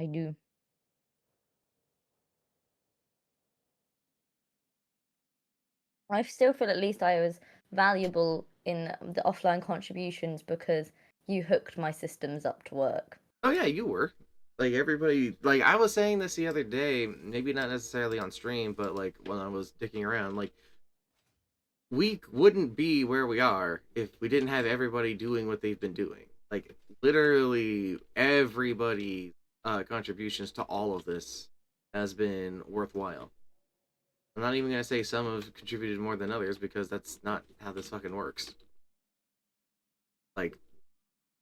I do. I still feel at least I was valuable in the offline contributions because you hooked my systems up to work. Oh yeah, you were. Like everybody, like I was saying this the other day, maybe not necessarily on stream, but like when I was dicking around, like we wouldn't be where we are if we didn't have everybody doing what they've been doing. Like literally everybody's contributions to all of this has been worthwhile. I'm not even gonna say some have contributed more than others because that's not how this fucking works. Like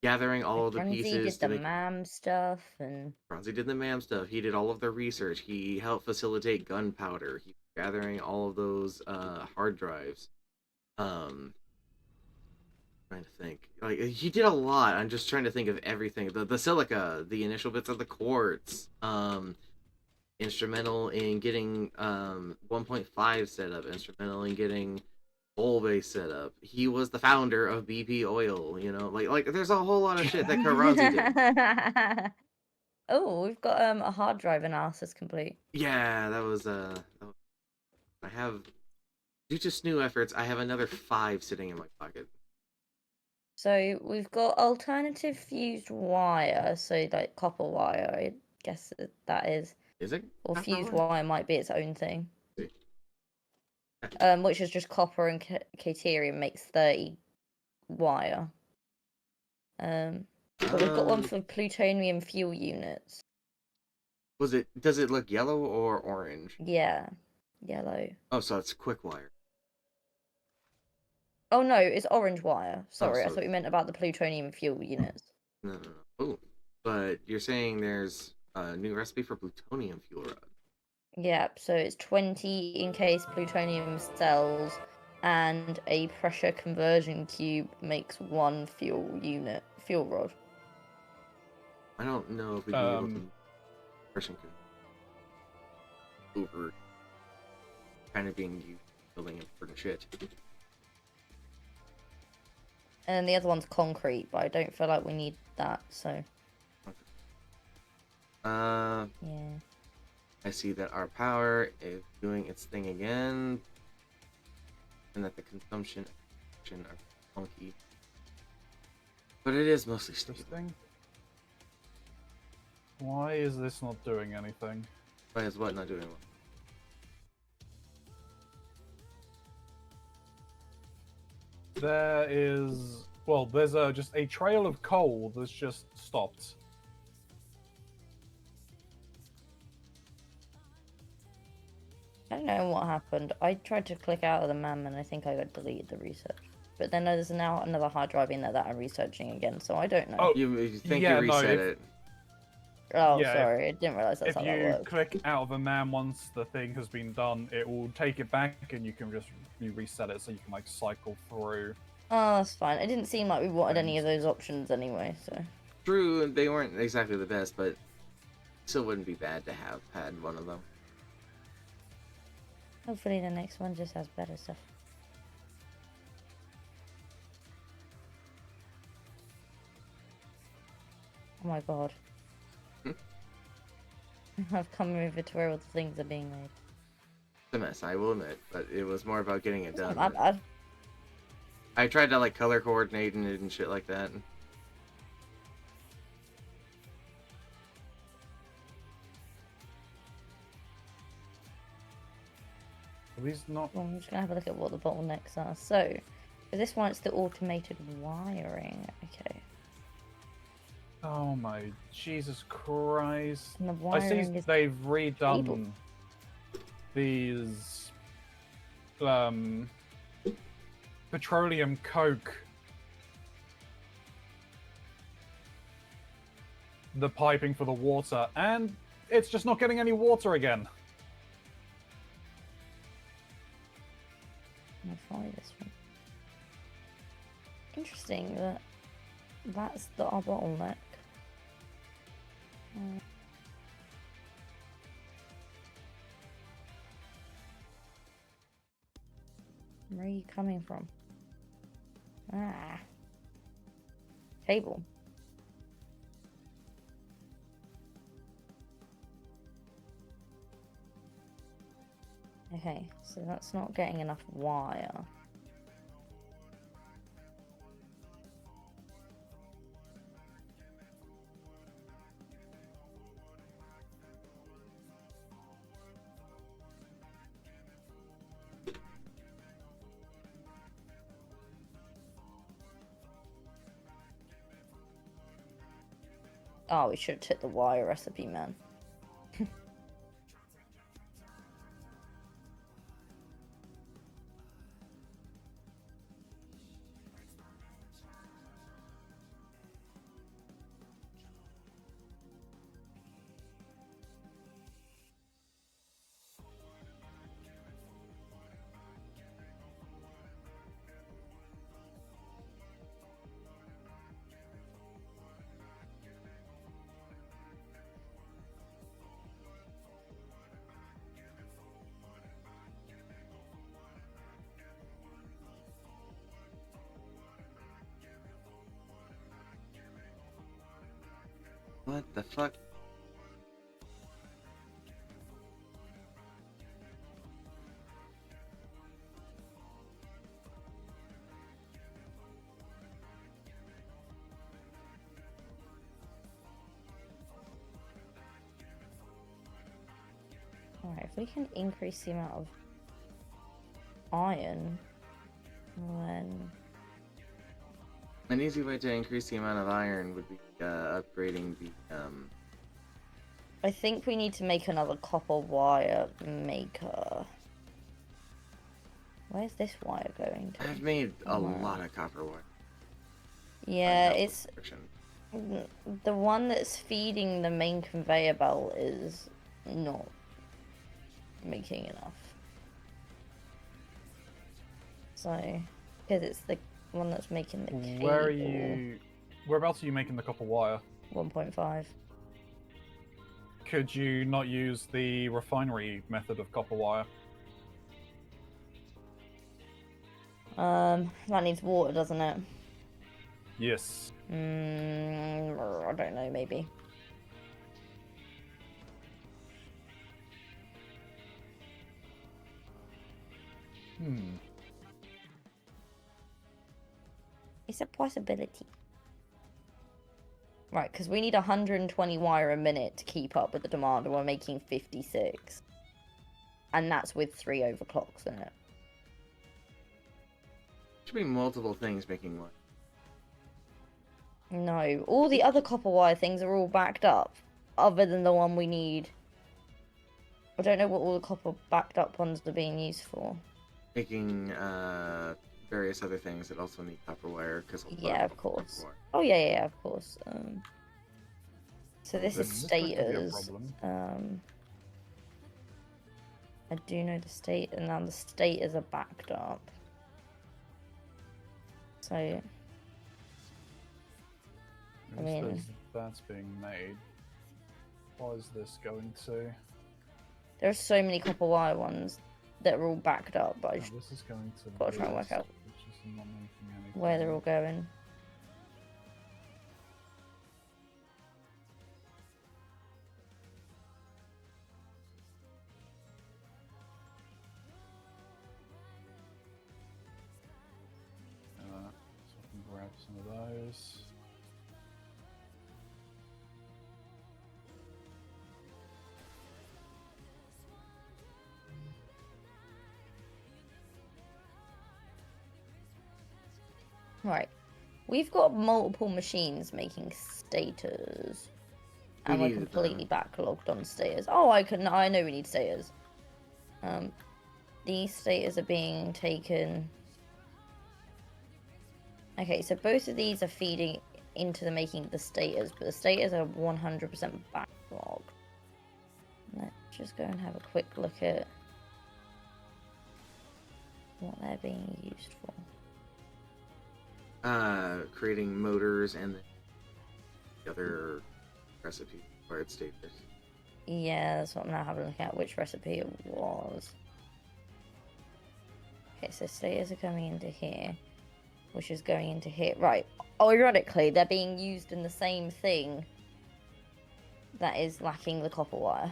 gathering all Like of the Frenzy pieces did to the make. MAM stuff and Bronzy did the MAM stuff. He did all of the research. He helped facilitate gunpowder. He gathering all of those hard drives. Um, trying to think. Like he did a lot. I'm just trying to think of everything. The silica, the initial bits of the quartz. Instrumental in getting 1.5 set up. Instrumental in getting full base set up. He was the founder of BP Oil. You know, like there's a whole lot of shit that Karanzi did. Oh, we've got a hard drive analysis complete. Yeah, I have due to SNU efforts, I have another 5 sitting in my pocket. So we've got alternative fused wire, so like copper wire, I guess that is, Is it or copper fused wire? wire might be its own thing. See. Which is just copper and caterium makes 30 wire. But we've got one Um, for plutonium fuel units. was it? Does it look yellow or orange? Yeah, yellow. Oh, so it's quick wire. Oh no, it's orange wire. Oh, Sorry, I so thought you meant about the plutonium fuel units. no, no, no. Oh, but you're saying there's a new recipe for plutonium fuel rod. Yep, so it's 20 encased plutonium cells, and a pressure conversion cube makes one fuel rod. I don't know if we'd be able Um, to person over kind of being used building important shit. And the other one's concrete, but I don't feel like we need that, so Uh, yeah. I see that our power is doing its thing again, and that the consumption are funky. But it is mostly this stable. thing? Why is this not doing anything? Why is what not doing well? There is... Well, there's just a trail of coal that's just stopped. I don't know what happened. I tried to click out of the MAM and I think I got deleted the research. But then there's now another hard drive in there that I'm researching again, so I don't know. Oh, You think you yeah, no, reset it? Oh, yeah, sorry, I didn't realize that's if how that you works. click out of a man once the thing has been done, it will take it back and you can just reset it so you can like cycle through. Oh, that's fine. It didn't seem like we wanted any Things. of those options anyway, so. True, they weren't exactly the best, but still wouldn't be bad to have had one of them. Hopefully the next one just has better stuff. Oh my god. Hmm. I've come over to where all the things are being made. It's a mess, I will admit, but it was more about getting it It's not done. that bad. I tried to like color coordinate it and shit like that. Are these not... Well, I'm just gonna have a look at what the bottlenecks are. So, for this one, it's the automated wiring. Okay. Oh my Jesus Christ. And the I see wiring is they've redone stable. these petroleum coke, the piping for the water, and it's just not getting any water again. I'm gonna try this one. Interesting that that's our bottleneck. Where are you coming from? Ah. Table. Okay, so that's not getting enough wire. Oh, we should have took the wire recipe, man. What the fuck? Alright, if we can increase the amount of iron, then... An easy way to increase the amount of iron would be upgrading the I think we need to make another copper wire maker. Where's this wire going to? I've made a lot of copper wire. Yeah, it's... The one that's feeding the main conveyor belt is not making enough. So, because it's the one that's making the cable. Where are you... Whereabouts are you making the copper wire? 1.5. Could you not use the refinery method of copper wire? That needs water, doesn't it? Yes. I don't know, maybe. It's a possibility. Right, because we need 120 wire a minute to keep up with the demand, and we're making 56. And that's with 3 overclocks in it. Should be multiple things making one. No, all the other copper wire things are all backed up, other than the one we need. I don't know what all the copper backed up ones are being used for. Making various other things that also need copper wire, because Yeah, of course. Oh yeah, of course. So this is status. I do know the state, and now the status are backed up. So, I mean, that's being made. What is this going to? there are so many copper wire ones that are all backed up, but I just This is going to. gotta try and work out which is not making anything. where they're all going. So I can grab some of those. Right. We've got multiple machines making stators. And we're completely backlogged on stators. Oh, I know we need stators. These stators are being taken. Okay, so both of these are feeding into the making of the stators, but the stators are 100% backlogged. Let's just go and have a quick look at what they're being used for. Creating motors and the other recipe required stators. Yeah, that's what I'm now having a look at, which recipe it was. Okay, so stators are coming into here, which is going into here. Right, ironically, they're being used in the same thing that is lacking the copper wire.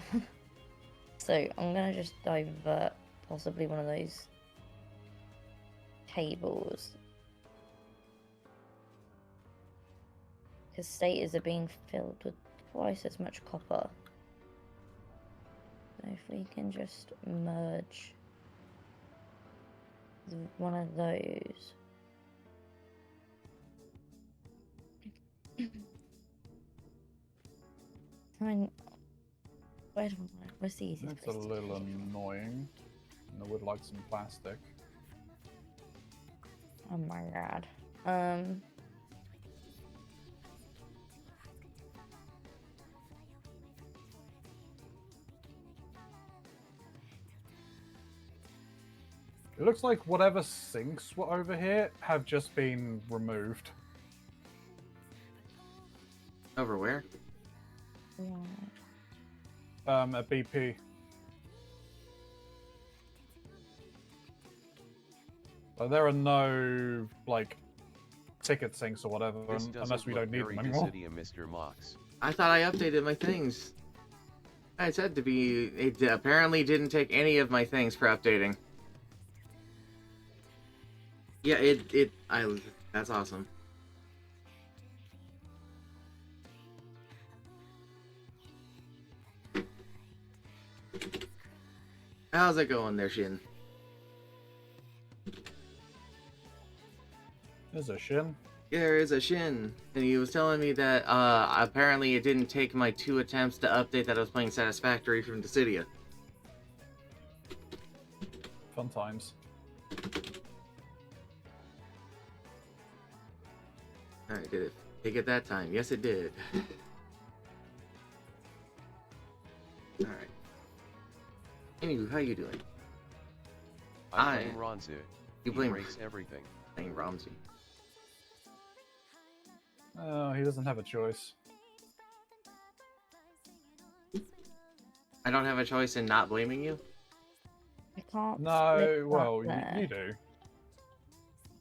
So I'm going to just divert possibly one of those cables. Because stators are being filled with twice as much copper. So if we can just merge one of those. I mean, where's the easiest It's a place to little put it? annoying. And I would like some plastic. Oh my god. It looks like whatever sinks were over here have just been removed. Over where? At BP. But there are no, like, ticket sinks or whatever, unless we don't need them anymore. Mr. Mox. I thought I updated my things. I said to be. It apparently didn't take any of my things for updating. Yeah, that's awesome. How's it going there, Shin? There's a Shin. There is a Shin, and he was telling me that apparently it didn't take my 2 attempts to update that I was playing Satisfactory from Dissidia. Fun times. Alright, did it take it that time? Yes, it did. Alright. Anywho, how you doing? I blame Ronzu. You He blame breaks everything. Playing Ramsey. Oh, he doesn't have a choice. I don't have a choice in not blaming you? I can't. No, split well, that you there. do.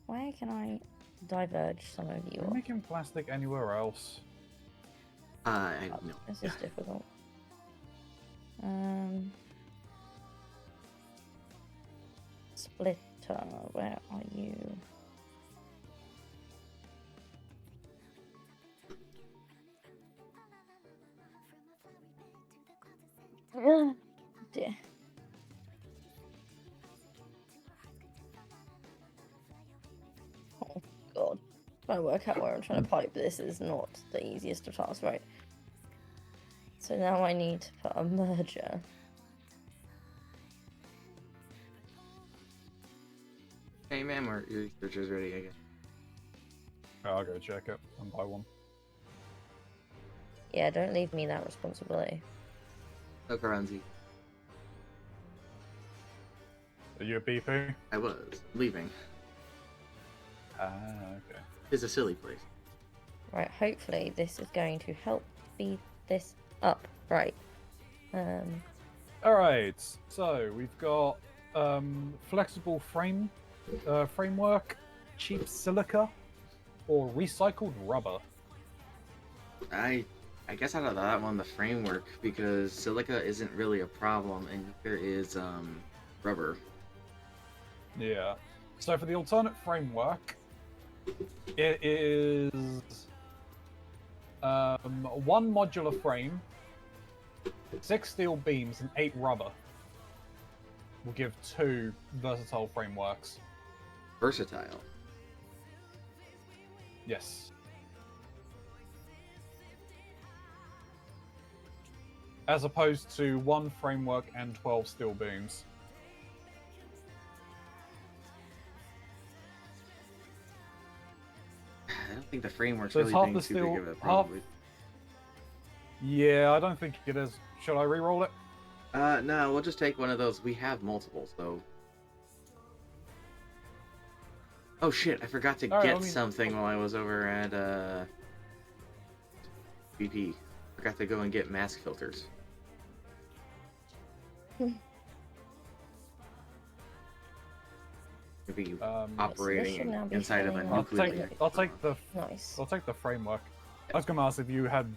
Where can I diverge some of you You're off? making plastic anywhere else. I don't know. This is difficult. Splitter, where are you? Dear. Oh god. Trying to work out where I'm trying to pipe this is not the easiest of tasks, right? So now I need to put a merger. Hey, ma'am, your searcher's ready, I guess. I'll go check it and buy one. Yeah, don't leave me that responsibility. No, Karanzi. Are you a BP? I was leaving. Ah, okay. It's a silly place. Right, hopefully this is going to help speed this up. Right. Alright, so we've got flexible framework, cheap silica, or recycled rubber. I guess out of that one, the framework, because silica isn't really a problem, and there is rubber. Yeah. So for the alternate framework, it is one modular frame, 6 steel beams, and 8 rubber. Will give 2 versatile frameworks. Versatile. Yes. As opposed to 1 framework and 12 steel beams. I don't think the framework's So it's really half being the too big steel- of a problem. Yeah, I don't think it is. Should I re-roll it? No, we'll just take one of those. We have multiple, so. Oh shit, I forgot to Alright, get I mean- something while I was over at BP. Forgot to go and get mask filters. Maybe operating should now be inside of a filling I'll up. nuclear. take. I'll take the. Nice. I'll take the framework. I was gonna ask if you had.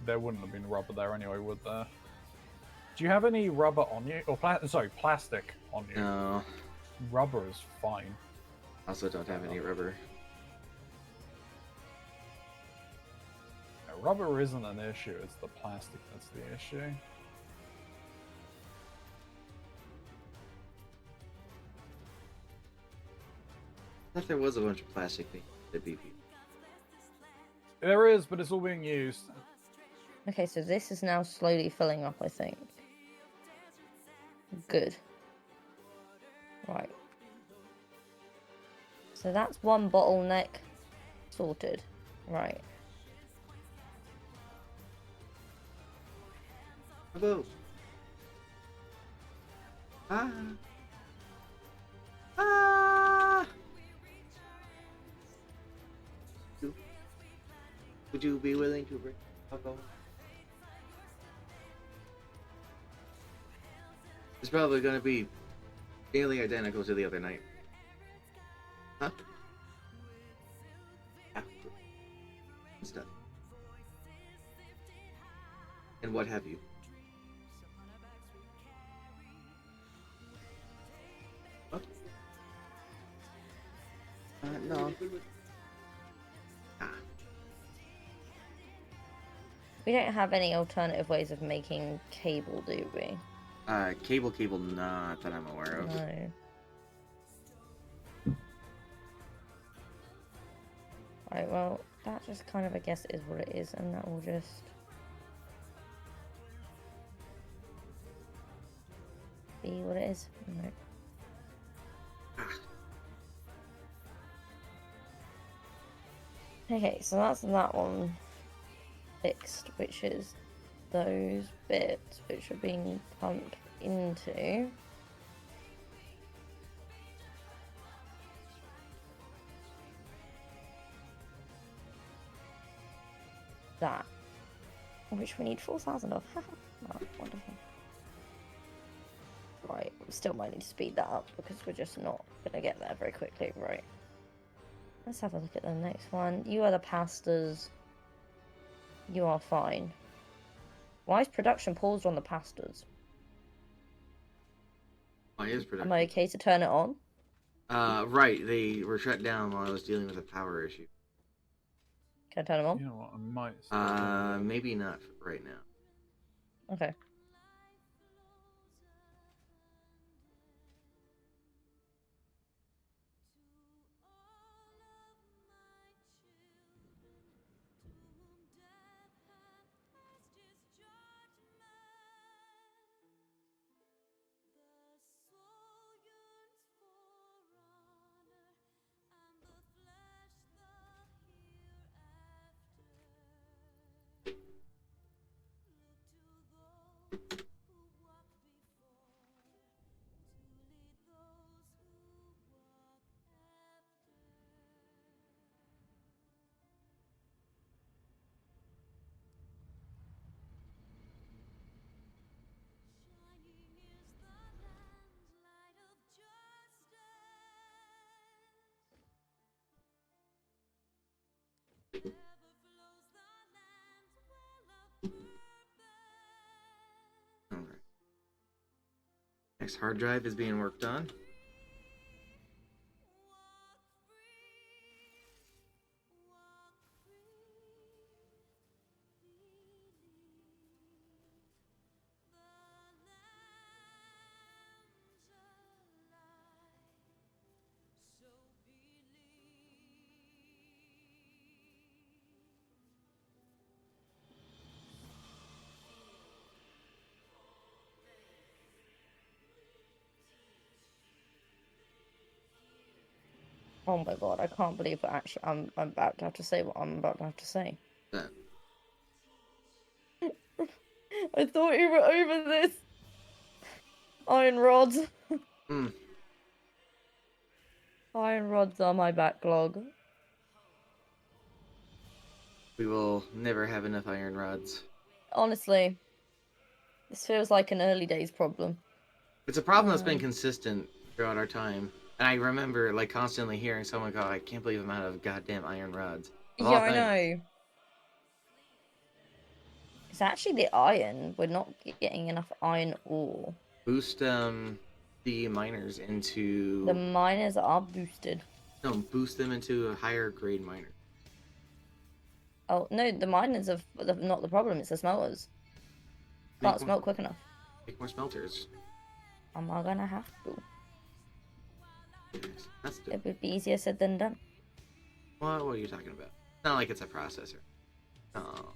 There wouldn't have been rubber there anyway, would there? Do you have any rubber on you? Or plastic on you? No. Rubber is fine. Also don't have any rubber. Yeah, rubber isn't an issue, it's the plastic that's the issue. I thought there was a bunch of plastic things at BP. There is, but it's all being used. Okay, so this is now slowly filling up, I think. Good. Right. So that's one bottleneck sorted. Right. Hello. Ah. Ah. Would you be willing to bring alcohol? It's probably going to be nearly identical to the other night. Huh? After. Stuff. And what have you? What? No. Ah. We don't have any alternative ways of making cable, do we? Cable, not that I'm aware of. No. Right, well, that just kind of, I guess, is what it is, and that will just be what it is. Right. Okay, so that's that one fixed, which is those bits which are being pumped into that, which we need 4,000 of. Oh, wonderful. Right, we still might need to speed that up because we're just not gonna get there very quickly. Right, let's have a look at the next one. You are the pastas. You are fine. Why is production paused on the pastas? Why is production? Am I okay to turn it on? Right. They were shut down while I was dealing with a power issue. Can I turn them on? You know what, I might... Maybe not right now. Okay. Alright. Next hard drive is being worked on. Oh my god, I can't believe that actually I'm about to have to say what I'm about to have to say. That. I thought you were over this. Iron rods. Hmm. Iron rods are my backlog. We will never have enough iron rods. Honestly, this feels like an early days problem. It's a problem that's been consistent throughout our time. And I remember, like, constantly hearing someone go, I can't believe I'm out of goddamn iron rods. Of all Yeah, I things. know. It's actually the iron. We're not getting enough iron ore. Boost the miners into The miners are boosted. no, boost them into a higher grade miner. Oh no, the miners are not the problem. It's the smelters. Can't smelt quick enough. Make more smelters. Am I gonna have to? Yes, that's dope. It would be easier said than done. What are you talking about? It's not like it's a processor. Oh.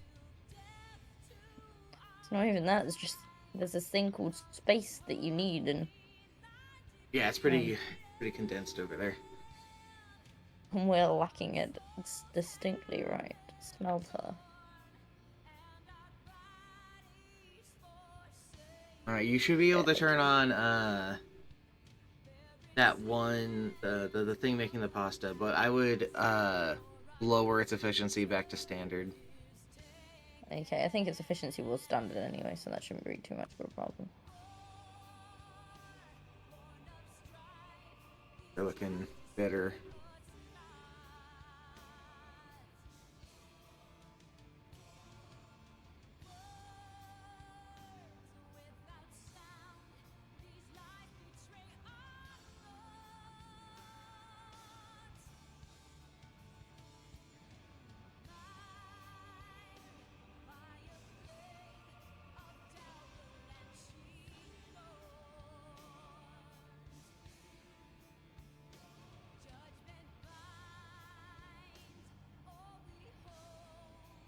It's not even that. It's just there's this thing called space that you need, and Yeah, it's pretty condensed over there. we're lacking it. It's distinctly right. Smelter. Alright, you should be able to turn on that one the thing making the pasta, but I would lower its efficiency back to standard. Okay, I think its efficiency was standard anyway, so that shouldn't be too much of a problem. They're looking better.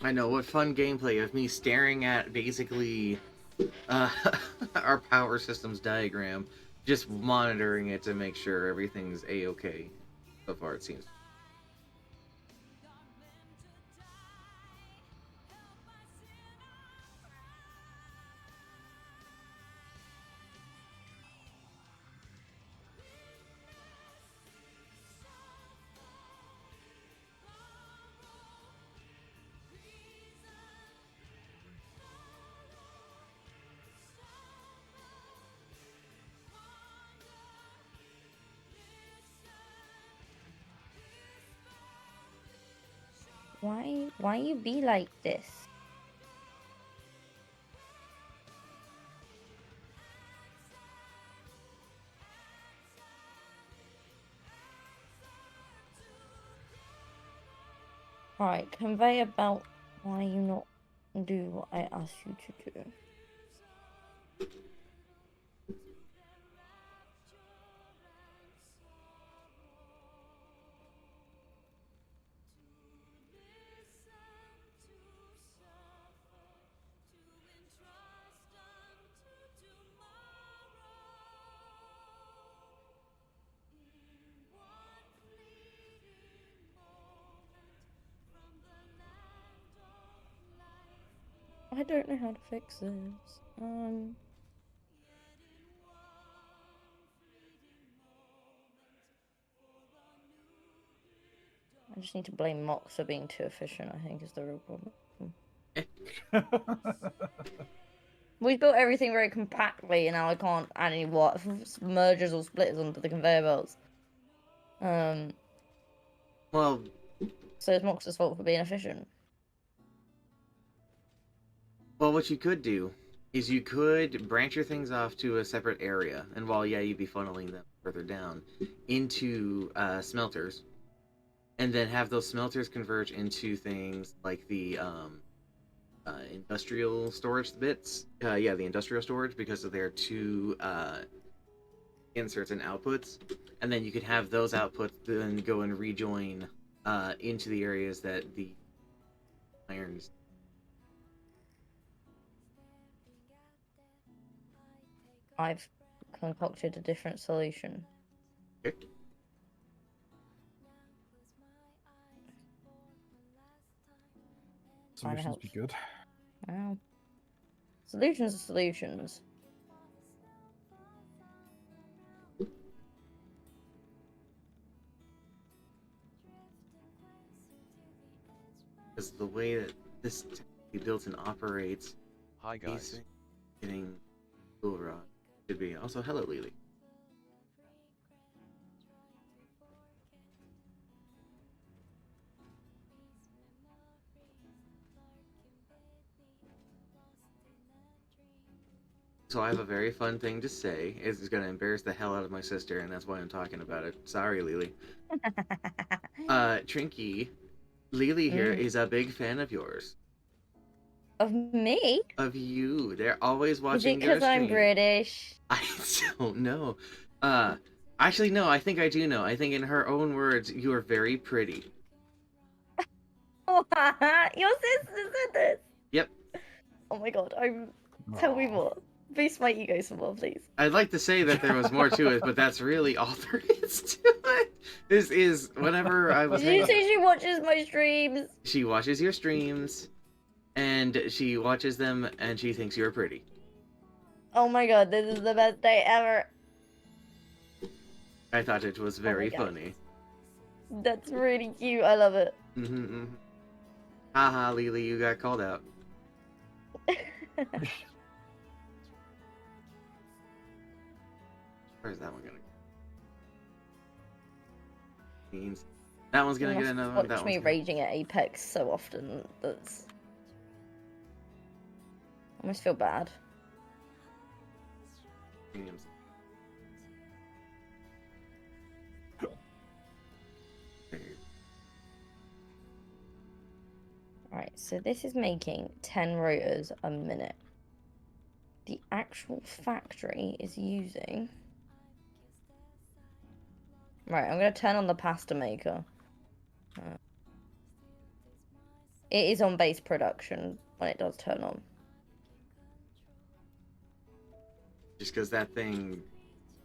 I know, what fun gameplay of me staring at basically our power systems diagram, just monitoring it to make sure everything's a-okay. So far, it seems. Why you be like this? Right, conveyor belt. Why you not do what I asked you to do? I don't know how to fix this. I just need to blame Mox for being too efficient, I think, is the real problem. We built everything very compactly, and now I can't add any mergers or splitters onto the conveyor belts. Well, So it's Mox's fault for being efficient. what you could do is you could branch your things off to a separate area, and while, yeah, you'd be funneling them further down into smelters, and then have those smelters converge into things like the industrial storage bits. Yeah, the industrial storage, because of their two inserts and outputs, and then you could have those outputs then go and rejoin into the areas that the irons. I've concocted a different solution. Okay. Solutions be good. Wow. Solutions are solutions. Because the way that this built and operates, Hi guys. getting cool rod should be. Also, hello, Lily. So I have a very fun thing to say. It's going to embarrass the hell out of my sister, and that's why I'm talking about it. Sorry, Lily. Trinky, Lily here is a big fan of yours. Of me? Of you. They're always Is it watching your because I'm stream. British? I don't know. Actually, no, I think I do know. I think in her own words, you are very pretty. Your sister said this. Yep. Oh my god, tell me more. Boost my ego some more, please. I'd like to say that there was more to it, but that's really all there is to it. This is whenever I was Did you say she watches my streams? She watches your streams, and she watches them, and she thinks you're pretty. Oh my god, this is the best day ever. I thought it was very funny. That's really cute. I love it. Haha, Lily, you got called out. Where's that one gonna go? That one's gonna get another one. Watch me raging at Apex so often. That's. I almost feel bad. Right, so this is making 10 rotors a minute. The actual factory is using... Right, I'm going to turn on the pasta maker. It is on base production when it does turn on. Just because that thing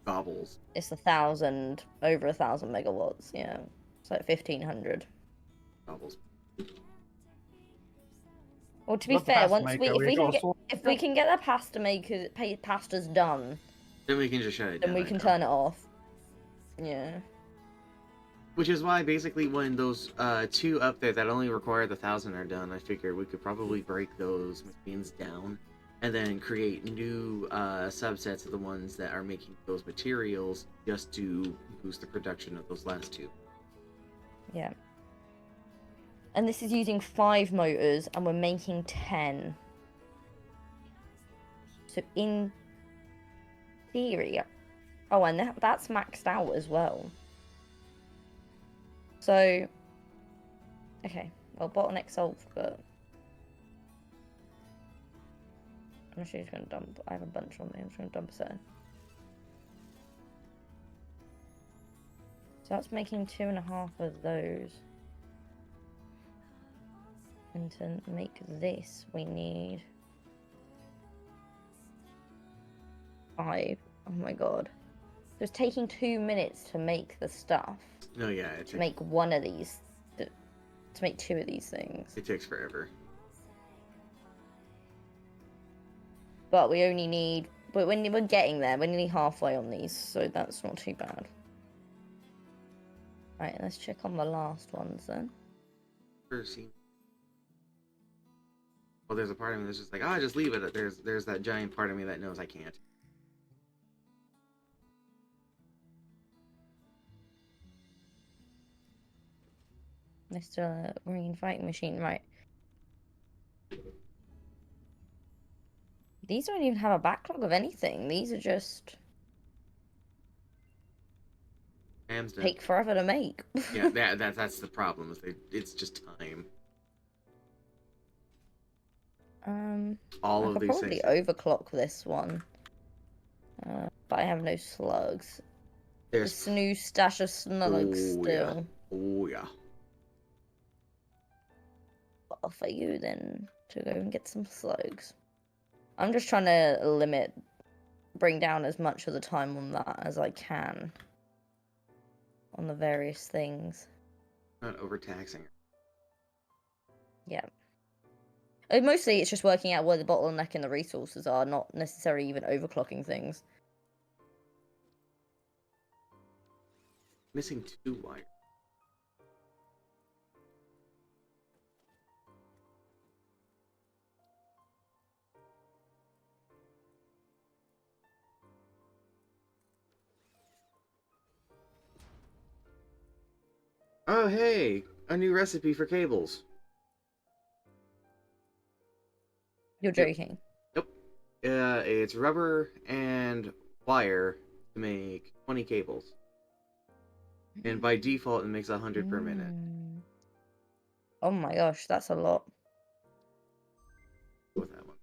gobbles. It's over 1,000 megawatts, yeah. It's like 1,500. Gobbles. Well, to be fair, if we can get the pastas done, then we can just shut it down. Then we can turn it off. Yeah. Which is why, basically, when those two up there that only require the 1,000 are done, I figured we could probably break those machines down and then create new subsets of the ones that are making those materials just to boost the production of those last two. Yeah. And this is using 5 motors, and we're making 10. So in theory... Oh, and that's maxed out as well. So... Okay, well, bottleneck solved, but... I'm sure he's going to dump... I have a bunch on me, I'm just going to dump a set. So that's making 2.5 of those. And to make this, we need 5. Oh my god. So it's taking 2 minutes to make the stuff. No, yeah. To make one of these. To make 2 of these things. It takes forever. But we only need... But when we're getting there, we're nearly halfway on these, so that's not too bad. Right, let's check on the last ones then. Well, there's a part of me that's just like, oh, just leave it. There's that giant part of me that knows I can't. Mr. Marine Fighting Machine, right. These don't even have a backlog of anything. These are just... take forever to make. Yeah, that's the problem. It's just time. All of these things. I could probably overclock this one. But I have no slugs. There's a new stash of slugs still. Yeah. Oh, yeah. I'll offer you then to go and get some slugs. I'm just trying to bring down as much of the time on that as I can. On the various things. Not overtaxing. Yeah. Mostly it's just working out where the bottleneck and the resources are, not necessarily even overclocking things. Missing 2 wires. Oh, hey! A new recipe for cables. You're joking. Nope. It's rubber and wire to make 20 cables, and by default, it makes 100 per minute. Oh my gosh, that's a lot. With that one.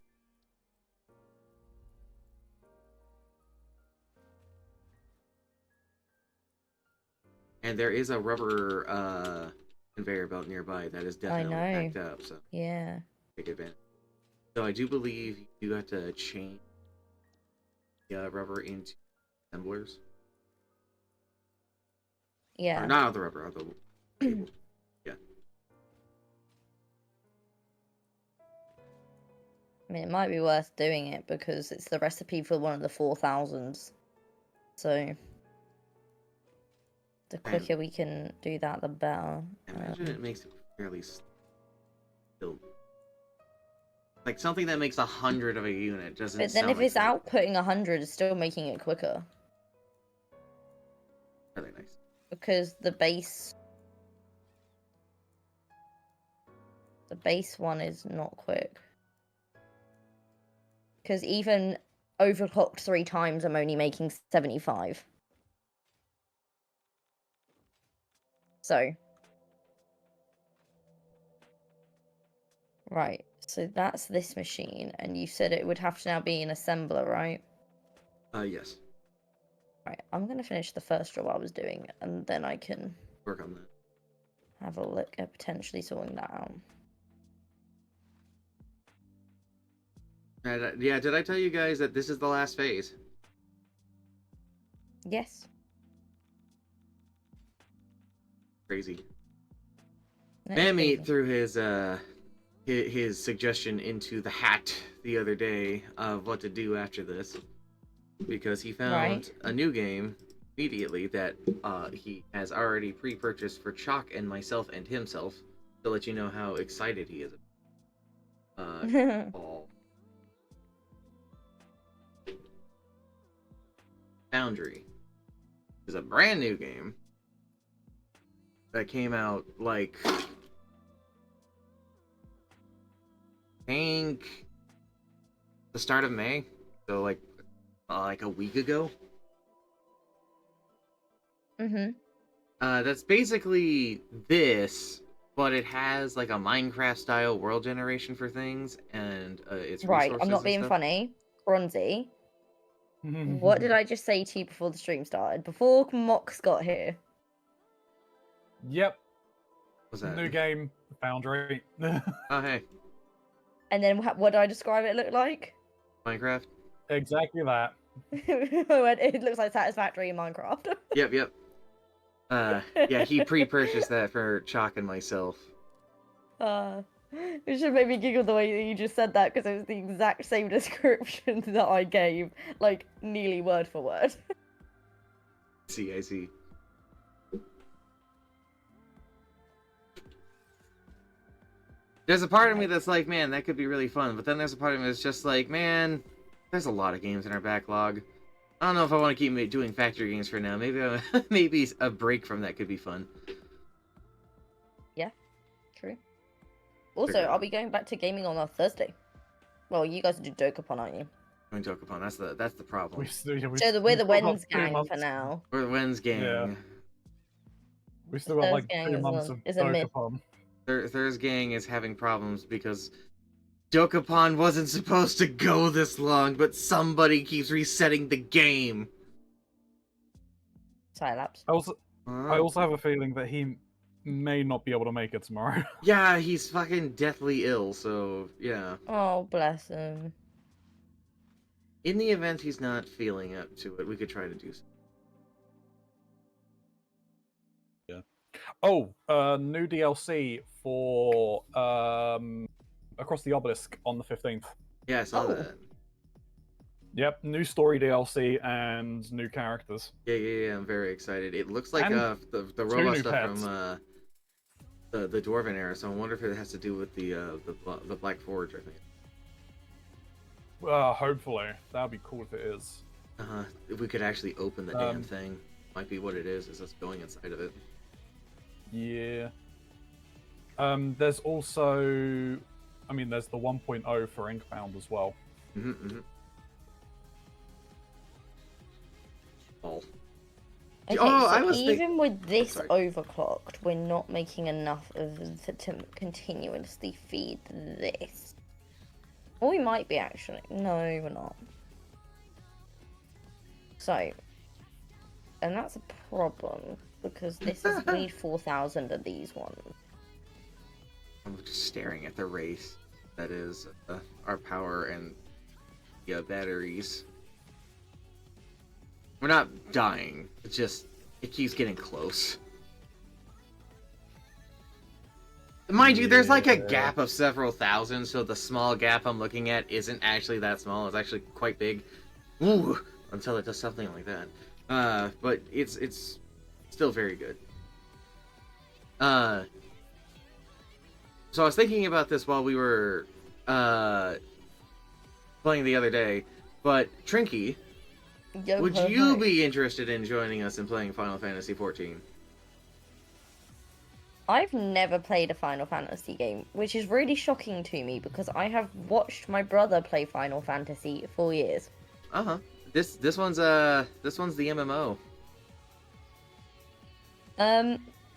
And there is a rubber conveyor belt nearby that is definitely packed up, so Yeah. take advantage. So I do believe you have to chain the rubber into assemblers. Yeah. Or not the rubber, the cable. Yeah. I mean, it might be worth doing it because it's the recipe for one of the 4000s. So the quicker we can do that, the better. Imagine it makes it fairly still. Like something that makes 100 of a unit doesn't. But then sound if like it's outputting 100, it's still making it quicker. really nice. Because the base one is not quick. Because even overclocked 3 times, I'm only making 75. So. Right, so that's this machine, and you said it would have to now be an assembler, right? Yes. Right, I'm going to finish the first job I was doing, and then I can Work on that. have a look at potentially sorting that out. Yeah, did I tell you guys that this is the last phase? Yes. Crazy. That is Mammy crazy. threw his suggestion into the hat the other day of what to do after this, because he found a new game immediately that he has already pre-purchased for Chalk and myself and himself, to let you know how excited he is. Foundry is a brand new game that came out like I think the start of May, so like a week ago. That's basically this, but it has like a Minecraft style world generation for things, and it's Right, resources I'm not and being stuff. funny. Bronzy, what did I just say to you before the stream started? Before Mox got here? Yep. What's that? New game, Foundry. Oh, hey. And then what did I describe it look like? Minecraft? Exactly that. It looks like Satisfactory in Minecraft. Yep. Yeah, he pre-purchased that for Chalk and myself. It should make me giggle the way that you just said that, because it was the exact same description that I gave, like, nearly word for word. I see. There's a part of me that's like, man, that could be really fun, but then there's a part of me that's just like, man, there's a lot of games in our backlog. I don't know if I want to keep doing factory games for now. Maybe maybe a break from that could be fun. Yeah, true. Also, I'll be going back to gaming on a Thursday. Well, you guys do Dokapon, aren't you? I mean, Dokapon, that's the problem. We're the Wens gang for now. We're the Wens gang. Yeah. We still got like gang 2 months of is a myth. Dokapon. Thurs gang is having problems because Dokapon wasn't supposed to go this long, but somebody keeps resetting the game. Psylapse. I also have a feeling that he may not be able to make it tomorrow. Yeah, he's fucking deathly ill, so yeah. Oh, bless him. In the event he's not feeling up to it, we could try to do something. Yeah. Oh, new DLC for Across the Obelisk on the 15th. Yeah, I saw that. Yep, new story DLC and new characters. Yeah, I'm very excited. It looks like the robot stuff pets. from the Dwarven era, so I wonder if it has to do with the Black Forge, I think. Hopefully. That would be cool if it is. If we could actually open the damn thing. Might be what it is us going inside of it. Yeah. There's also... I mean, there's the 1.0 for Inkbound as well. Okay, Oh, so I was even with this sorry. overclocked, we're not making enough of to continuously feed this. Or we might be actually. No, we're not. So, and that's a problem because this is we need 4,000 of these ones. I'm just staring at the race that is our power and batteries. We're not dying. It's just it keeps getting close. Mind you, there's like a gap of several thousand, so the small gap I'm looking at isn't actually that small. It's actually quite big. Ooh, until it does something like that. But it's still very good. So I was thinking about this while we were playing the other day, but Trinky, Yo, would ho, you ho. be interested in joining us in playing Final Fantasy XIV? I've never played a Final Fantasy game, which is really shocking to me because I have watched my brother play Final Fantasy for years. Uh-huh. This one's the MMO.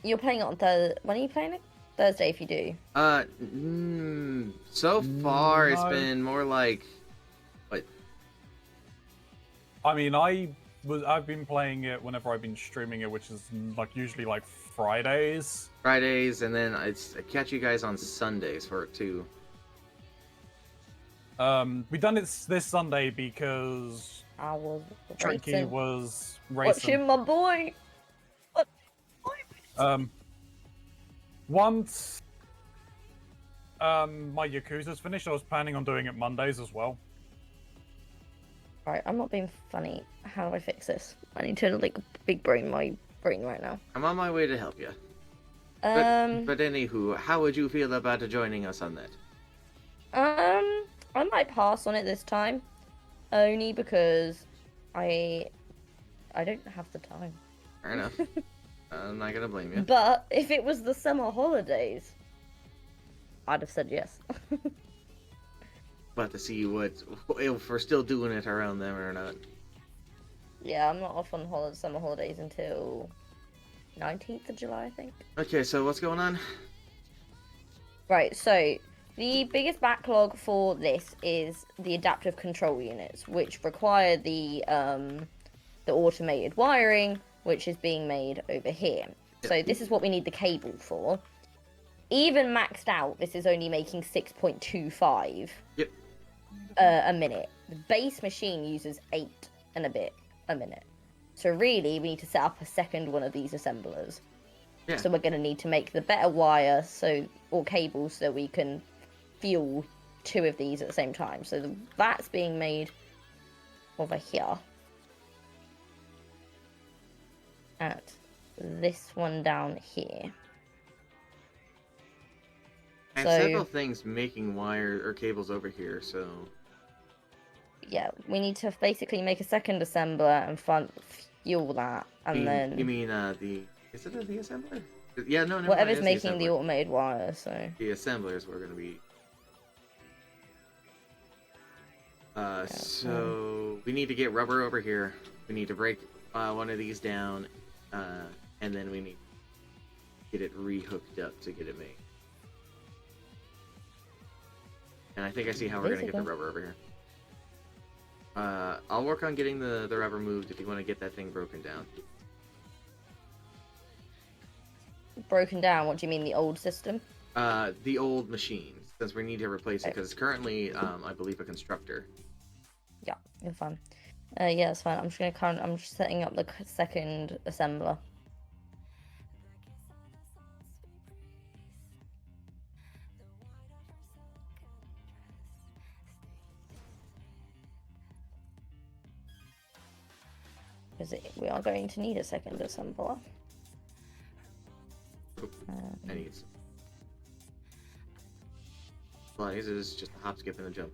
You're playing it on Thursday. When are you playing it? Thursday, if you do. So far it's No. been more like what? I mean, I've been playing it whenever I've been streaming it, which is like usually like Fridays. Fridays, and then I catch you guys on Sundays for it too. We done it this Sunday because I was Tricky racing. was Watching racing. my boy. Once my Yakuza's finished, I was planning on doing it Mondays as well. Right, I'm not being funny. How do I fix this? I need to like big brain my brain right now. I'm on my way to help you. But anywho, how would you feel about joining us on that? I might pass on it this time, only because I don't have the time. Fair enough. I'm not gonna blame you. But if it was the summer holidays, I'd have said yes. About to see if we're still doing it around them or not. Yeah, I'm not off on summer holidays until 19th of July, I think. Okay, so what's going on? Right, so the biggest backlog for this is the adaptive control units, which require the automated wiring, which is being made over here. So this is what we need the cable for. Even maxed out, this is only making 6.25 Yep. a minute. The base machine uses 8 and a bit a minute. So really, we need to set up a second one of these assemblers. Yeah. So we're going to need to make the better wire or cables so we can fuel 2 of these at the same time. So that's being made over here. At this one down here. I have several things making wire or cables over here, so Yeah, we need to basically make a second assembler and fuel that, and then you mean is it the assembler? Yeah, no, never whatever's mind, it's making the assembler. automated wire. So The assemblers were gonna be. So we need to get rubber over here. We need to break one of these down, and then we need to get it rehooked up to get it made. And I think I see how we're gonna get the rubber over here. I'll work on getting the rubber moved if you want to get that thing broken down. broken down. What do you mean, the old system? The old machine, since we need to replace it because it's currently, I believe, a constructor. Yeah, you're fine. Yeah, it's fine. I'm just gonna I'm just setting up the second assembler. Because we are going to need a second assembler. I need some. Well, it is just a hop, skip, and a jump.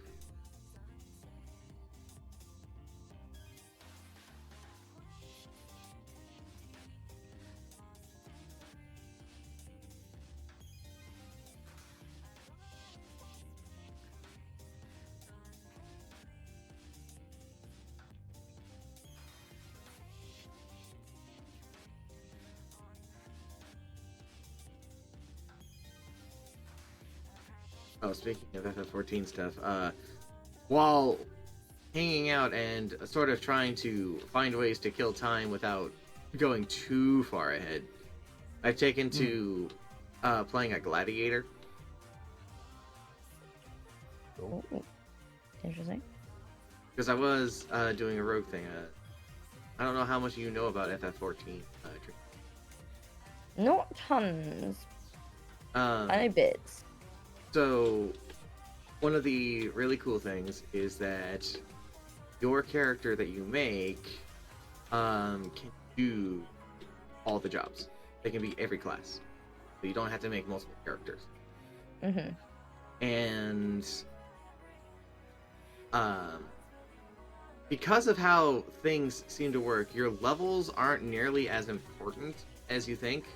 Oh, speaking of FF14 stuff, while hanging out and sort of trying to find ways to kill time without going too far ahead, I've taken to playing a gladiator. Cool. Ooh, interesting. Because I was doing a rogue thing. I don't know how much you know about FF14. Not tons. Um, I know bits. So, one of the really cool things is that your character that you make can do all the jobs. They can be every class. So you don't have to make multiple characters. Mm-hmm. And because of how things seem to work, your levels aren't nearly as important as you think.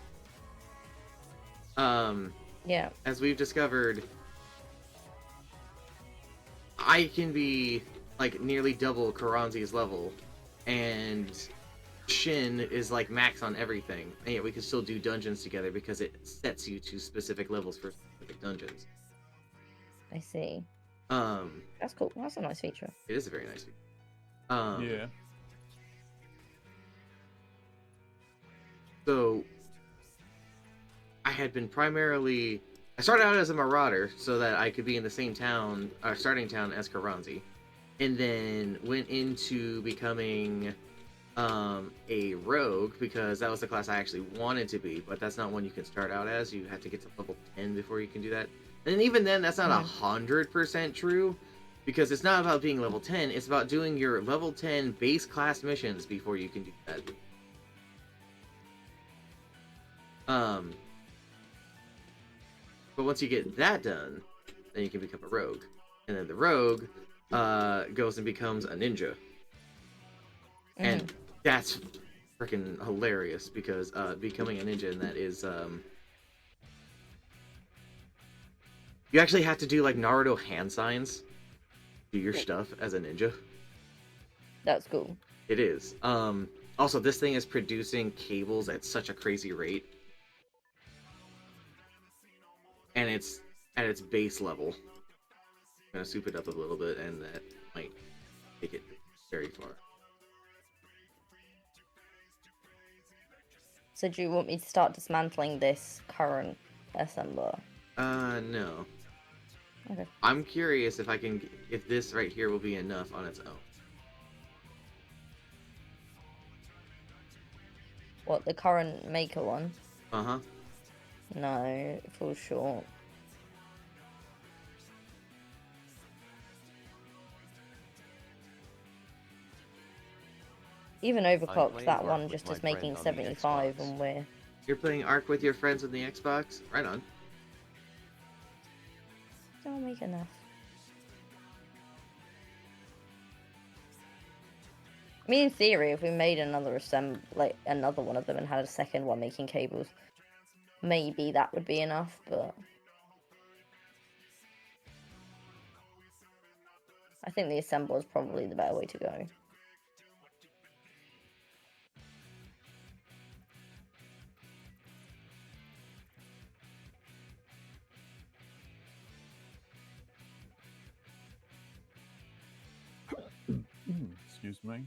Yeah. As we've discovered, I can be like nearly double Karanzi's level, and Shin is like max on everything, and yet we can still do dungeons together because it sets you to specific levels for specific dungeons. I see. Um, That's cool. That's a nice feature. it is a very nice feature. Yeah. So I had been primarily, I started out as a marauder so that I could be in the same town, starting town as Karanzi, and then went into becoming a rogue because that was the class I actually wanted to be, but that's not one you can start out as. You have to get to level 10 before you can do that. And even then, that's not 100% true, because it's not about being level 10, it's about doing your level 10 base class missions before you can do that. But once you get that done, then you can become a rogue. And then the rogue goes and becomes a ninja. And that's freaking hilarious because becoming a ninja in that is you actually have to do like Naruto hand signs, do your stuff as a ninja. That's cool. It is. Also, this thing is producing cables at such a crazy rate, and it's at its base level. I'm gonna soup it up a little bit, and that might take it very far. So do you want me to start dismantling this current assembler? No. Okay. I'm curious if if this right here will be enough on its own. What, the current maker one? Uh-huh. No, it falls short. Even overclocked, playing that Ark one with just my is making friend on the 75 Xbox. and we're... You're playing Ark with your friends on the Xbox? Right on. Don't make enough. I mean, in theory, if we made another another one of them and had a second one making cables, maybe that would be enough, but... I think the assembler is probably the better way to go. Excuse me.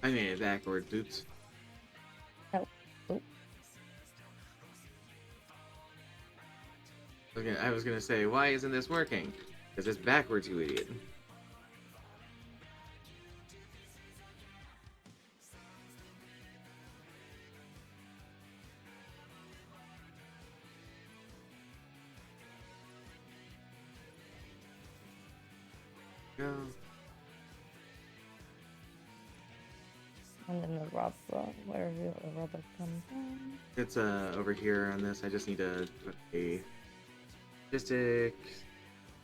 I made it backward, dudes. Oh. Oh. Okay, I was gonna say, why isn't this working? Because it's backwards, you idiot. Go. And then the rubber, wherever the rubber comes from. It's over here on this. I just need to put a logistic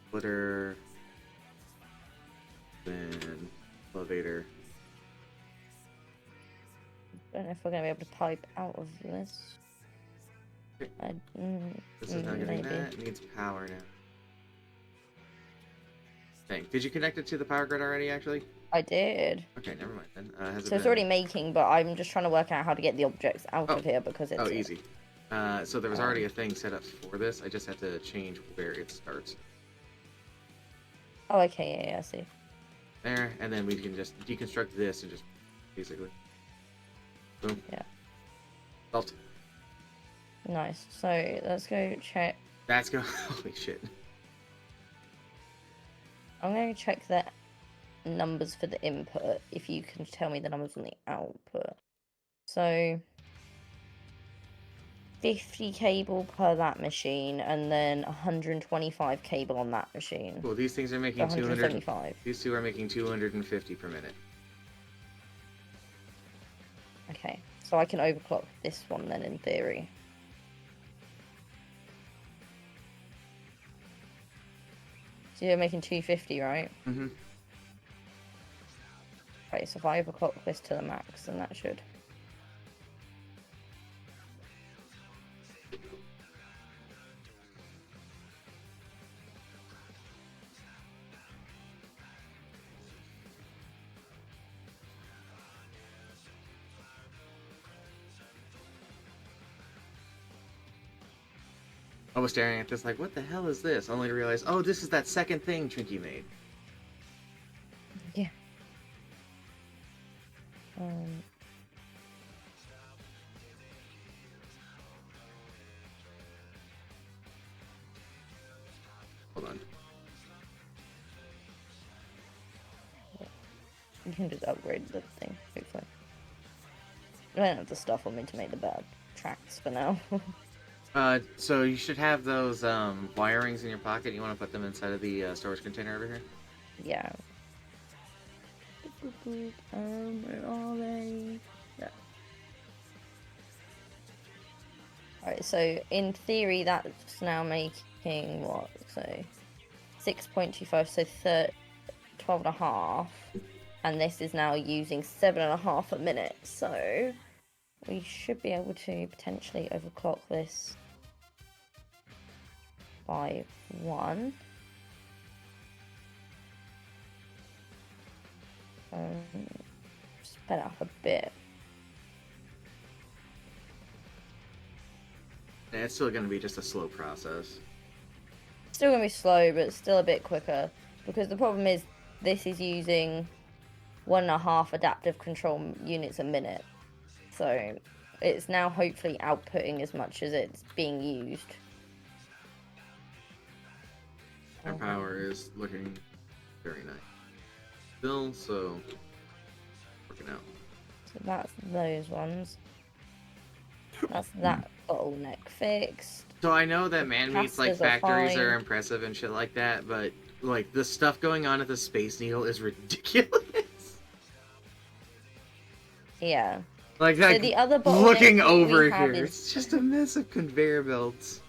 splitter Then elevator. I don't know if we're gonna be able to pipe out of this. This is not getting maybe. that. It needs power now. Dang. Did you connect it to the power grid already, actually? I did. Okay, never mind then. Has it So it's been... already making, but I'm just trying to work out how to get the objects out of here because it's... Oh, easy. So there was already a thing set up for this. I just had to change where it starts. Oh, okay, yeah, I see. There, and then we can just deconstruct this and just basically... Boom. Yeah. Salt. Nice. So let's go check. That's go. Holy shit. I'm going to check the numbers for the input, if you can tell me the numbers on the output. So 50 cable per that machine, and then 125 cable on that machine. Cool, these things are making 175. These two are making 250 per minute. Okay, so I can overclock this one then, in theory. So you're making 250, right? Mm-hmm. Okay, so if I overclock this to the max, then that should... I was staring at this like, what the hell is this? Only to realize, oh, this is that second thing Trinky made. Yeah. Hold on. You can just upgrade the thing, hopefully. I don't have the stuff on me to make the bad tracks for now. So you should have those wirings in your pocket. You want to put them inside of the storage container over here? Yeah. Where are they? Yeah. Alright, so in theory that's now making what? So 6.25, so 12.5. And this is now using 7.5 a minute, so we should be able to potentially overclock this by 1. Sped up a bit. Yeah, it's still going to be just a slow process. Still gonna be slow, but still a bit quicker. Because the problem is, this is using 1.5 adaptive control units a minute. So it's now hopefully outputting as much as it's being used. Our power is looking very nice. Still, so working out. So that's those ones. That's that bottleneck fixed. So I know that man meets like Capacitors are factories fine. are impressive and shit like that, but like the stuff going on at the Space Needle is ridiculous. Yeah. Like that. So the other bottleneck looking that over we have here, is- it's just a mess of conveyor belts.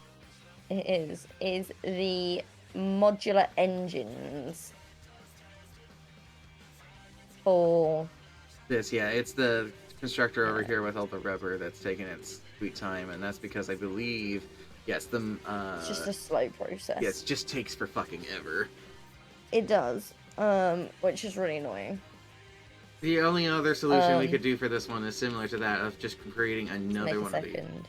It is the modular engines for This, yeah, it's the constructor over here with all the rubber that's taking its sweet time, and that's because I believe, yes, the it's just a slow process. yes, just takes for fucking ever. It does, which is really annoying. The only other solution we could do for this one is similar to that of just creating Make another a one of these. second.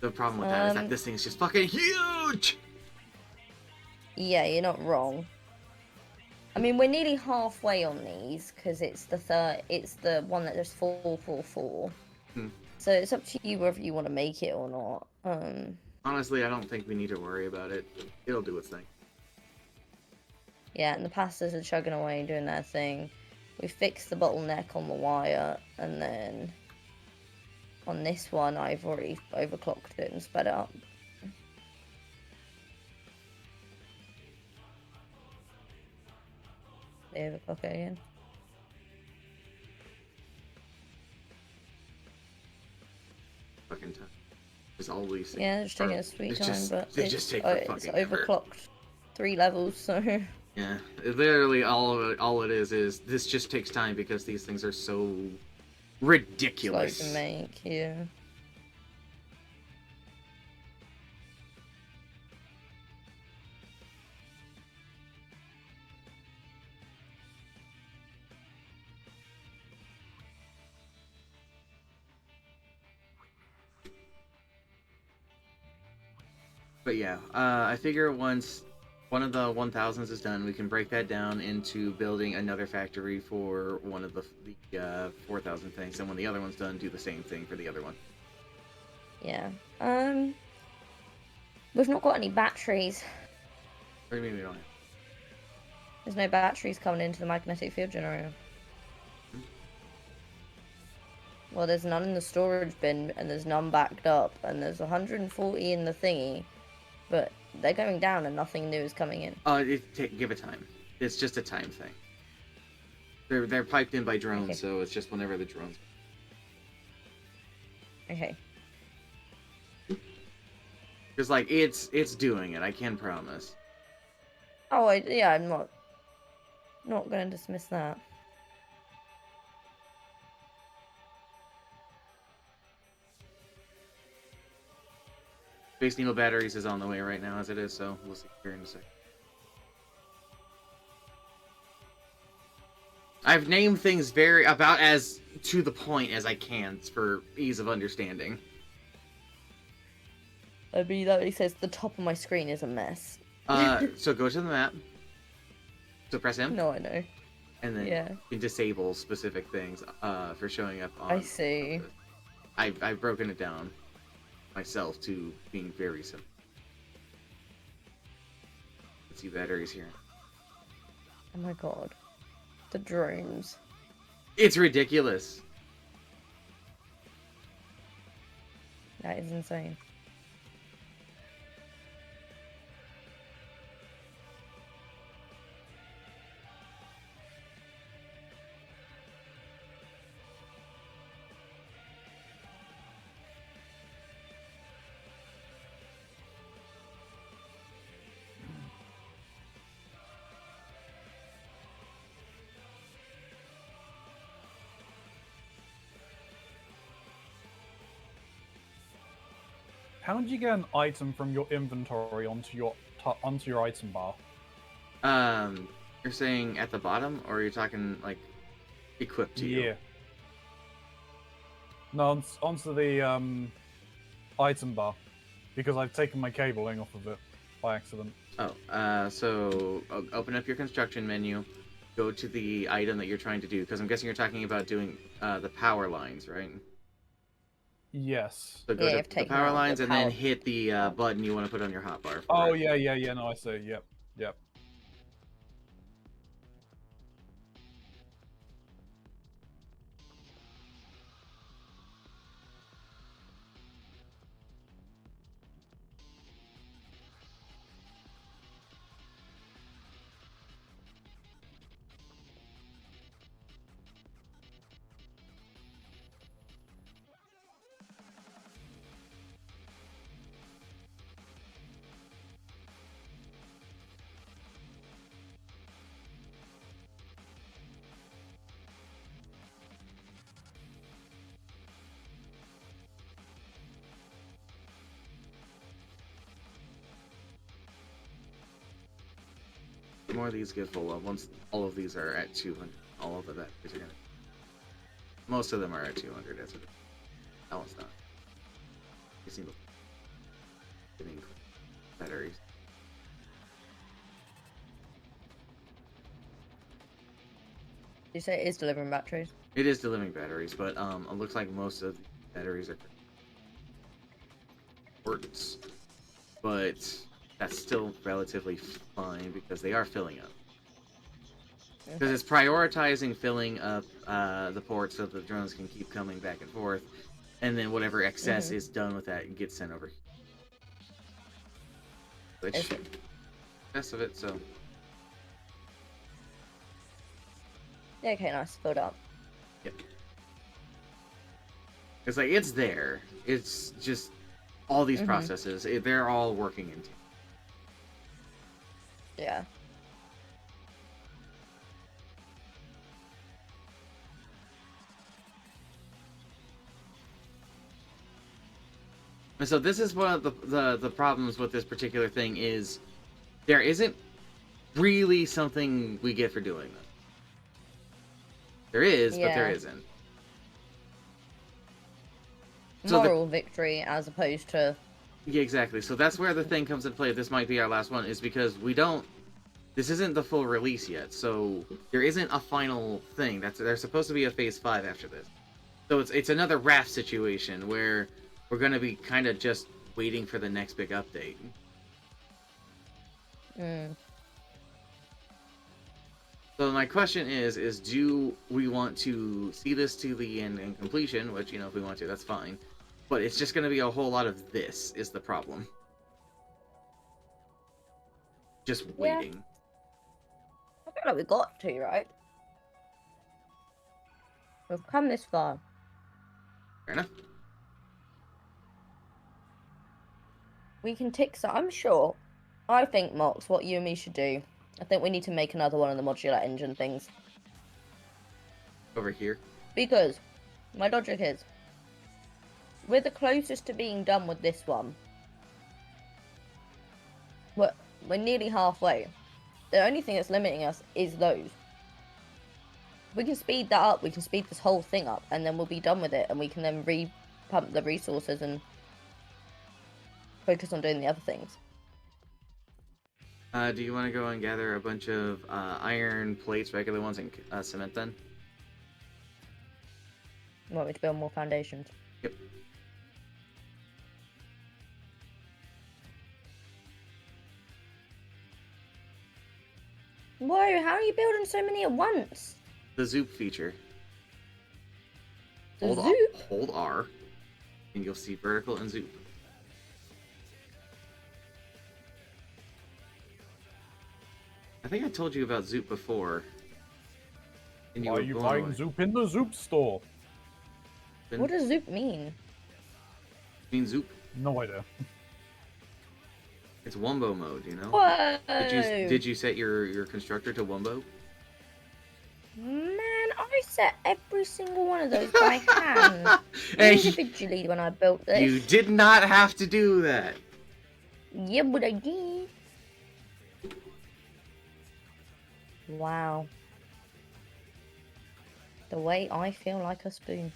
The problem with that is that this thing is just fucking huge. Yeah, you're not wrong. I mean, we're nearly halfway on these because it's the one that there's 444. So it's up to you whether you want to make it or not. Honestly, I don't think we need to worry about it. It'll do its thing. Yeah, and the pastors are chugging away doing their thing. We fixed the bottleneck on the wire, and then on this one, I've already overclocked it and sped it up. They overclock it again. Fucking time. It's all these things. Yeah, they're just taking a sweet it's time, just- but they just take it's fucking ever. overclocked 3 levels, so... Yeah, literally all it is this just takes time because these things are so ridiculous. Slow to make, yeah. But yeah, I figure once one of the 1000s is done, we can break that down into building another factory for one of the 4000 things, and when the other one's done, do the same thing for the other one. Yeah. We've not got any batteries. What do you mean we don't have? There's no batteries coming into the magnetic field generator. Well, there's none in the storage bin, and there's none backed up, and there's 140 in the thingy, but they're going down and nothing new is coming in. Give it time. It's just a time thing. They're piped in by drones, Okay. so it's just whenever the drones. Okay. Because like it's doing it, I can promise. Oh, yeah, I'm not going to dismiss that. Space Needle batteries is on the way right now as it is, so we'll see here in a second. I've named things very about as to the point as I can for ease of understanding. I mean, that really says the top of my screen is a mess. So go to the map. So press M. No, I know. And then Yeah. you can disable specific things for showing up on. I see. I've broken it down myself to being very simple. Let's see batteries here. Oh my god. The drones. It's ridiculous. That is insane. How did you get an item from your inventory onto your item bar? You're saying at the bottom, or you're talking like equipped to you? Yeah. No, onto the item bar, because I've taken my cabling off of it by accident. Oh, so open up your construction menu, go to the item that you're trying to do, because I'm guessing you're talking about doing the power lines, right? Yes. So go Yeah, to you've the taken power out the lines and then power- hit the button you want to put on your hotbar. Oh yeah. No, I see. Yep. The more these get full of, once all of these are at 200, all of the batteries are gonna. Most of them are at 200 as it is. That one's not. You see the getting batteries. You say it is delivering batteries? It is delivering batteries, but it looks like most of the batteries are quartz. But that's still relatively fine because they are filling up. Because it's prioritizing filling up the ports so the drones can keep coming back and forth, and then whatever excess is done with that gets sent over here. Which, Okay. rest of it, so. Yeah, okay, nice. Filled up. Yep. It's like, it's there. It's just all these processes, they're all working in team. Yeah. And so this is one of the problems with this particular thing is there isn't really something we get for doing this. There is, but there Yeah. isn't. So Moral victory as opposed to... Yeah, exactly. So that's where the thing comes into play. This might be our last one, is because we don't... This isn't the full release yet, so there isn't a final thing. There's supposed to be a Phase 5 after this. So it's another raft situation where we're going to be kind of just waiting for the next big update. So my question is do we want to see this to the end and completion, which, if we want to, that's fine. But it's just going to be a whole lot of this is the problem. Just waiting. Yeah. I feel like we got to, right? We've come this far. Fair enough. We can tick some. I'm sure. I think, Mox, what you and me should do, I think we need to make another one of the modular engine things. Over here. Because my logic is, we're the closest to being done with this one. We're nearly halfway. The only thing that's limiting us is those. We can speed that up, we can speed this whole thing up, and then we'll be done with it, and we can then re-pump the resources and focus on doing the other things. Do you want to go and gather a bunch of iron plates, regular ones, and cement then? You want me to build more foundations? Yep. Whoa, how are you building so many at once? The Zoop feature. The Hold Zoop? Hold R, and you'll see vertical and Zoop. I think I told you about Zoop before. And Why are you buying Zoop in the Zoop store? What does Zoop mean? Mean Zoop? No idea. It's Wumbo mode, Whoa! Did you set your constructor to Wumbo? Man, I set every single one of those by hand. Hey, individually when I built this. you did not have to do that. Yeah, but I did. Wow. The way I feel like a spoon.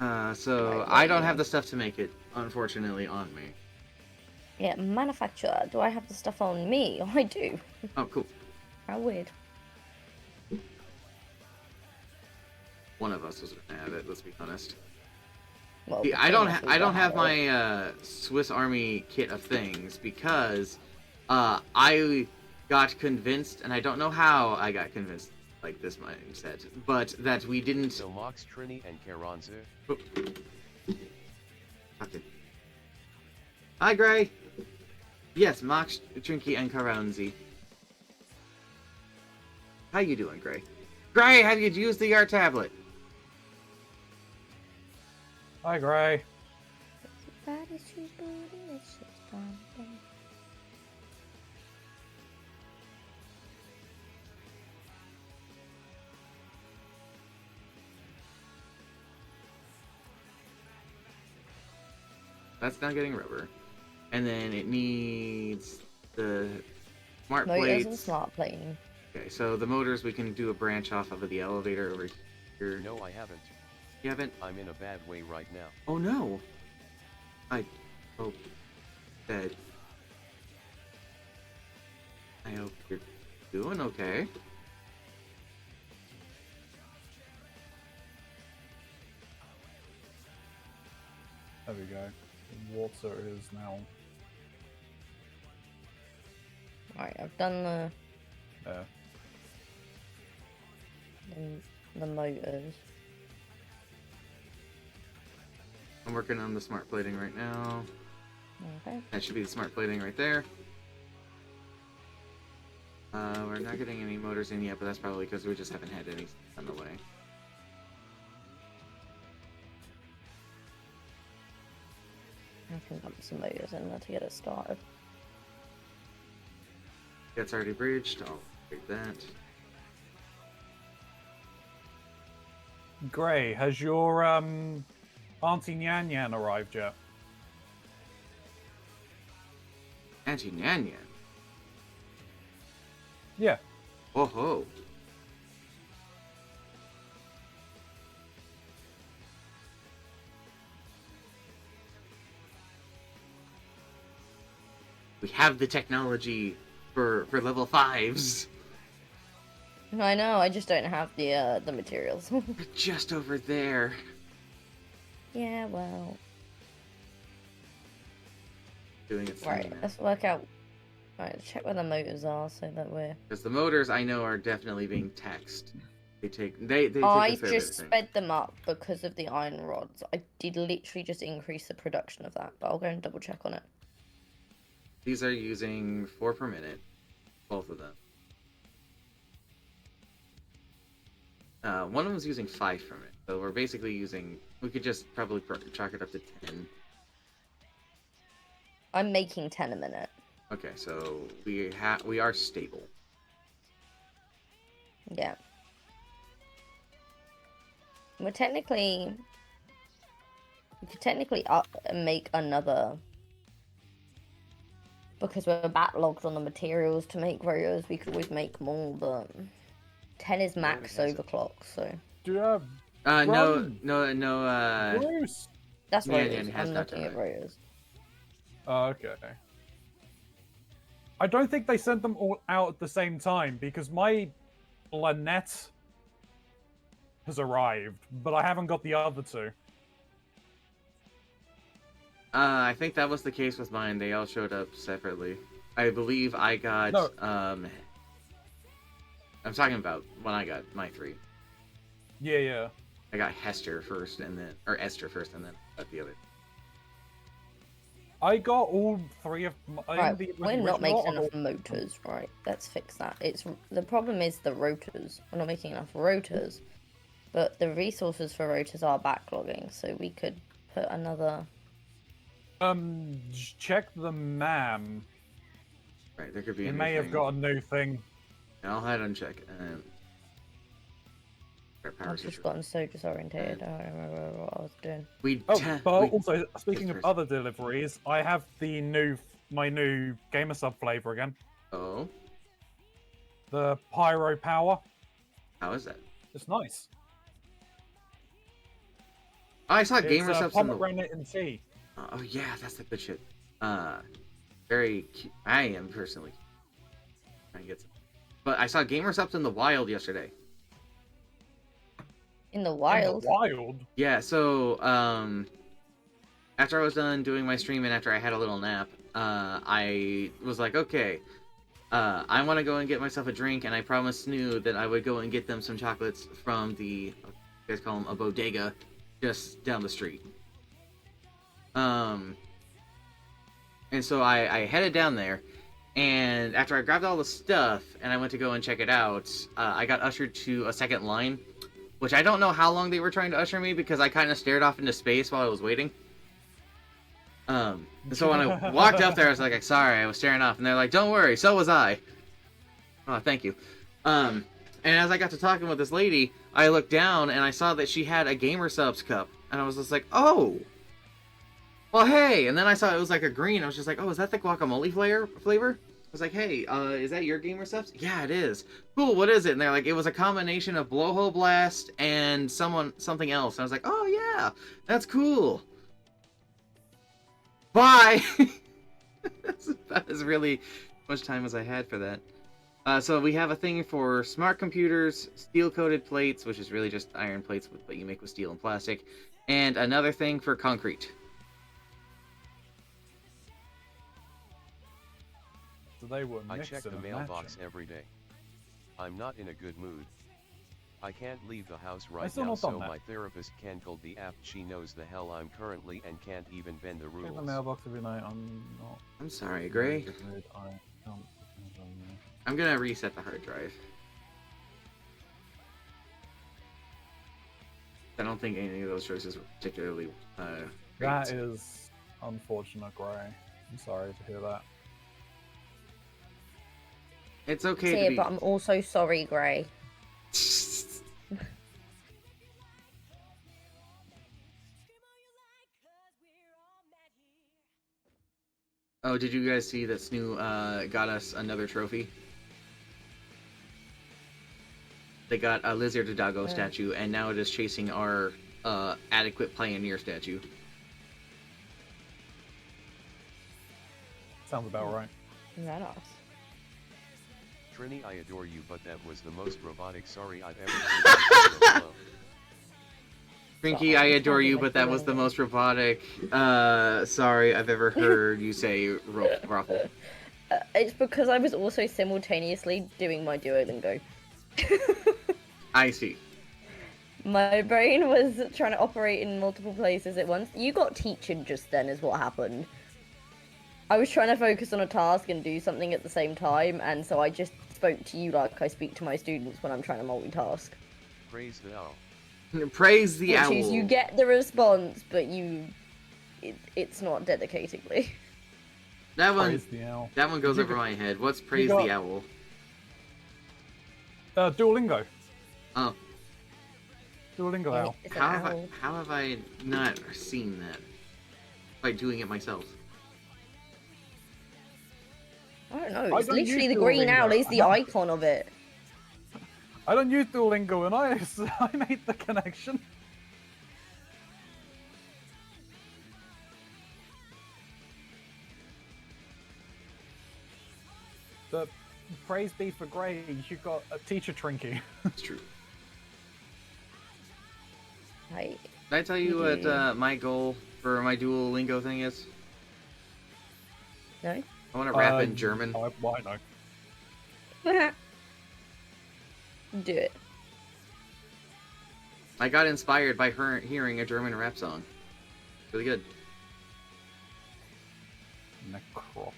So Right, I don't yeah. have the stuff to make it, unfortunately, on me. Yeah, manufacturer. Do I have the stuff on me? I do. Oh, cool. How weird. One of us was gonna have it. Let's be honest. Well, See, I don't between us, we I don't got have it. my Swiss Army kit of things because I got convinced, and I don't know how I got convinced like this mindset, but that we didn't. So Mox, Trini, and Karanza. Okay. Hi, Gray. Yes, Mox, Trinky, and Karanzi. How you doing, Gray? Gray, have you used the art tablet? Hi, Gray. That's not getting rubber. And then it needs the smart Motors plates. and smart plating. Okay, so the motors, we can do a branch off of the elevator over here. No, I haven't. You haven't? I'm in a bad way right now. Oh no! I hope that... I hope you're doing okay. There we go. Water is now. Alright, I've done There. the motors. I'm working on the smart plating right now. Okay. That should be the smart plating right there. We're not getting any motors in yet, but that's probably because we just haven't had any on the way. I can pump some motors in there to get it started. That's already bridged. I'll take that. Gray, has your Auntie Nyan Nyan arrived yet. Auntie Nyan Nyan. Yeah. Oh ho. We have the technology for level 5s. I know, I just don't have the materials. We're just over there. Yeah, well. Doing its Right, thing now. let's work out. Right, check where the motors are so that we're. Because the motors I know are definitely being taxed. They take a fair I bit of just thing. sped them up because of the iron rods. I did literally just increase the production of that, but I'll go and double check on it. These are using 4 per minute, both of them. One of them's using 5 per minute, so we're basically using. We could just probably chalk it up to 10. I'm making 10 a minute. Okay, so we are stable. Yeah. We're technically. We could technically up and make another. Because we're backlogged on the materials to make rotors, we could always make more, but 10 is max overclock, so. Do you have No, Run. Bruce? That's Yeah, rotors. it has I'm not looking at done rotors. Okay. I don't think they sent them all out at the same time because my Lynette has arrived, but I haven't got the other two. I think that was the case with mine. They all showed up separately. I believe I got. No. I'm talking about when I got my 3. Yeah. I got Esther first, and then got the other. I got all 3 of Right, the we're not making original. enough motors, right? Let's fix that. The problem is the rotors. We're not making enough rotors, but the resources for rotors are backlogging, so we could put another. Check the MAM. Right, there could be. It a new may have thing. got a new thing. I'll head and check. I've just gotten so disorientated. I don't remember what I was doing. Also, speaking of other deliveries, I have my new Gamer Sub flavor again. Oh, The Pyro Power. how is that? It's nice. I saw It's gamer subs in the. pomegranate and tea. Oh yeah, that's the good shit. Very cute. I am personally trying to get some. But I saw gamer subs in the wild yesterday. In the wild. In the wild? Yeah, so after I was done doing my stream and after I had a little nap, I was like, okay, I want to go and get myself a drink, and I promised Snoo that I would go and get them some chocolates from the, you guys call them a bodega, just down the street. And so I headed down there, and after I grabbed all the stuff and I went to go and check it out, I got ushered to a second line, which I don't know how long they were trying to usher me because I kind of stared off into space while I was waiting. And so when I walked up there, I was like, sorry, I was staring off. And they're like, don't worry, so was I. Oh, thank you. And as I got to talking with this lady, I looked down and I saw that she had a Gamer Subs cup. And I was just like, oh. Well, hey. And then I saw it was like a green. I was just like, oh, is that the guacamole flavor? I was like, hey, is that your Gamer Subs? Yeah, it is. Cool, what is it? And they're like, it was a combination of Blowhole Blast and something else. And I was like, oh, yeah, that's cool. Bye! That's about as really much time as I had for that. So we have a thing for smart computers, steel-coated plates, which is really just iron plates that you make with steel and plastic, and another thing for concrete. So they were I mixing check the and mailbox matching. every day. I'm not in a good mood. I can't leave the house I right still now, not so done that. my therapist canceled the app. She knows the hell I'm currently and can't even bend the Check the rules. mailbox every night. I'm not. I'm sorry, in a Gray. good mood. I don't. I'm gonna reset the hard drive. I don't think any of those choices were particularly great. That is unfortunate, Gray. I'm sorry to hear that. It's okay See, to be... but I'm also sorry, Gray. Oh, did you guys see that Snoo got us another trophy? They got a Lizard Dago statue, and now it is chasing our adequate Pioneer statue. Sounds about right. That us. Trini, I adore you, but that was the most robotic sorry I've ever heard. Trinky, I adore you, but that was the most robotic sorry I've ever heard you say, Ruffle. It's because I was also simultaneously doing my Duolingo. I see. My brain was trying to operate in multiple places at once. You got teaching just then is what happened. I was trying to focus on a task and do something at the same time, and so I just spoke to you like I speak to my students when I'm trying to multitask. Praise the owl. Praise the owl. Which is you get the response, but it's not dedicatingly. That one, Praise the owl. that one goes over my head. What's praise the owl? Duolingo. Oh. Duolingo owl. It's an How have I not seen that? By doing it myself. I don't know. It's don't literally use the green Duolingo. owl is the icon of it. I don't use Duolingo, and I made the connection. The praise be for grades, you got a teacher Trinky. It's true. Right. Did I tell you what my goal for my Duolingo thing is? No? I want to rap in German. Why no? Do it. I got inspired by hearing a German rap song. Really good. Necrotic.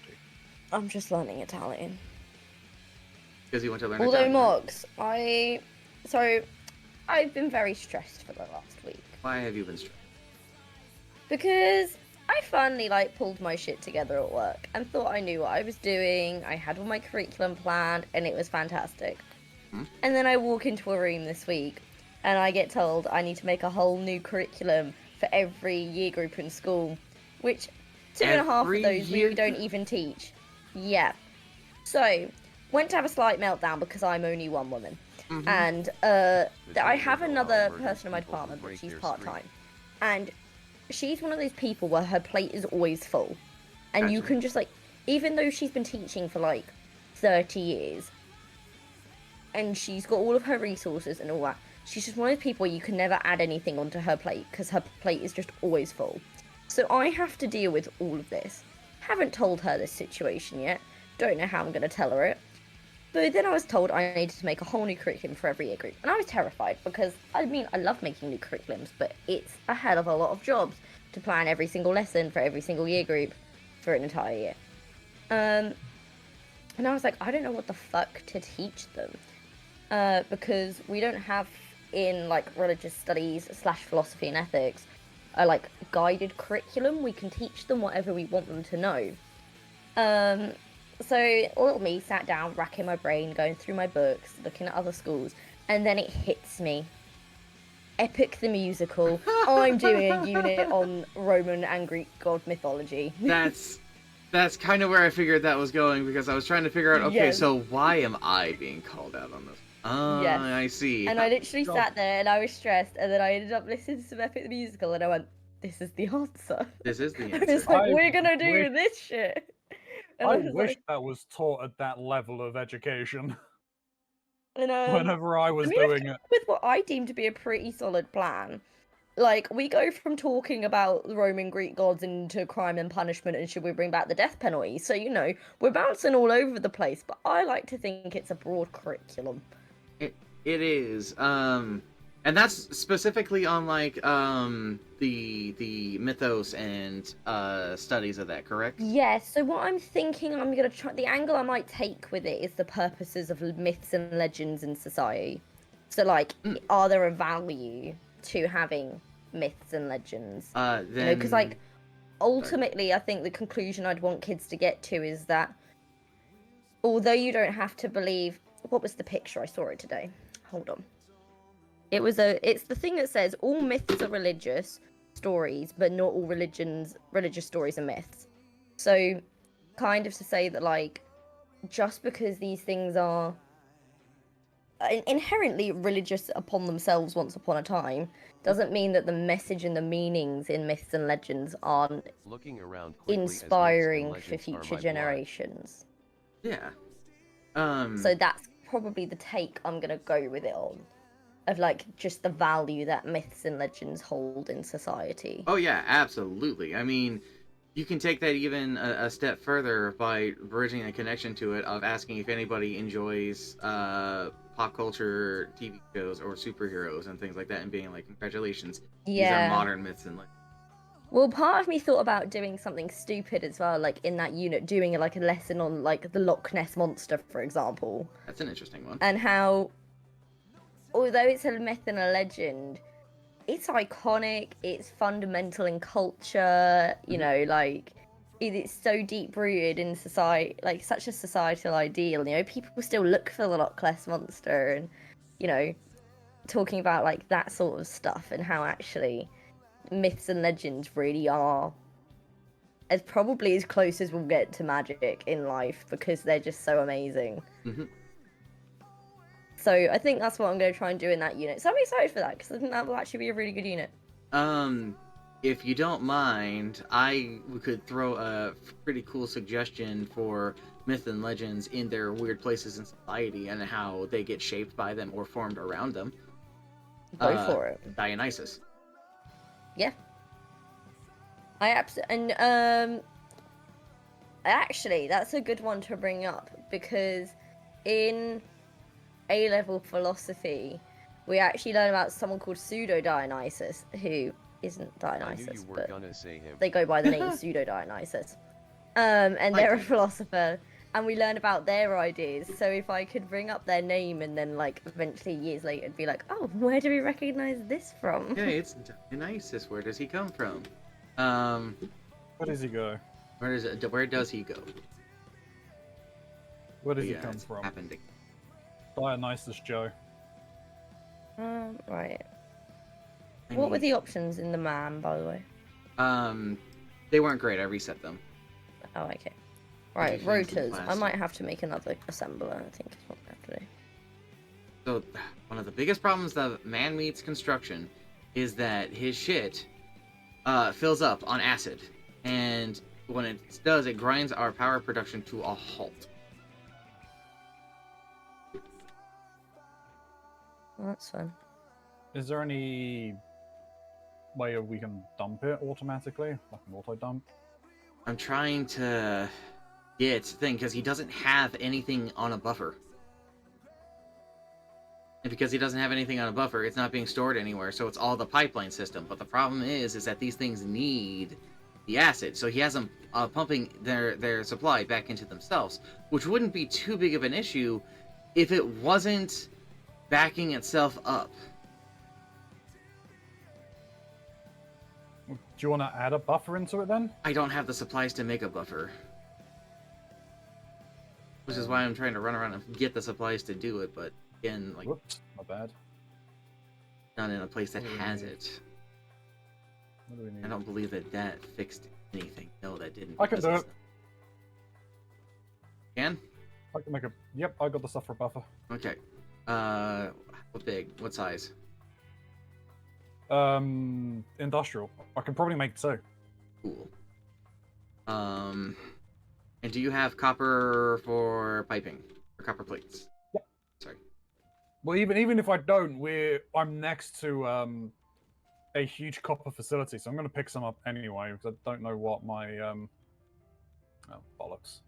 I'm just learning Italian. Because you want to learn Although Italian. Mox, I've been very stressed for the last week. Why have you been stressed? Because I finally pulled my shit together at work and thought I knew what I was doing. I had all my curriculum planned and it was fantastic. And then I walk into a room this week and I get told I need to make a whole new curriculum for every year group in school, which 2.5 of those we don't even teach. Yeah. So, went to have a slight meltdown because I'm only one woman. And I have another person in my department, but she's part-time. And she's one of those people where her plate is always full. And you can just even though she's been teaching for 30 years, and she's got all of her resources and all that, she's just one of those people where you can never add anything onto her plate because her plate is just always full. So I have to deal with all of this. Haven't told her this situation yet. Don't know how I'm going to tell her it. But then I was told I needed to make a whole new curriculum for every year group. And I was terrified because, I love making new curriculums, but it's a hell of a lot of jobs to plan every single lesson for every single year group for an entire year. And I was like, I don't know what the fuck to teach them. Because we don't have in religious studies / philosophy and ethics a guided curriculum. We can teach them whatever we want them to know. So little me sat down, racking my brain, going through my books, looking at other schools, and then it hits me. Epic the Musical. I'm doing a unit on Roman and Greek god mythology. That's kind of where I figured that was going, because I was trying to figure out, okay, Yes. so why am I being called out on this? Yes. I see. And I literally sat there and I was stressed, and then I ended up listening to some Epic the Musical, and I went, this is the answer. This is the I was answer. like, I we're gonna do wish- this shit. And I was wish like, that was taught at that level of education. and, Whenever I was I've doing come it. up with what I deem to be a pretty solid plan. We go from talking about the Roman Greek gods into crime and punishment and should we bring back the death penalty. So, we're bouncing all over the place, but I like to think it's a broad curriculum. It is. And that's specifically on the mythos and studies of that, correct? Yes, so what I'm thinking I'm going to try, the angle I might take with it is the purposes of myths and legends in society. So, are there a value to having myths and legends? Then Because, ultimately, I think the conclusion I'd want kids to get to is that although you don't have to believe... What was the picture? I saw it today. Hold on. It's the thing that says all myths are religious stories, but not all religious stories are myths. So kind of to say that, like, just because these things are inherently religious upon themselves once upon a time, doesn't mean that the message and the meanings in myths and legends aren't Looking around quickly as myths and inspiring for legends are future my blood. generations. Yeah. So that's probably the take I'm gonna go with it on, of like just the value that myths and legends hold in society. Oh yeah, absolutely. I mean, you can take that even a step further by bridging a connection to it of asking if anybody enjoys pop culture TV shows or superheroes and things like that, and being like, congratulations, these are Yeah. modern myths and legends. Well, part of me thought about doing something stupid as well, like in that unit, doing like a lesson on like the Loch Ness monster, for example, That's an interesting one. and how, although it's a myth and a legend, it's iconic, it's fundamental in culture, you know, like it's so deep rooted in society, like such a societal ideal. You know, people still look for the Loch Ness monster, and you know, talking about like that sort of stuff and how actually myths and legends really are as probably as close as we'll get to magic in life because they're just so amazing. Mm-hmm. So I think that's what I'm going to try and do in that unit. So I'm excited for that because I think that will actually be a really good unit. If you don't mind, I could throw a pretty cool suggestion for myth and legends in their weird places in society and how they get shaped by them or formed around them. Go for it. Dionysus. Yeah. Actually, that's a good one to bring up because in A-level philosophy, we actually learn about someone called Pseudo Dionysus, who isn't I knew Dionysus, you were but gonna say him. they go by the name Pseudo Dionysus. And they're a philosopher, and we learn about their ideas. So if I could bring up their name and then, like, eventually years later, be like, oh, where do we recognize this from? Hey, it's Dionysus. Where does he come from? Where does he go? Where does he go? Where does he Yeah, come it's from? happened again. Dionysus Joe. Right. I What were mean, the options in the man, by the way? they weren't great. I reset them. Oh, okay. Right, Additions and rotors. I plastic. might have to make another assembler, I think is what I have to do. So, one of the biggest problems that man meets construction is that his shit fills up on acid. And when it does, it grinds our power production to a halt. Well, that's fun. Is there any way we can dump it automatically? Like an auto dump? I'm trying to get thing because he doesn't have anything on a buffer. And because he doesn't have anything on a buffer, it's not being stored anywhere, so it's all the pipeline system. But the problem is that these things need the acid, so he has them pumping their supply back into themselves, which wouldn't be too big of an issue if it wasn't backing itself up. Do you want to add a buffer into it then? I don't have the supplies to make a buffer. Which is why I'm trying to run around and get the supplies to do it, but again, like, Whoops, my bad. not in a place that What do we has need? it. What do we need? I don't believe that fixed anything. No, that didn't. I can because do it's it. Can? I can make a. Yep, I got the stuff for buffer. Okay. What big? What size? Industrial. I can probably make two. Cool. And do you have copper for piping? Or copper plates? Yep. Sorry. Well, even if I don't, I'm next to a huge copper facility, so I'm going to pick some up anyway because I don't know what my oh bollocks.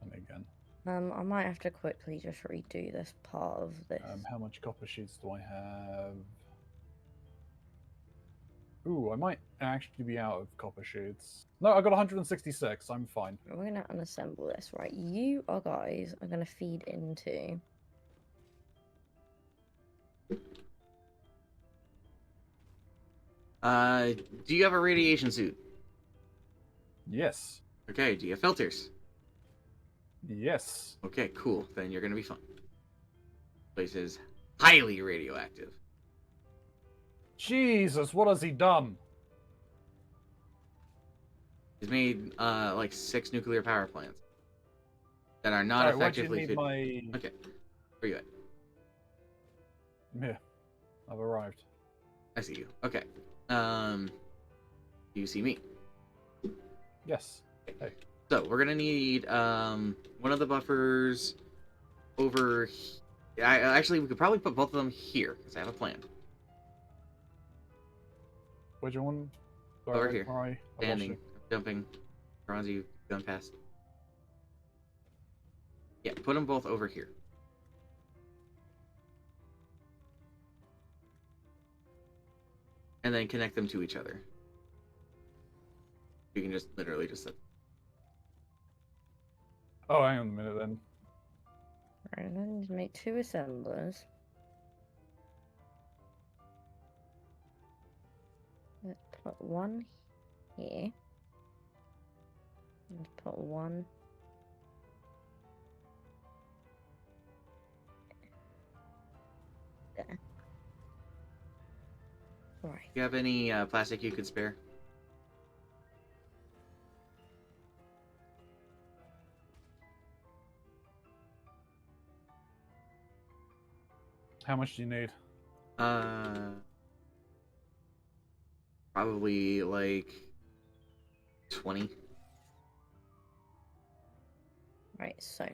And again, I might have to quickly just redo this part of this. how much copper sheets do I have? Ooh, I might actually be out of copper sheets. No, I got 166. I'm fine. We're gonna unassemble this, right? You guys are gonna feed into. Do you have a radiation suit? Yes. Okay, do you have filters? Yes. Okay, cool. Then you're gonna be fine. Place is highly radioactive. Jesus, what has he done? He's made like 6 nuclear power plants that are not Alright, what do you effectively need fit. my... Okay, where you at? Yeah, I've arrived. I see you. Okay. You see me. Yes. Hey. So we're gonna need one of the buffers over. Actually, we could probably put both of them here because I have a plan. Which one? Over here. Where are you? I lost Standing, you. jumping, around you, going past. Yeah, put them both over here. And then connect them to each other. You can just literally just set. Oh, hang on a minute then. Right, I need to make 2 assemblers. Let's put one here. Let's put one. There. Right. Do you have any plastic you could spare? How much do you need? Probably like 20. Right, so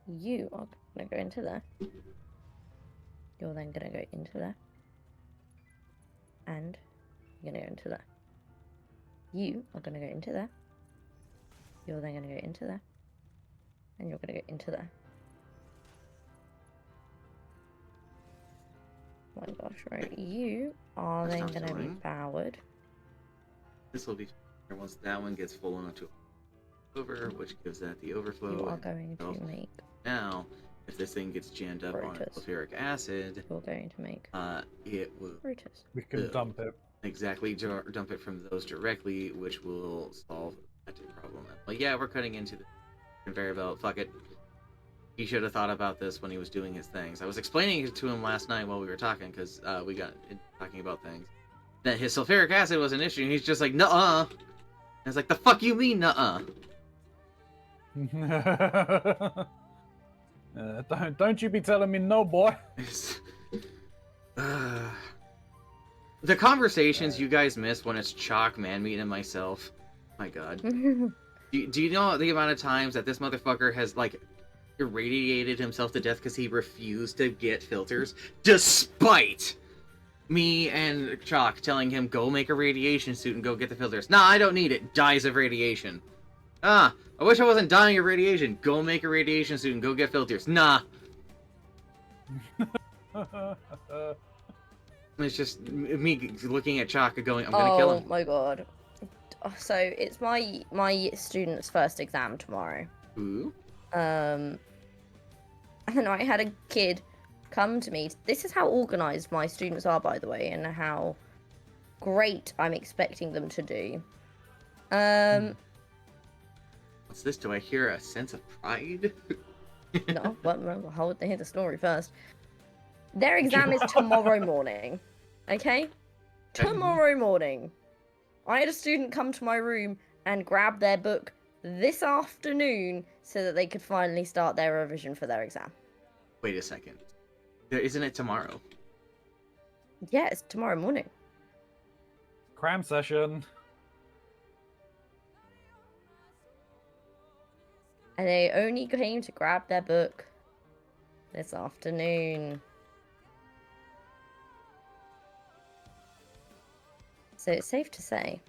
you are gonna go into there. You're then gonna go into there. And you're gonna go into there. You are gonna go into there. You're then gonna go into there. And you're gonna go into there. Oh my gosh, right. You are That's then not gonna be fine. powered. This will be once that one gets full enough to over, which gives that the overflow. You are and going itself. to make Now, if this thing gets jammed up on Rotors. sulfuric acid, you're going to make it will rotors. We can dump it. exactly dump it from those directly, which will solve that problem. Like, yeah, we're cutting into the conveyor belt. Fuck it. He should have thought about this when he was doing his things. I was explaining it to him last night while we were talking, because we got talking about things. That his sulfuric acid was an issue, and he's just like, nuh-uh. And it's like, the fuck you mean, nuh-uh? Don't you be telling me no, boy. The conversations you guys miss when it's Chalk, Manmeat, and myself. My god. Do you know the amount of times that this motherfucker has, like, irradiated himself to death because he refused to get filters? Despite me and Chalk telling him, go make a radiation suit and go get the filters. Nah, I don't need it. Dies of radiation. Ah, I wish I wasn't dying of radiation. Go make a radiation suit and go get filters. Nah. It's just me looking at Chalk and going, I'm gonna kill him. Oh my god. So it's my student's first exam tomorrow. Ooh. And I had a kid come to me. This is how organized my students are, by the way, and how great I'm expecting them to do. What's this? Do I hear a sense of pride? No, well, hold to hear the story first. Their exam is tomorrow morning. Okay? Tomorrow morning. I had a student come to my room and grab their book this afternoon so that they could finally start their revision for their exam. Wait a second. Isn't it tomorrow? Yeah, it's tomorrow morning. Cram session. And they only came to grab their book this afternoon. So it's safe to say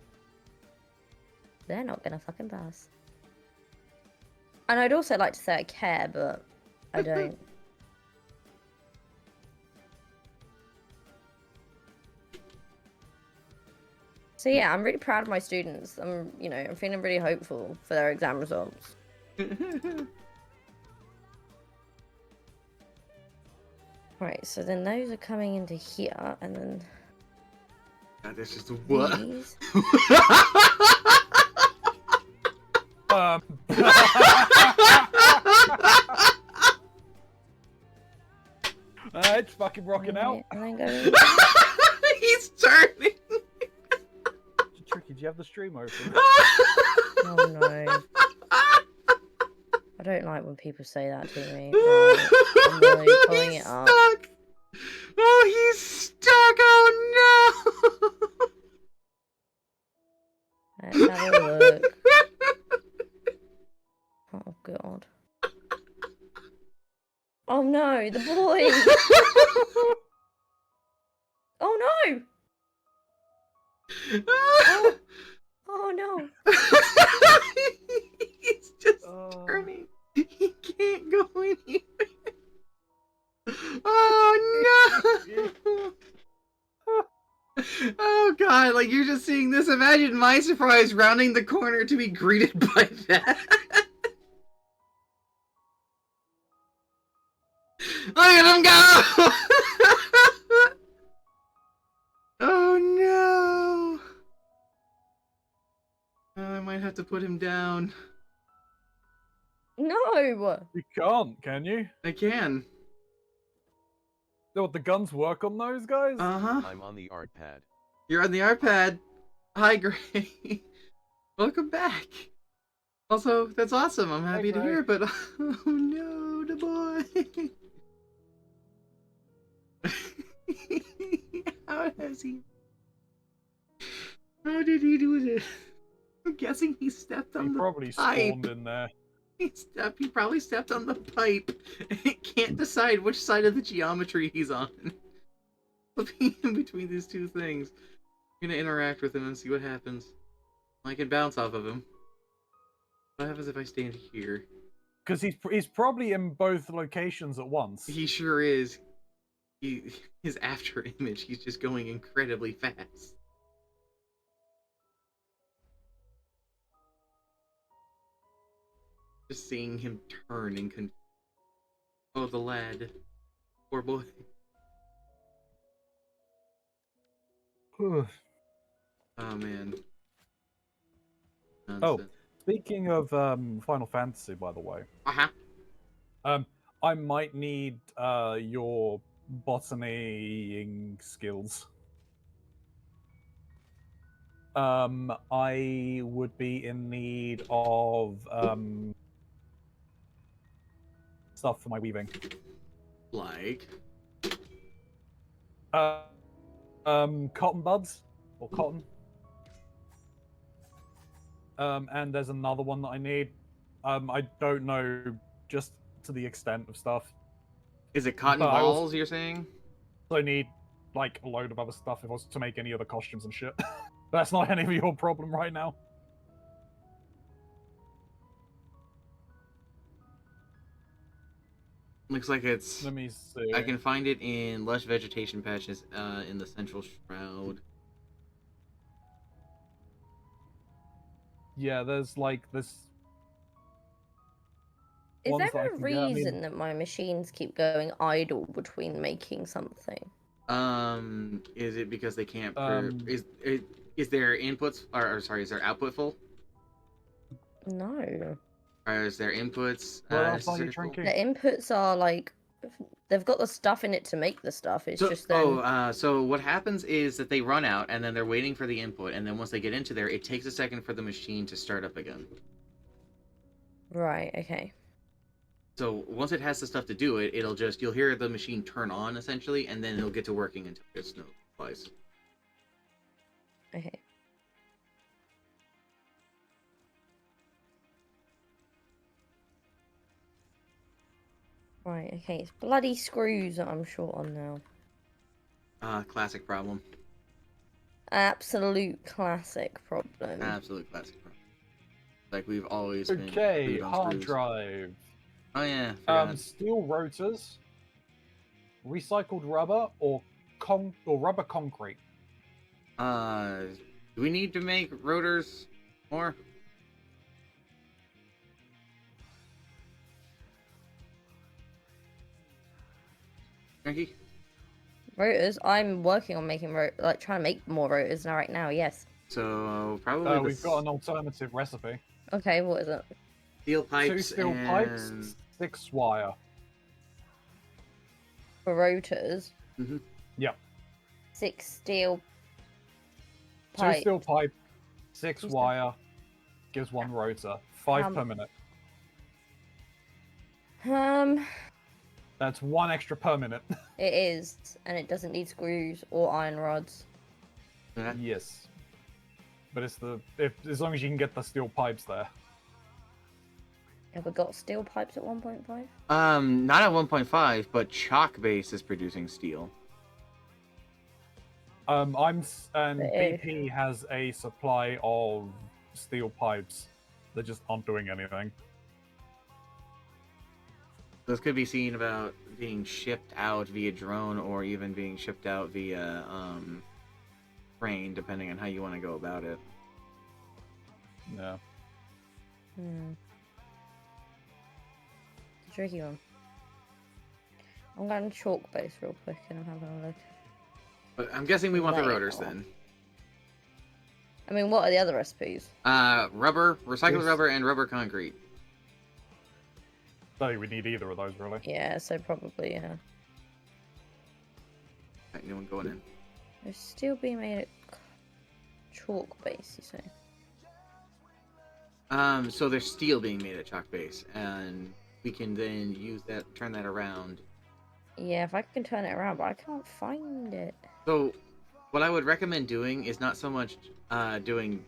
they're not gonna fucking pass. And I'd also like to say I care, but I don't. So yeah, I'm really proud of my students. I'm feeling really hopeful for their exam results. Right, so then those are coming into here, and then God, that's just what? these. It's fucking rocking out. And then go. He's turning. Tricky, do you have have the stream open. Oh no. I don't like when people say that to me. Right. I'm really pulling He's it up. stuck. Oh, he's stuck. Oh no. Let's have a look. Oh god. Oh no, the boy! Oh no! Oh, oh no! He's just Oh. turning. He can't go anywhere. Oh no! Oh god, like you're just seeing this. Imagine my surprise rounding the corner to be greeted by that. Look at him go! Oh no! I might have to put him down. No! You can't, can you? I can. What, the guns work on those guys? Uh-huh. I'm on the art pad. You're on the iPad. Hi, Gray. Welcome back. Also, that's awesome. I'm happy to Gray. hear, but oh no, the boy. How has he? How did he do this? I'm guessing he stepped on He the probably pipe. spawned in there. He probably stepped on the pipe and can't decide which side of the geometry he's on. Flipping in between these two things. I'm gonna interact with him and see what happens. I can bounce off of him. What happens if I stand here? Because he's probably in both locations at once. He sure is. His after image, he's just going incredibly fast. Just seeing him turn and oh, the lad. Poor boy. Oh, man. Oh, Nonsense. speaking of Final Fantasy, by the way, I might need your botanying skills. I would be in need of stuff for my weaving. Like? Cotton buds or cotton. And there's another one that I need. I don't know just to the extent of stuff. Is it cotton But I balls, also- you're saying? I need like a load of other stuff if I was to make any other costumes and shit. That's not any of your problem right now. Looks like it's... Let me see. I can find it in lush vegetation patches in the central shroud. Yeah, there's like this. Is ones there that I a can get. I mean- reason that my machines keep going idle between making something? Is it because they can't? Is there inputs or sorry, is there output full? No. Or is there inputs? What else are you necessary full? drinking? The inputs are like, they've got the stuff in it to make the stuff. It's So, just then. so what happens is that they run out and then they're waiting for the input, and then once they get into there, it takes a second for the machine to start up again. Right, okay. So once it has the stuff to do it, you'll hear the machine turn on essentially, and then it'll get to working until there's no supplies. Okay. Right, okay. It's bloody screws that I'm short on now. Classic problem. Absolute classic problem. Absolute classic problem. Like we've always been. Okay, screwed on hard screws. drive. Oh yeah. forgot. Steel rotors, recycled rubber, or rubber concrete. Do we need to make rotors more? Frankie? Rotors? I'm working on making like trying to make more rotors now right now, yes. So probably We've got an alternative recipe. Okay, what is it? steel pipes. 2 steel and... pipes, 6 wire. For rotors? Yep. 6 steel 2 pipe. steel pipe, 6 Who's wire, gives 1 rotor, 5 per Um, minute. Um, That's 1 extra per minute. it is, and it doesn't need screws or iron rods. Yeah. Yes. But it's as long as you can get the steel pipes there. Have we got steel pipes at 1.5? Not at 1.5, but Chalk Base is producing steel. And Eh. BP has a supply of steel pipes that just aren't doing anything. This could be seen about being shipped out via drone or even being shipped out via train, depending on how you want to go about it. Yeah. It's a tricky one. I'm going to chalk base real quick and I'm having a look. But I'm guessing we want the Right. rotors then. I mean, what are the other recipes? Rubber, recycled Yes. rubber, and rubber concrete. Don't think we need either of those, really. Yeah, so probably, yeah. Right, new one going in. There's steel being made at chalk base, you say? So there's steel being made at Chalk Base, and we can then use that, turn that around. Yeah, if I can turn it around, but I can't find it. So, what I would recommend doing is not so much doing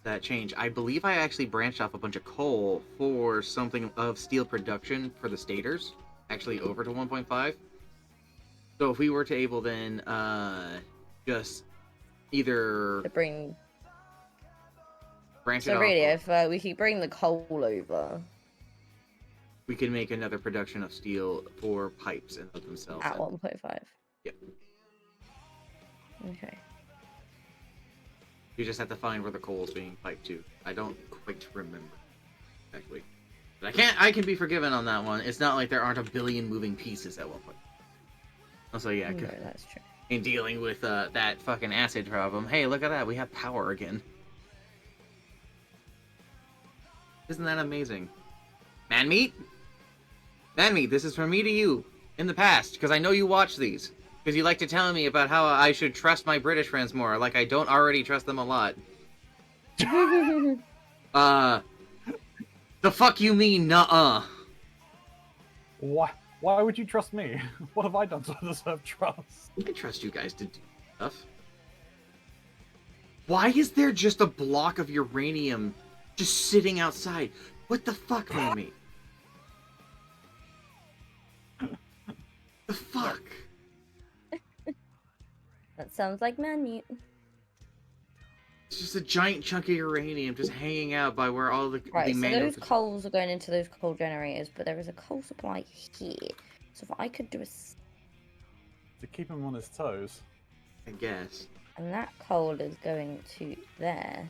that change. I believe I actually branched off a bunch of coal for something of steel production for the stators, actually over to 1.5. So if we were to able then just either To bring... branch it So off, really, or if we could bring the coal over we can make another production of steel for pipes and of themselves. at 1.5. Yep. Okay. You just have to find where the coal is being piped to. I don't quite remember, actually. But I can be forgiven on that one. It's not like there aren't a billion moving pieces at one point. Also, yeah, No, that's true. in dealing with that fucking acid problem. Hey, look at that. We have power again. Isn't that amazing? Man meat? Man meat, this is from me to you. In the past, because I know you watch these. Because you like to tell me about how I should trust my British friends more, like I don't already trust them a lot. The fuck you mean, nuh-uh? Why would you trust me? What have I done to deserve trust? I trust you guys to do stuff. Why is there just a block of uranium just sitting outside? What the fuck, man? The fuck? That sounds like man meat. It's just a giant chunk of uranium just hanging out by where all the Right, so manual... those coals are going into those coal generators, but there is a coal supply here. So if I could do To keep him on his toes. I guess. and that coal is going to there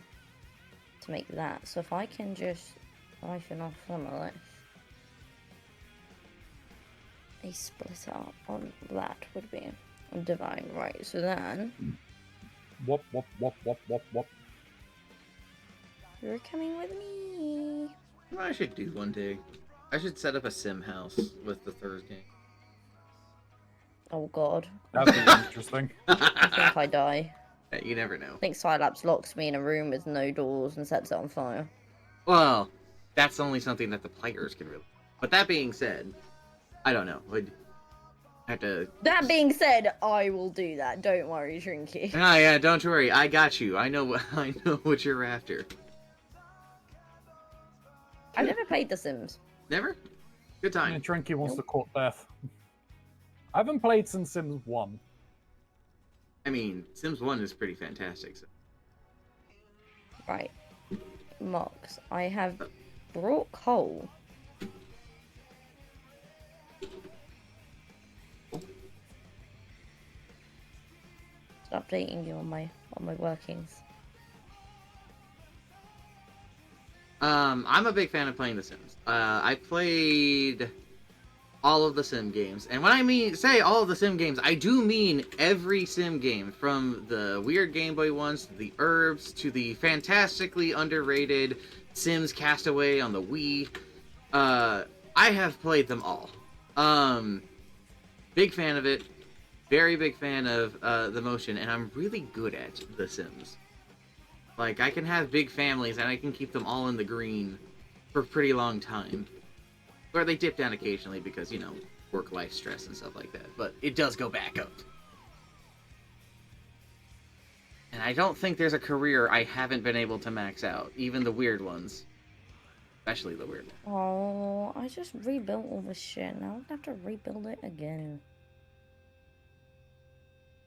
to make that. So if I can just siphon off some of this, a split up on that would be divine, right? So then Whoop, whoop, whoop, whoop, whoop, whoop. you're coming with me. What I should do one day. I should set up a sim house with the third game. Oh god, That'd be interesting. I think I die. You never know. I think Scilabs locks me in a room with no doors and sets it on fire. Well, that's only something that the players can really... But that being said, I don't know. Would have to... That being said, I will do that. Don't worry, Shrinky. Ah, yeah, don't worry. I got you. I know what you're after. I've never played The Sims. Never? Good time. And Trinky wants to court death. I haven't played since Sims 1. I mean, Sims 1 is pretty fantastic. So. Right. Mox, I have brought coal. Just updating you on my workings. I'm a big fan of playing The Sims. I played all of the Sim games, and when I say all of the Sim games, I do mean every Sim game, from the weird Game Boy ones to the Herbs to the fantastically underrated Sims Castaway on the Wii. I have played them all. Big fan of it. Very big fan of the motion, and I'm really good at The Sims. Like, I can have big families, and I can keep them all in the green for a pretty long time. Or they dip down occasionally because, you know, work-life stress and stuff like that. But it does go back up. And I don't think there's a career I haven't been able to max out. Even the weird ones. Especially the weird ones. Oh, I just rebuilt all this shit. Now I have to rebuild it again.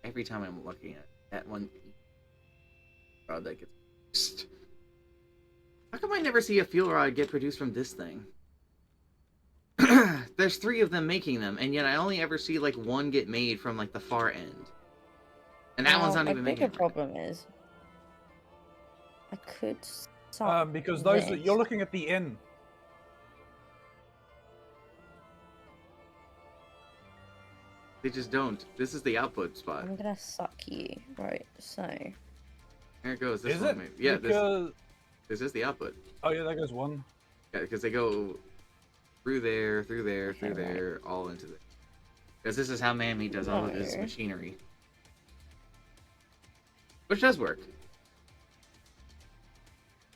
Every time I'm looking at that one... rod that gets produced. How come I never see a fuel rod get produced from this thing? There's 3 of them making them, and yet I only ever see, like, one get made from, like, the far end. And that one's not even making it. The bigger problem is... I could start because this. you're looking at the inn. They just don't. This is the output spot. I'm gonna suck you. Right, so... There it goes. This Is one, it? maybe. Yeah, Because... this is the output. Oh yeah, there goes one. Yeah, because they go through there, through there, through Okay, right. there, all into the... Because this is how Mammy does all of his No. machinery. Which does work.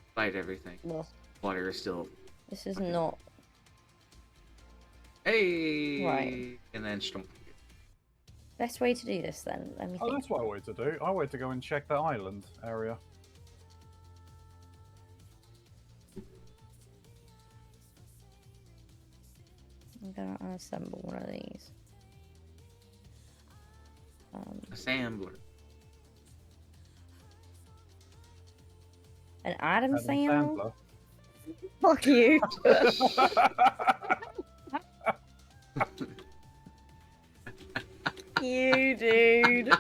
Despite everything. Well, Water is still... this is not... Hey! Right. And then... stomp. Best way to do this then. Let me Oh, think. that's what I wanted to do. I wanted to go and check that island area. I'm gonna assemble one of these. Assembler. An Adam Adam Sandler? Sandler. Fuck you! You, dude.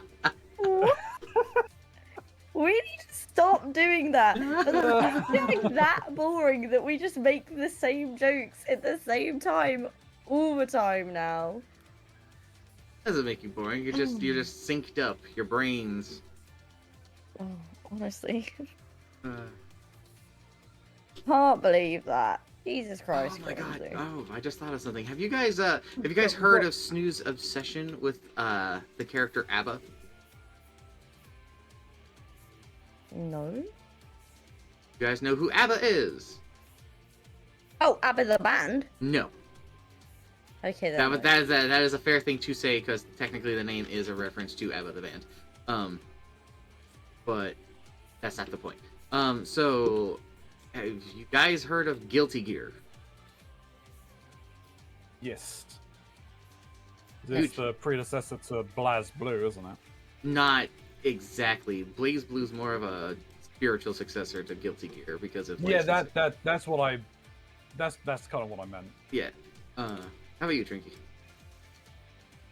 We need to stop doing that. It's doing that boring that we just make the same jokes at the same time all the time now. Doesn't make you boring. You're just synced up. Your brains. Oh, honestly, Uh, can't believe that. Jesus Christ! oh my god! Crazy. Oh, I just thought of something. Have you guys heard of Snoo's obsession with the character ABBA? No. You guys know who ABBA is? Oh, ABBA the band. No. Okay then. That is a fair thing to say because technically the name is a reference to ABBA the band. But that's not the point. So have you guys heard of Guilty Gear? Yes. This is Huge. the predecessor to Blaz Blue, isn't it? Not exactly. Blaze Blue's more of a spiritual successor to Guilty Gear because of Yeah, licensing. that's what I. That's kind of what I meant. Yeah. How about you, Trinky?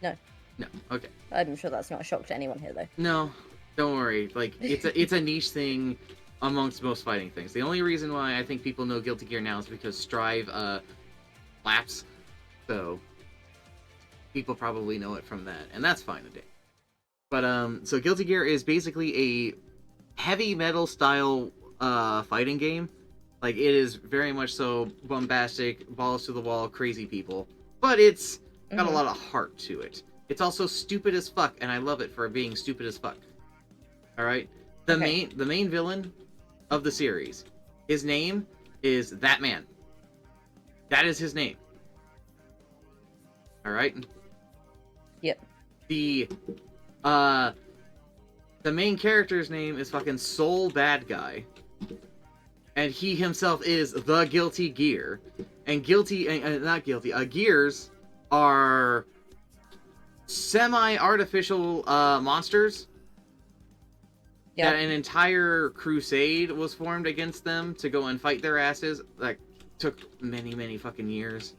No. No. Okay. I'm sure that's not a shock to anyone here, though. No, don't worry. Like it's a niche thing amongst most fighting things. The only reason why I think people know Guilty Gear now is because Strive lapse, so people probably know it from that, and that's fine today. But so Guilty Gear is basically a heavy metal style fighting game. Like it is very much so bombastic, balls to the wall, crazy people, but it's got a lot of heart to it. It's also stupid as fuck, and I love it for being stupid as fuck. All right, the main villain of the series, his name is That Man. That is his name. All right. Yep. The main character's name is fucking Soul Bad Guy, and he himself is the Guilty Gear, and Gears are semi-artificial monsters. Yep. That an entire crusade was formed against them to go and fight their asses. Like, took many fucking years.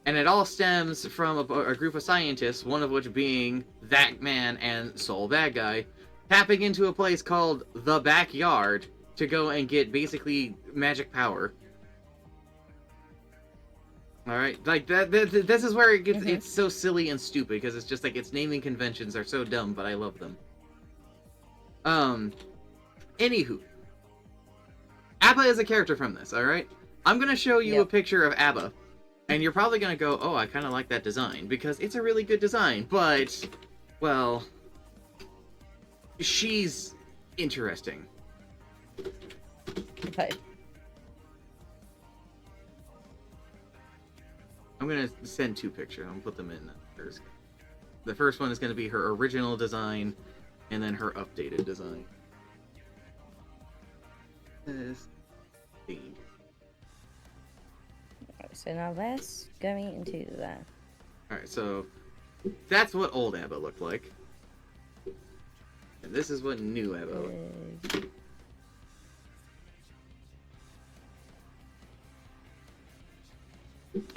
And it all stems from a group of scientists, one of which being That Man and Soul Bad Guy, tapping into a place called the Backyard to go and get basically magic power. All right, like this is where it gets it's so silly and stupid because it's just like its naming conventions are so dumb, but I love them. Anywho, ABBA is a character from this. All right, I'm gonna show you a picture of ABBA, and you're probably gonna go, "Oh, I kind of like that design because it's a really good design." But, well, she's interesting. Okay. I'm gonna send 2 pictures. I'll put them in first. The first one is gonna be her original design, and then her updated design. This thing. Right, so now let's go into that. All right, so that's what old ABBA looked like, and this is what new ABBA looked like.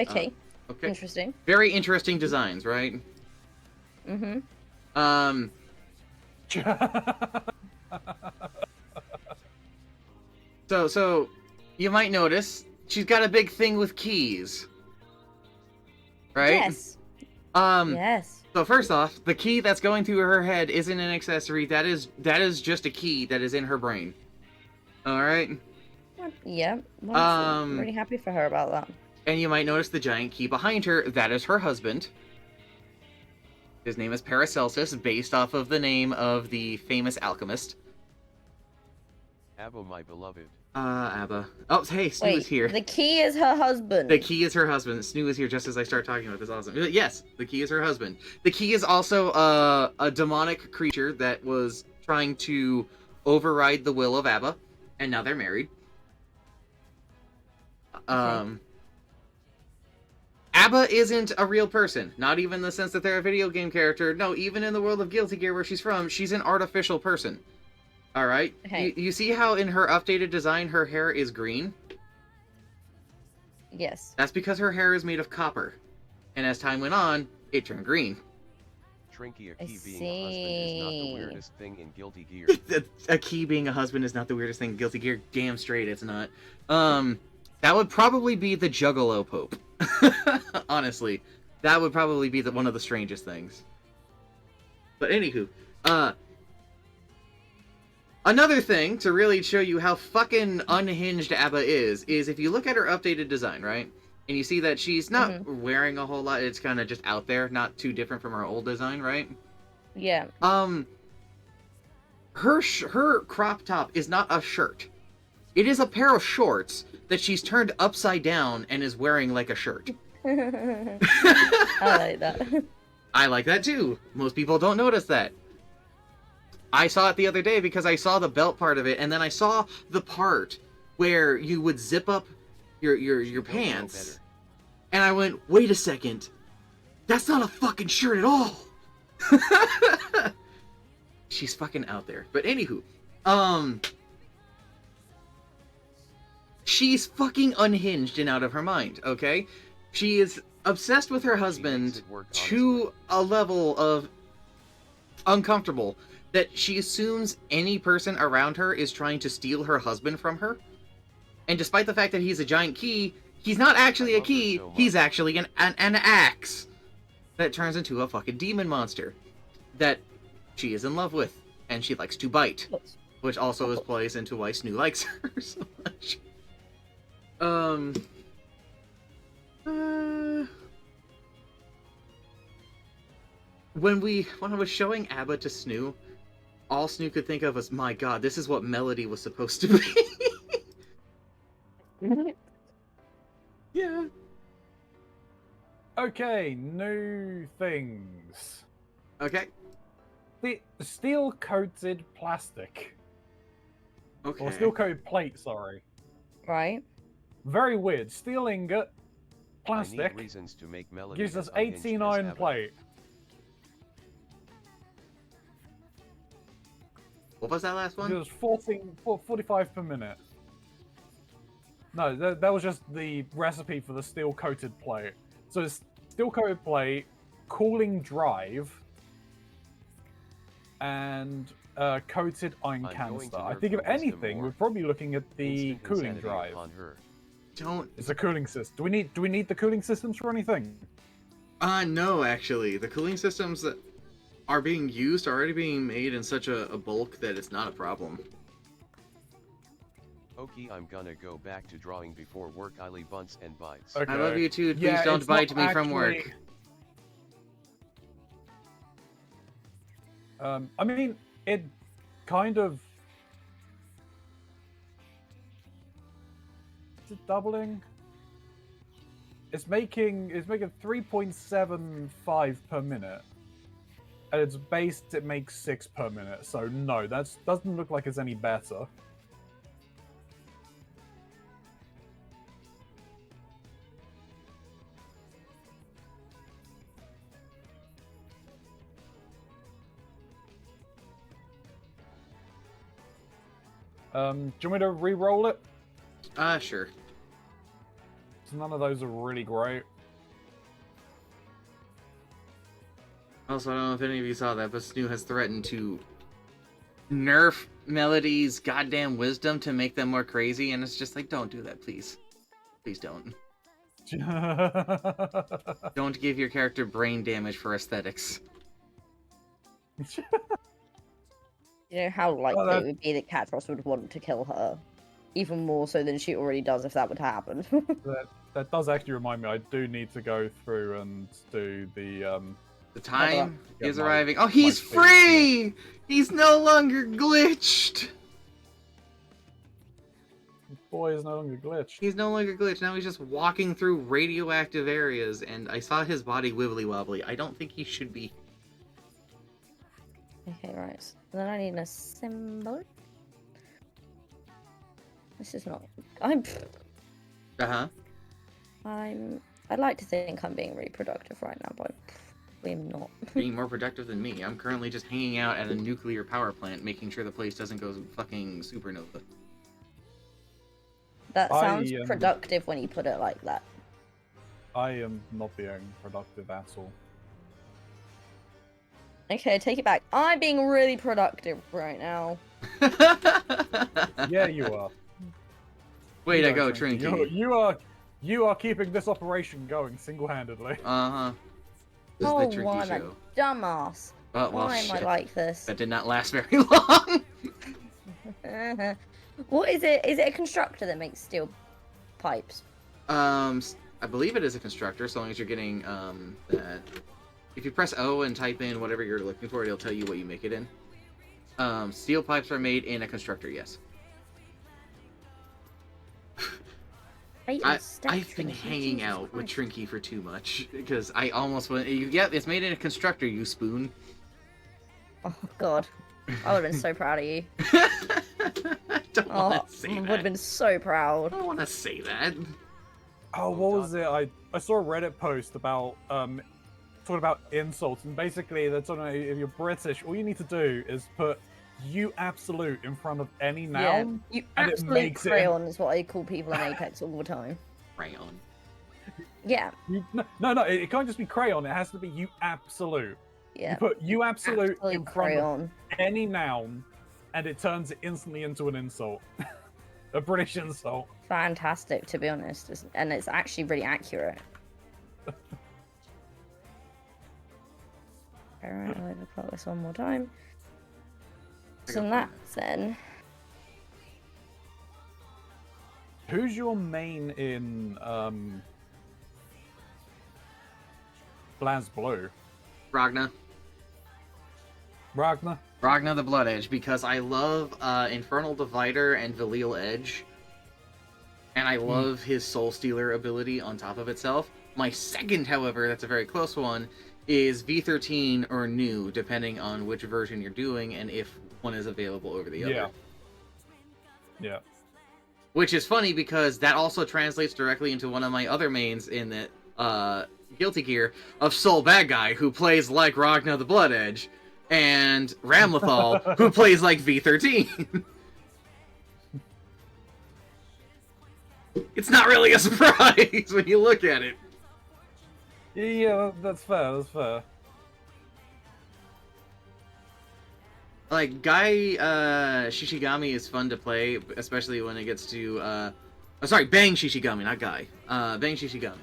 Okay. Okay. Interesting. Very interesting designs, right? Mm-hmm. So you might notice she's got a big thing with keys, right? Yes. Yes. So first off, the key that's going through her head isn't an accessory. That is just a key that is in her brain. All right. Yeah. Wonderful. I'm really happy for her about that. And you might notice the giant key behind her. That is her husband. His name is Paracelsus, based off of the name of the famous alchemist. Abba, my beloved. ABBA. Oh, hey, Snoo is here. The key is her husband. The key is her husband. Snoo is here just as I start talking about this. Awesome. Yes, the key is her husband. The key is also a demonic creature that was trying to override the will of ABBA, and now they're married. Okay. ABBA isn't a real person. Not even in the sense that they're a video game character. No, even in the world of Guilty Gear where she's from, she's an artificial person. Alright? Okay. You see how in her updated design her hair is green? Yes. That's because her hair is made of copper. And as time went on, it turned green. Trinky, a I key being a husband is not the see. weirdest thing in Guilty Gear. A key being a husband is not the weirdest thing in Guilty Gear. Damn straight it's not. That would probably be the Juggalo Pope. Honestly. That would probably be one of the strangest things. But anywho, another thing to really show you how fucking unhinged ABBA is if you look at her updated design, right? And you see that she's not wearing a whole lot, it's kind of just out there, not too different from her old design, right? Yeah. Her crop top is not a shirt. It is a pair of shorts that she's turned upside down and is wearing like a shirt. I like that. I like that too. Most people don't notice that. I saw it the other day because I saw the belt part of it, and then I saw the part where you would zip up your pants, and I went, wait a second, that's not a fucking shirt at all. She's fucking out there. But anywho, she's fucking unhinged and out of her mind, okay? She is obsessed with her husband to a level of uncomfortable that she assumes any person around her is trying to steal her husband from her. And despite the fact that he's a giant key, he's not actually a key, he's actually an axe that turns into a fucking demon monster that she is in love with, and she likes to bite, which also is plays into why Snoo likes her so much. When I was showing ABBA to Snoo, all Snoo could think of was, my god, this is what Melody was supposed to be. Yeah. Okay, new things. Okay. The steel-coated plastic. Okay. Or steel-coated plate, sorry. Right. Very weird. Steel ingot, I need plastic, reasons to make Melody gives us as unhinged 18 as iron Abba. plate. What was that last It one? was 45 per minute. No, that was just the recipe for the steel-coated plate. So it's steel-coated plate, cooling drive, and coated iron I'm going canister. to I nerf think if her wisdom anything, more. we're probably looking at the Instant cooling insanity drive. upon her. Don't. It's a cooling system. Do we need the cooling systems for anything? No, actually. The cooling systems that are being used are already being made in such a bulk that it's not a problem. Okay, I'm gonna go back to drawing before work. Ily bunts and bites. Okay. I love you too. Please Yeah, don't it's bite not me from work. actually- I mean, it kind of... it doubling? It's making 3.75 per minute. At its base, it makes 6 per minute. So no, that doesn't look like it's any better. Do you want me to re-roll it? Sure. So none of those are really great. Also, I don't know if any of you saw that, but Snoo has threatened to nerf Melody's goddamn wisdom to make them more crazy, and it's just like, don't do that, please. Please don't. Don't give your character brain damage for aesthetics. You know how likely it would be that Catros would want to kill her, even more so than she already does if that would happen. that does actually remind me. I do need to go through and do the The time Yeah, is my- arriving. Oh, he's my favorite free! He's no longer glitched! boy is no longer glitched. He's no longer glitched. Now he's just walking through radioactive areas, and I saw his body wibbly wobbly. I don't think he should be. Okay, right. So then I need a symbol. This is not. Uh-huh. I'd like to think I'm being really productive right now, but I'm not. Being more productive than me. I'm currently just hanging out at a nuclear power plant, making sure the place doesn't go fucking supernova. That sounds I, productive when you put it like that. I am not being productive at all. Okay, take it back. I'm being really productive right now. Yeah, you are. Way You to are, go, Trinity. Trinky. You are keeping this operation going single-handedly. Uh-huh. This Oh, is the Trinky what a show. dumbass. Oh, well, Why am I shit. like this? That did not last very long. What is it? Is it a constructor that makes steel pipes? I believe it is a constructor, so long as you're getting, that. If you press O and type in whatever you're looking for, it'll tell you what you make it in. Steel pipes are made in a constructor, yes. I've been hanging out with Trinky for too much, because I almost went, yeah, it's made in a constructor, you spoon. Oh, God. I would have been so proud of you. I don't want to say I would that. have been so proud. I don't want to say that. Oh, what was it? I saw a Reddit post about talking about insults, and basically they're talking about if you're British, all you need to do is put "you absolute" in front of any noun, You and it absolute makes it. crayon is what I call people in Apex all the time. Crayon. Yeah, No, it can't just be crayon. It has to be "you absolute." yeah. You put "you absolute" Absolute in front of crayon. any noun, and it turns it instantly into an insult, a British insult. Fantastic, to be honest. And it's actually really accurate. Alright, I'll overclock this one more time. So that's then. Who's your main in Blaz Blue? Ragna. Ragnar? Ragna the Blood Edge, because I love Infernal Divider and Valil Edge. And I love his Soul Stealer ability on top of itself. My second, however, that's a very close one, is V13 or New, depending on which version you're doing and if one is available over the other. Yeah. Which is funny because that also translates directly into one of my other mains in the Guilty Gear of Soul Bad Guy, who plays like Ragna the Blood Edge, and Ramlethal, who plays like V13. It's not really a surprise when you look at it. Yeah, that's fair, that's fair. Like, Guy Shishigami is fun to play, especially when it gets to, Bang Shishigami, not Guy. Bang Shishigami.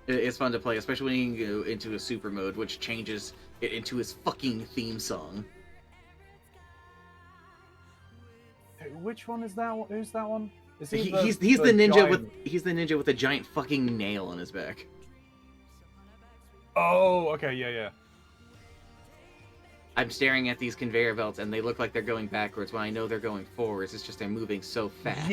It's fun to play, especially when you can go into a super mode, which changes it into his fucking theme song. Which one is that? Who's that one? Is He's the ninja with a giant fucking nail on his back. Oh, okay, yeah. I'm staring at these conveyor belts and they look like they're going backwards when I know they're going forwards. It's just they're moving so fast.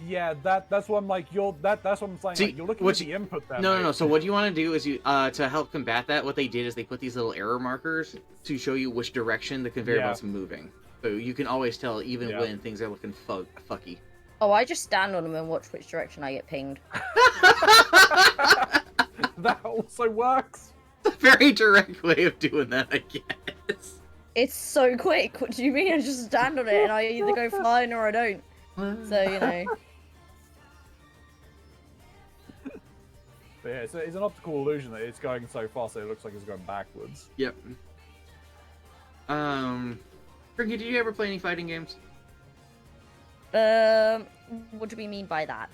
Yeah, that's what I'm like. That's what I'm saying. See, like, you're looking what at the input there. No, mate. no, no. So what you want to do is you to help combat that. What they did is they put these little error markers to show you which direction the conveyor Yeah. belt's moving. So you can always tell even Yeah. when things are looking fucky. Oh, I just stand on them and watch which direction I get pinged. That also works. It's a very direct way of doing that, I guess. It's so quick. What do you mean? I just stand on it and I either go flying or I don't. So, you know. But yeah, it's an optical illusion that it's going so fast that it looks like it's going backwards. Yep. Ricky, did you ever play any fighting games? What do we mean by that?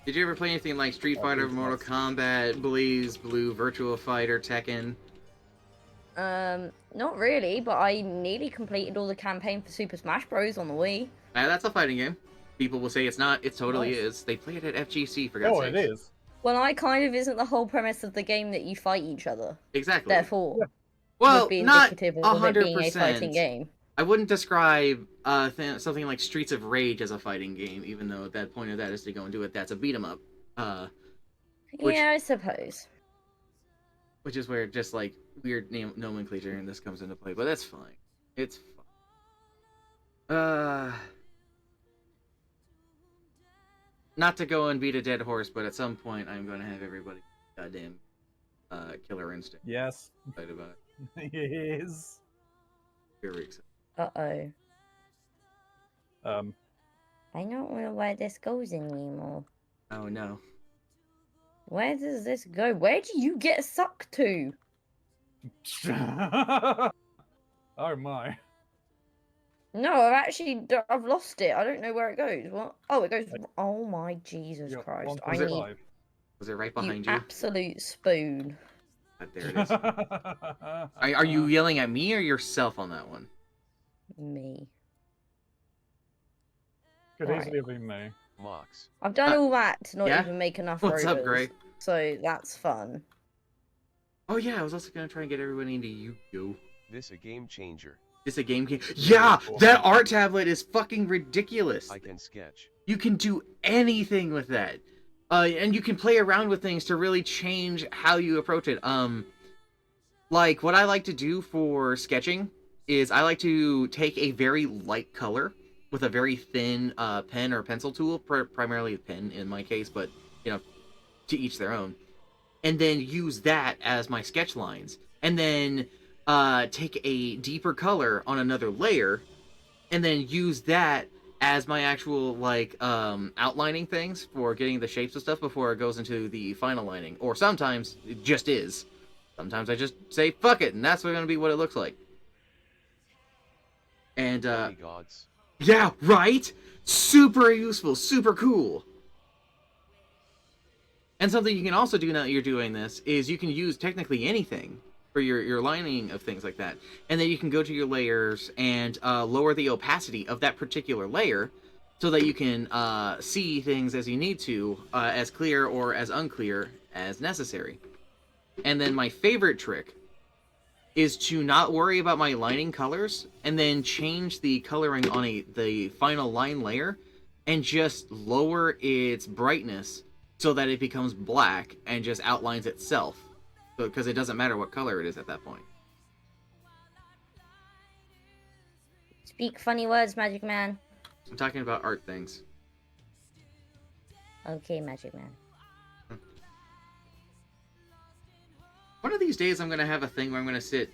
Did you ever play anything like Street Fighter, Mortal Kombat, Blaze Blue, Virtua Fighter, Tekken? Not really, but I nearly completed all the campaign for Super Smash Bros. On the Wii. That's a fighting game. People will say it's not. It totally Nice. is. They play it at FGC, for God's Oh, sake. it is. Well, I kind of isn't the whole premise of the game that you fight each other. Exactly. Therefore, well, would be not indicative of it being a 100%. fighting game. I wouldn't describe something like Streets of Rage as a fighting game, even though the point of that is to go and do it. That's a beat 'em up. Which- Yeah, I suppose. Which is where just like weird nomenclature and this comes into play, but that's fine. It's fine. Not to go and beat a dead horse, but at some point I'm going to have everybody goddamn Killer Instinct. Yes. Excited about it. Yes. Very excited. Uh-oh. Um. I don't know where this goes anymore. Oh no. Where does this go? Where do you get sucked to? Oh my. No, I've lost it. I don't know where it goes. What? Oh, it goes. Oh my Jesus You're Christ! 1.5. I need Was it right you behind you? absolute spoon. There it is. Are you yelling at me or yourself on that one? Me. Could Right. easily have been me. Mox. I've done all that to not yeah? even make enough What's up, rovers, Gray? so that's fun. Oh yeah, I was also gonna try and get everybody into Yu-Gi-Oh! This a game changer. It's a game. Yeah, that art tablet is fucking ridiculous. I can sketch. You can do anything with that, and you can play around with things to really change how you approach it. Like what I like to do for sketching is I like to take a very light color with a very thin pen or pencil tool, primarily a pen in my case, but you know, to each their own, and then use that as my sketch lines, and then take a deeper color on another layer, and then use that as my actual like outlining things for getting the shapes of stuff before it goes into the final lining. Or sometimes it just is. Sometimes I just say fuck it, and that's going to be what it looks like. And Holy gods. yeah, right? Super useful, super cool. And something you can also do now that you're doing this is you can use technically anything for your lining of things like that. And then you can go to your layers and lower the opacity of that particular layer so that you can see things as you need to, as clear or as unclear as necessary. And then my favorite trick is to not worry about my lining colors and then change the coloring on the final line layer and just lower its brightness so that it becomes black and just outlines itself. Because it doesn't matter what color it is at that point. Speak funny words, Magic Man. I'm talking about art things. Okay, Magic Man. One of these days I'm going to have a thing where I'm going to sit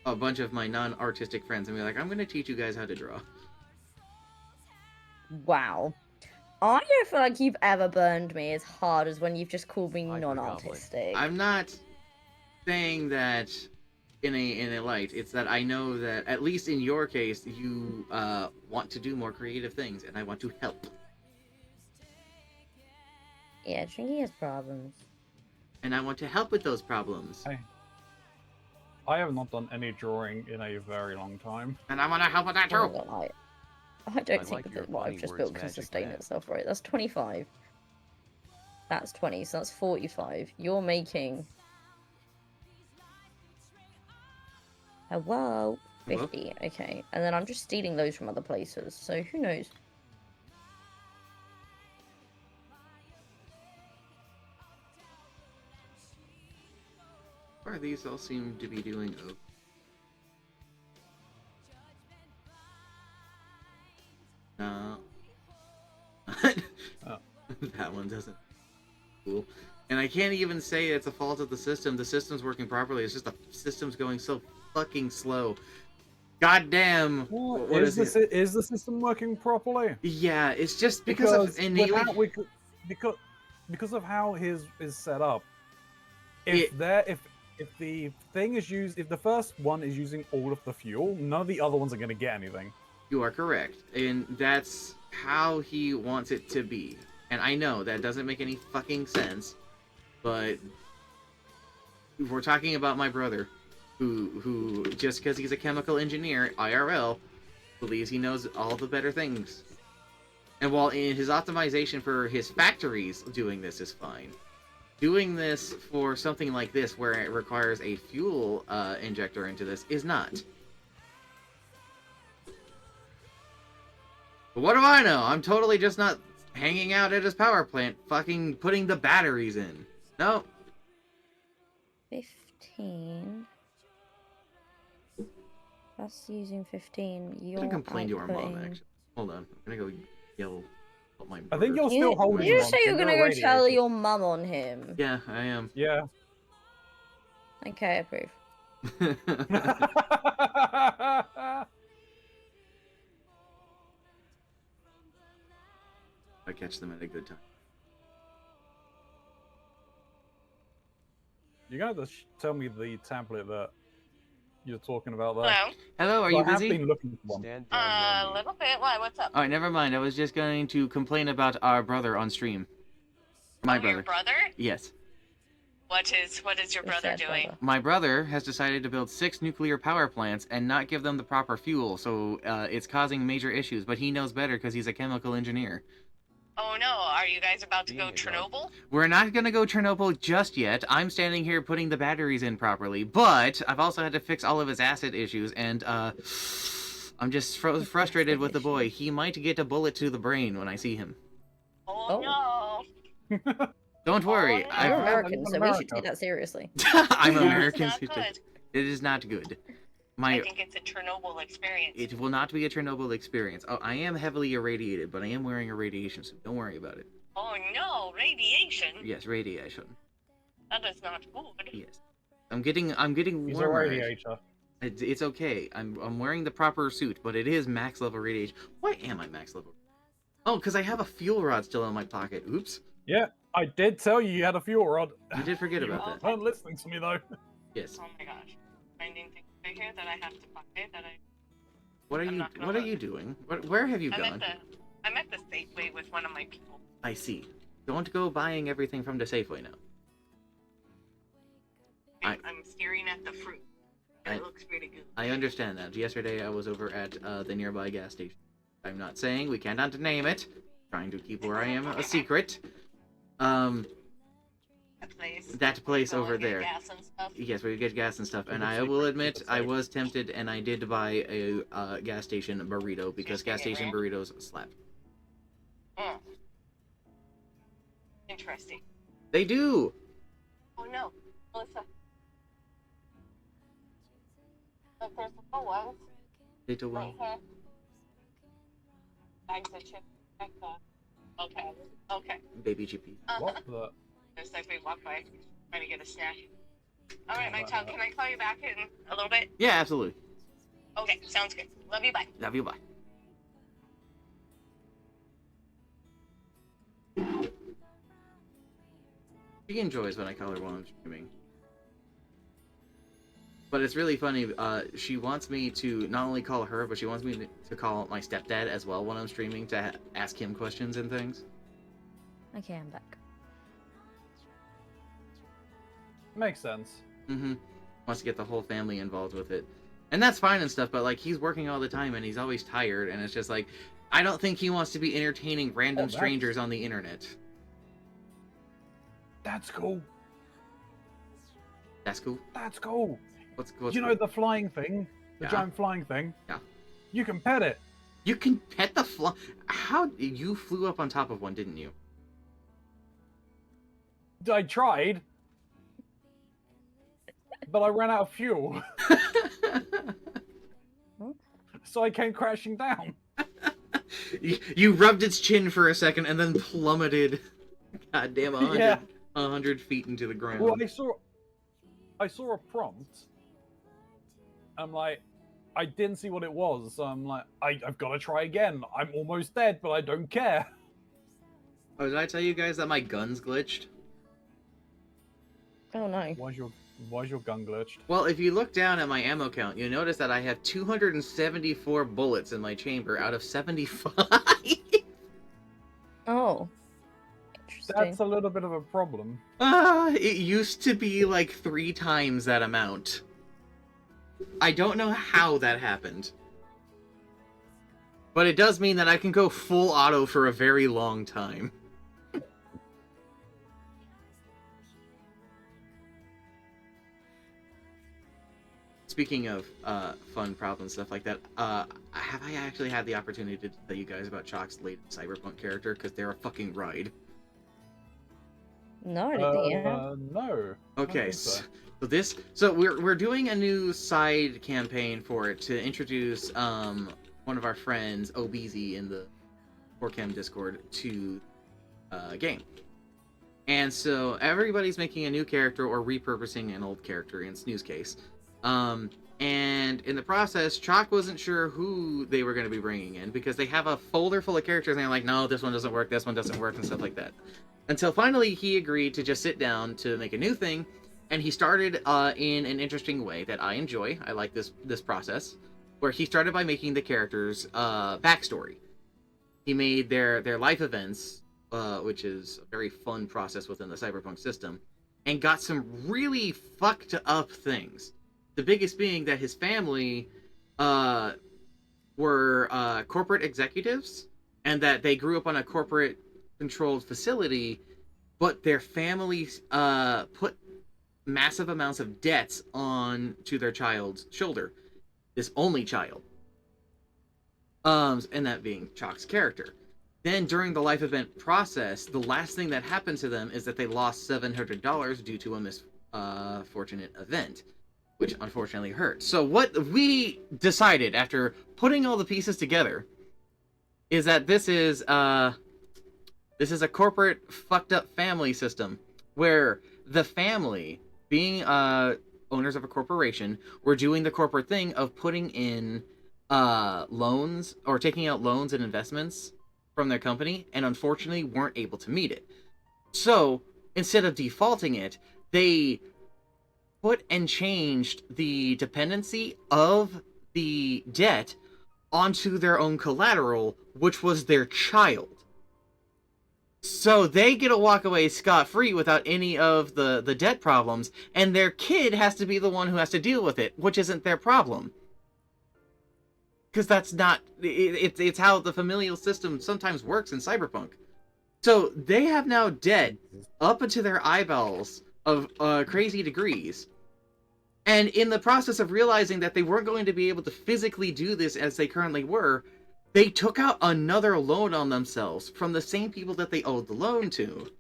a bunch of my non-artistic friends and be like, I'm going to teach you guys how to draw. Wow. I don't feel like you've ever burned me as hard as when you've just called me I non-artistic. I'm not saying that in a light. It's that I know that, at least in your case, you want to do more creative things, and I want to help. Yeah, Trinky has problems. And I want to help with those problems. I have not done any drawing in a very long time. And I want to help with that I'm too. not gonna lie. I don't I think like that your what I've funny just words, built can Magic sustain Man. itself, right? That's 25. That's 20, so that's 45. You're making... Hello? Hello? 50, okay. And then I'm just stealing those from other places, so who knows? far, these all seem to be doing okay. No. Oh. That one doesn't. Cool. And I can't even say it's a fault of the system. The system's working properly. It's just the system's going so fucking slow. God damn. What is it? Is the system working properly? Yeah, it's just because of innately. Because of how his is set up. If the thing is used, if the first one is using all of the fuel, none of the other ones are going to get anything. You are correct, and that's how he wants it to be. And I know that doesn't make any fucking sense, but we're talking about my brother, who just because he's a chemical engineer, IRL, believes he knows all the better things. And while in his optimization for his factories, doing this is fine. Doing this for something like this, where it requires a fuel injector into this, is not. But what do I know? I'm totally just not hanging out at his power plant, fucking putting the batteries in. No. 15. That's using 15. I'm You're gonna complain to our mom, outputting- actually. Hold on. I'm gonna go yell at my I think brother. you're still holding You on. just say you're You're gonna go tell radiating. your mum on him. Yeah, I am. Yeah. Okay, I approve. I catch them at a good time. You gotta tell me the template that you're talking about there. Hello. Hello, are So you I have busy? been looking for one. Stand A down, menu. little bit. Why? What's up? Alright, never mind. I was just going to complain about our brother on stream. My brother. Your brother? Yes. What is your Your brother sad doing? brother. My brother has decided to build 6 nuclear power plants and not give them the proper fuel, so it's causing major issues, but he knows better because he's a chemical engineer. Oh no, are you guys about to Being go a dog. Chernobyl? We're not going to go Chernobyl just yet. I'm standing here putting the batteries in properly, but I've also had to fix all of his acid issues, and I'm just frustrated with the boy. He might get a bullet to the brain when I see him. Oh, no. Don't worry. Oh, We're I- Yeah, Americans, so we should America. take that seriously. I'm That's American. not good. It is not good. I think it's a Chernobyl experience. It will not be a Chernobyl experience. Oh, I am heavily irradiated, but I am wearing a radiation suit. Don't worry about it. Oh no, radiation. Yes, radiation. That is not good. Yes. I'm getting He's a warmer. radiator. It's okay. I'm wearing the proper suit, but it is max level radiation. Why am I max level? Oh, because I have a fuel rod still in my pocket. Oops. Yeah, I did tell you you had a fuel rod. You did forget You about that. weren't listening to me though. Yes. Oh my gosh. Finding things right here that I have to find that I. What are I'm you not gonna What are look. you doing? Where have you I'm gone? at the Safeway with one of my people. I see. Don't go buying everything from the Safeway now. I- I'm staring at the fruit. And it looks pretty good. I understand that. Yesterday I was over at the nearby gas station. I'm not saying we cannot name it. Trying to keep where I am a secret. That place Go over and get there. Gas and stuff. Yes, we get gas and stuff, and Keep it I will secret, admit keep it I safe. was tempted, and I did buy a gas station burrito because Just gas get it, station right? burritos slap. Mm. Interesting. They do. Oh no, Melissa. Look, there's the full ones They do right well. here. Bags of chips like that. Okay, okay. Baby GP. What the? Just like we walk by, trying to get a snack. All right, Oh, my wow. child, can I call you back in a little bit? Yeah, absolutely. Okay, sounds good. Love you, bye. Love you. Bye. She enjoys when I call her while I'm streaming. But it's really funny. She wants me to not only call her, but she wants me to call my stepdad as well when I'm streaming to ask him questions and things. Okay, I'm back. Makes sense. Mm-hmm. Wants to get the whole family involved with it. And that's fine and stuff, but like he's working all the time and he's always tired, and it's just like I don't think he wants to be entertaining random that's- strangers on the internet. That's cool. That's cool. That's cool. What's You know the flying thing? The Yeah. giant flying thing? Yeah. You can pet it. You can pet the fly. How you flew up on top of one, didn't you? I tried. but I ran out of fuel, so I came crashing down. You rubbed its chin for a second and then plummeted, goddamn, 100, Yeah. 100 feet into the ground. Well, I saw a prompt. I'm like, I didn't see what it was, so I'm like, I've got to try again. I'm almost dead, but I don't care. Oh, did I tell you guys that my gun's glitched? Oh no. Why's your gun glitched? Well, if you look down at my ammo count, you'll notice that I have 274 bullets in my chamber out of 75. Oh. Interesting. That's a little bit of a problem. It used to be like 3 times that amount. I don't know how that happened. But it does mean that I can go full auto for a very long time. Speaking of fun problems, stuff like that, have I actually had the opportunity to tell you guys about Chalk's latest Cyberpunk character? Because they're a fucking ride. No, I didn't think you had. No. Okay, so. so we're doing a new side campaign for it to introduce one of our friends, OBZ, in the 4Chem Discord to game. And so everybody's making a new character or repurposing an old character in Snoo's case. And in the process, Chalk wasn't sure who they were going to be bringing in because they have a folder full of characters and they're like, no, this one doesn't work, this one doesn't work, and stuff like that. Until finally he agreed to just sit down to make a new thing, and he started in an interesting way that I enjoy. I like this process, where he started by making the characters' backstory. He made their life events, which is a very fun process within the Cyberpunk system, and got some really fucked up things. The biggest being that his family were corporate executives, and that they grew up on a corporate-controlled facility, but their families put massive amounts of debts on to their child's shoulder. This only child. And that being Chalk's character. Then during the life event process, the last thing that happened to them is that they lost $700 due to a misfortunate event, which unfortunately hurt. So what we decided after putting all the pieces together is that this is a corporate fucked up family system where the family, being owners of a corporation, were doing the corporate thing of putting in loans or taking out loans and investments from their company, and unfortunately weren't able to meet it. So instead of defaulting it, they put and changed the dependency of the debt onto their own collateral, which was their child. So they get to walk away scot-free without any of the debt problems, and their kid has to be the one who has to deal with it, which isn't their problem. Because that's not... It's how the familial system sometimes works in Cyberpunk. So they have now debt up into their eyeballs of crazy degrees. And in the process of realizing that they weren't going to be able to physically do this as they currently were, they took out another loan on themselves from the same people that they owed the loan to,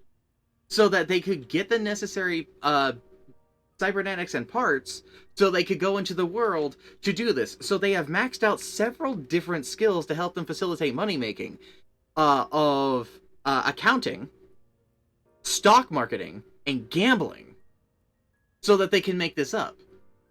so that they could get the necessary cybernetics and parts so they could go into the world to do this. So they have maxed out several different skills to help them facilitate money making, of accounting, stock marketing, and gambling, so that they can make this up.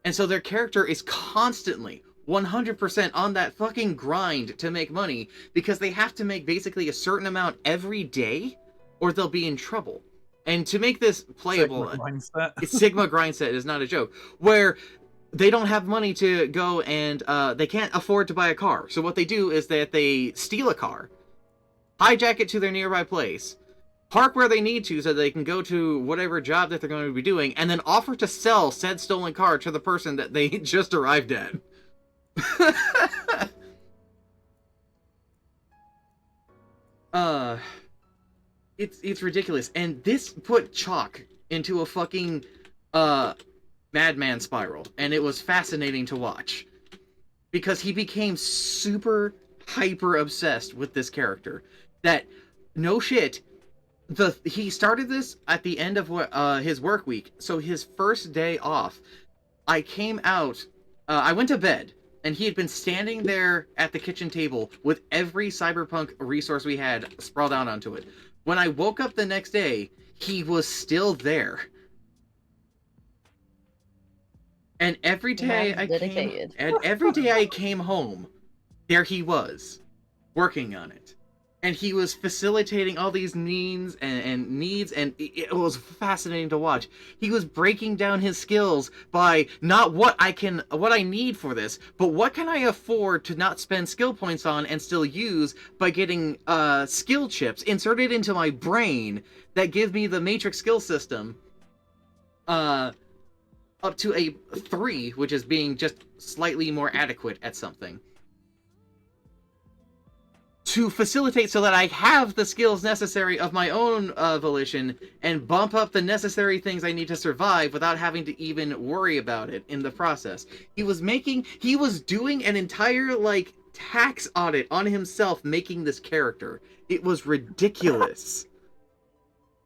And so their character is constantly 100% on that fucking grind to make money, because they have to make basically a certain amount every day or they'll be in trouble. And to make this playable, Sigma Grindset is not a joke, where they don't have money to go and they can't afford to buy a car. So what they do is that they steal a car, hijack it to their nearby place, park where they need to so they can go to whatever job that they're going to be doing, and then offer to sell said stolen car to the person that they just arrived at. It's ridiculous, and this put Chalk into a fucking madman spiral, and it was fascinating to watch because he became super hyper obsessed with this character. That, no shit, he started this at the end of his work week, so his first day off, I came out, I went to bed, and he had been standing there at the kitchen table with every cyberpunk resource we had sprawled out onto it. When I woke up the next day, he was still there. And every day I came home, there he was, working on it. And he was facilitating all these needs and it was fascinating to watch. He was breaking down his skills by not what I need for this, but what can I afford to not spend skill points on and still use by getting skill chips inserted into my brain that give me the matrix skill system up to a 3, which is being just slightly more adequate at something, to facilitate so that I have the skills necessary of my own volition and bump up the necessary things I need to survive without having to even worry about it in the process. He was doing an entire, like, tax audit on himself making this character. It was ridiculous.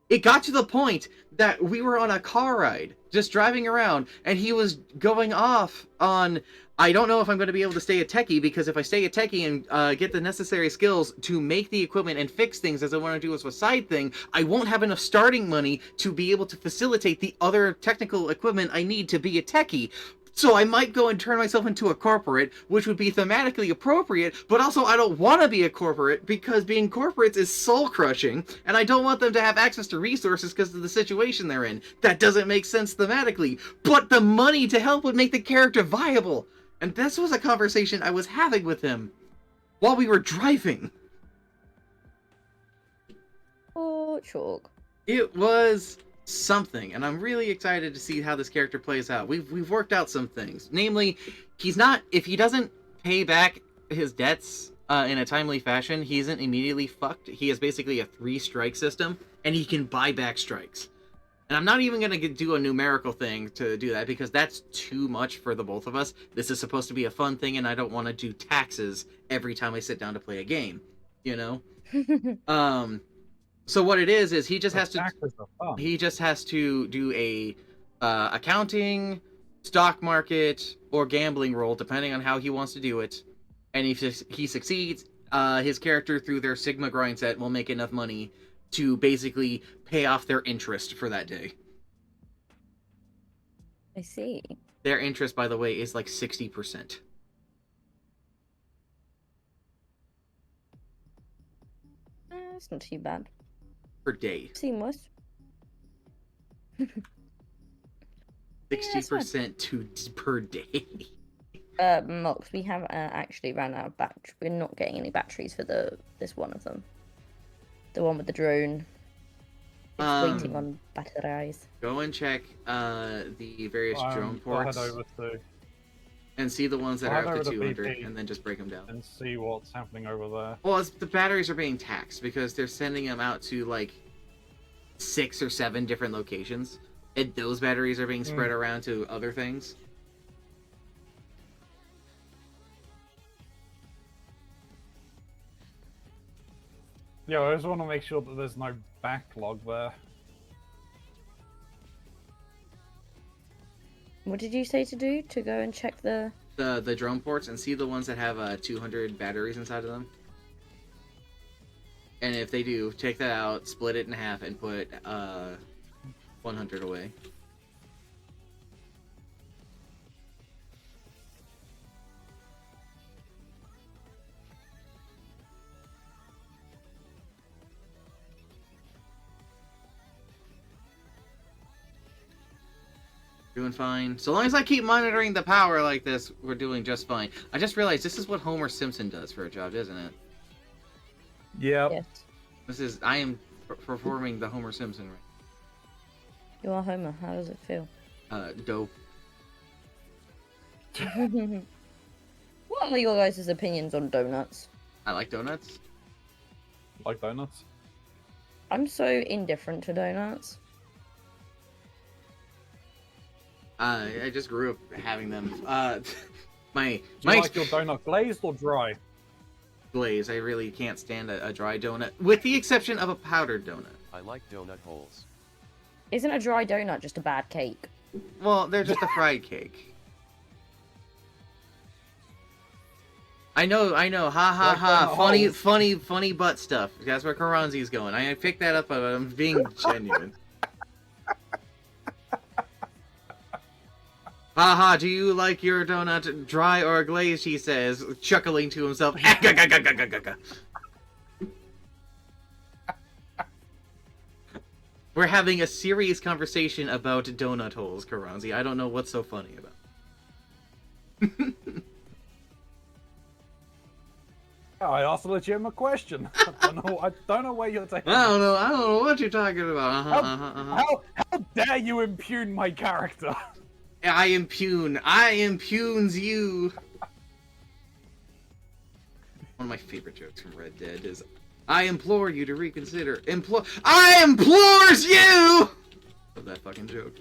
It got to the point that we were on a car ride, just driving around, and he was going off on, I don't know if I'm going to be able to stay a techie, because if I stay a techie and get the necessary skills to make the equipment and fix things as I want to do as a side thing, I won't have enough starting money to be able to facilitate the other technical equipment I need to be a techie. So I might go and turn myself into a corporate, which would be thematically appropriate, but also I don't want to be a corporate because being corporates is soul-crushing, and I don't want them to have access to resources because of the situation they're in. That doesn't make sense thematically, but the money to help would make the character viable. And this was a conversation I was having with him while we were driving. Oh, chalk. It was something, and I'm really excited to see how this character plays out. We've worked out some things. Namely, if he doesn't pay back his debts in a timely fashion, he isn't immediately fucked. He has basically a 3-strike system, and he can buy back strikes. And I'm not even going to do a numerical thing to do that, because that's too much for the both of us. This is supposed to be a fun thing, and I don't want to do taxes every time I sit down to play a game, you know? So what it is he just has to do a accounting, stock market, or gambling roll, depending on how he wants to do it. And if he succeeds, his character, through their Sigma grind set, will make enough money to basically pay off their interest for that day. I see. Their interest, by the way, is like 60%. It's not too bad. Per day. Seamless. 60% per day. Mox, we have actually ran out of batteries. We're not getting any batteries for this one of them. The one with the drone. It's waiting on batteries. Go and check the various drone ports. I'll head over to... And see the ones that are up to 200, and then just break them down. And see what's happening over there. Well, the batteries are being taxed, because they're sending them out to, like, 6 or 7 different locations. And those batteries are being spread around to other things. Yeah, I just want to make sure that there's no backlog there. What did you say to do? To go and check the drone ports and see the ones that have 200 batteries inside of them. And if they do, take that out, split it in half, and put 100 away. Doing fine. So long as I keep monitoring the power like this, we're doing just fine. I just realized this is what Homer Simpson does for a job, isn't it? Yep. Yes. I am performing the Homer Simpson right. You are Homer. How does it feel? Dope. What are your guys' opinions on donuts? I like donuts. Like donuts? I'm so indifferent to donuts. I just grew up having them. Do you like your donut glazed or dry? Glaze. I really can't stand a dry donut, with the exception of a powdered donut. I like donut holes. Isn't a dry donut just a bad cake? Well, they're just a fried cake. I know. Ha ha Like ha. the Funny butt stuff. That's where Karanzi's going. I picked that up, but I'm being genuine. Haha, do you like your donut dry or glazed, he says, chuckling to himself. We're having a serious conversation about donut holes, Karanzi. I don't know what's so funny about it. I asked a legitimate question. I don't know where you're taking. I don't know what you're talking about. How dare you impugn my character? I impugns you. One of my favorite jokes from Red Dead is, I implore you to reconsider. I implores you! Love that fucking joke.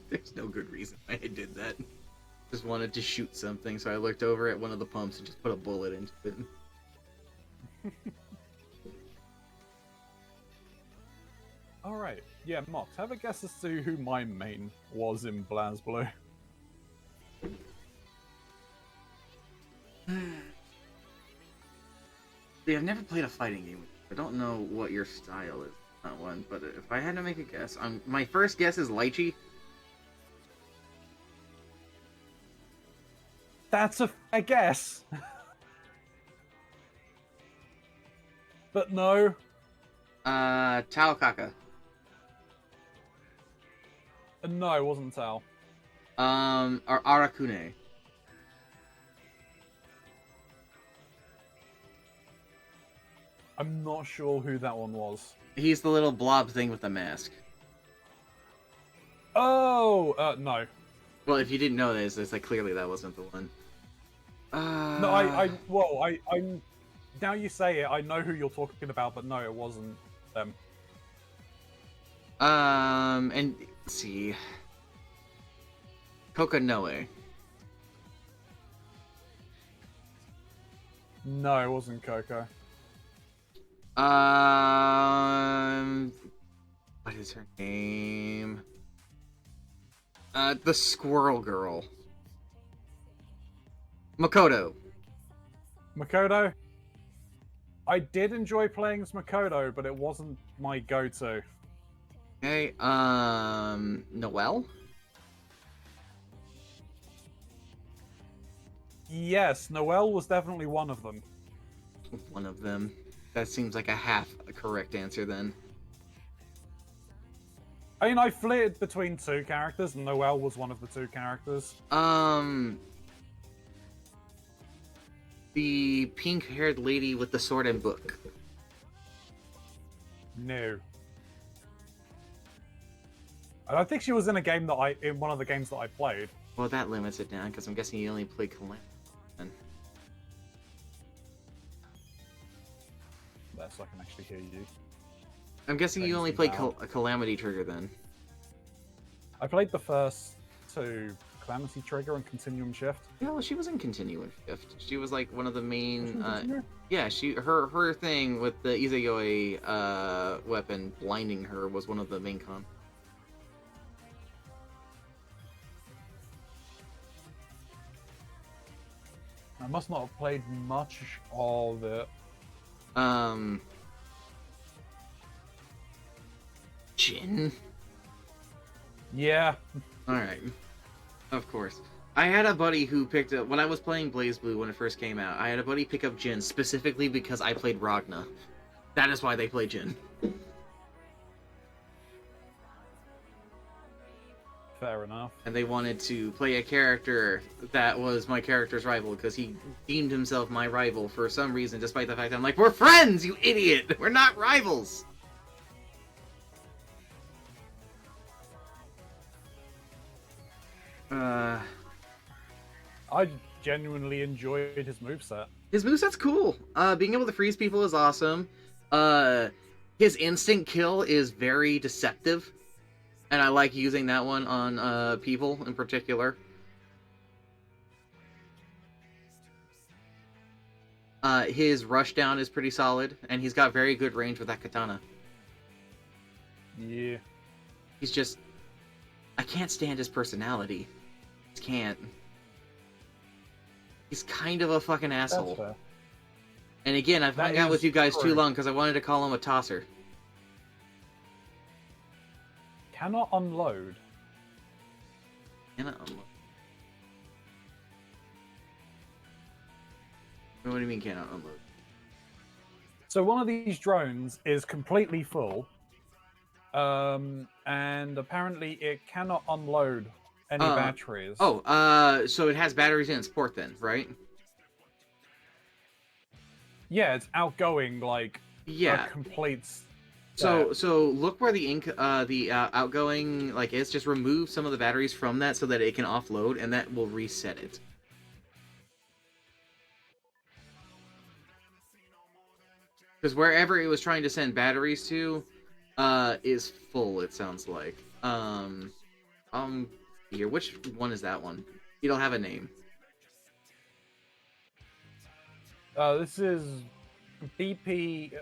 There's no good reason why I did that. Just wanted to shoot something, so I looked over at one of the pumps and just put a bullet into it. Alright, yeah, Mox, have a guess as to who my main was in BlazBlue. See, I've never played a fighting game. I don't know what your style is on that one, but if I had to make a guess, my first guess is Lychee. That's a guess. But no. Tao Kaka. No, it wasn't Tal. Or Arakune. I'm not sure who that one was. He's the little blob thing with the mask. Oh, no. Well, if you didn't know this, it's like clearly that wasn't the one. No, I now you say it, I know who you're talking about, but no, it wasn't them. And let's see. Kokanoe. No, it wasn't Coco. What is her name? The squirrel girl. Makoto. Makoto? I did enjoy playing as Makoto, but it wasn't my go-to. Okay, Noelle? Yes, Noelle was definitely one of them. One of them. That seems like a half a correct answer then. I mean, I flitted between two characters, and Noelle was one of the two characters. The pink-haired lady with the sword and book. No. I don't think she was in a game that in one of the games that I played. Well, that limits it down, because I'm guessing you only played Calamity. There, so I can actually hear you. I'm guessing you only played Calamity Trigger then. I played the first two, Calamity Trigger and Continuum Shift. Yeah, well, she was in Continuum Shift. She was like one of the main. Continuum? Yeah, her thing with the Izayoi weapon blinding her was one of the main con. I must not have played much of it. Jin? Yeah. Alright. Of course. I had a buddy who picked up, when I was playing BlazBlue when it first came out, I had a buddy pick up Jin specifically because I played Ragna. That is why they play Jin. Fair enough. And they wanted to play a character that was my character's rival because he deemed himself my rival for some reason, despite the fact that I'm like, we're friends, you idiot! We're not rivals! I genuinely enjoyed his moveset. His moveset's cool. Being able to freeze people is awesome. His instant kill is very deceptive. And I like using that one on people in particular. His rushdown is pretty solid, and he's got very good range with that katana. Yeah. He's just... I can't stand his personality. Just can't. He's kind of a fucking That's asshole. fair. And again, I've hung out with you guys too long because I wanted to call him a tosser. Cannot unload. Cannot unload. What do you mean cannot unload? So one of these drones is completely full, and apparently it cannot unload any batteries. Oh, so it has batteries in its port then, right? Yeah, it's outgoing like Yeah. a complete. So look where the outgoing like is. Just remove some of the batteries from that so that it can offload, and that will reset it. Because wherever it was trying to send batteries to, is full. It sounds like. Here, which one is that one? It'll have a name. This is BP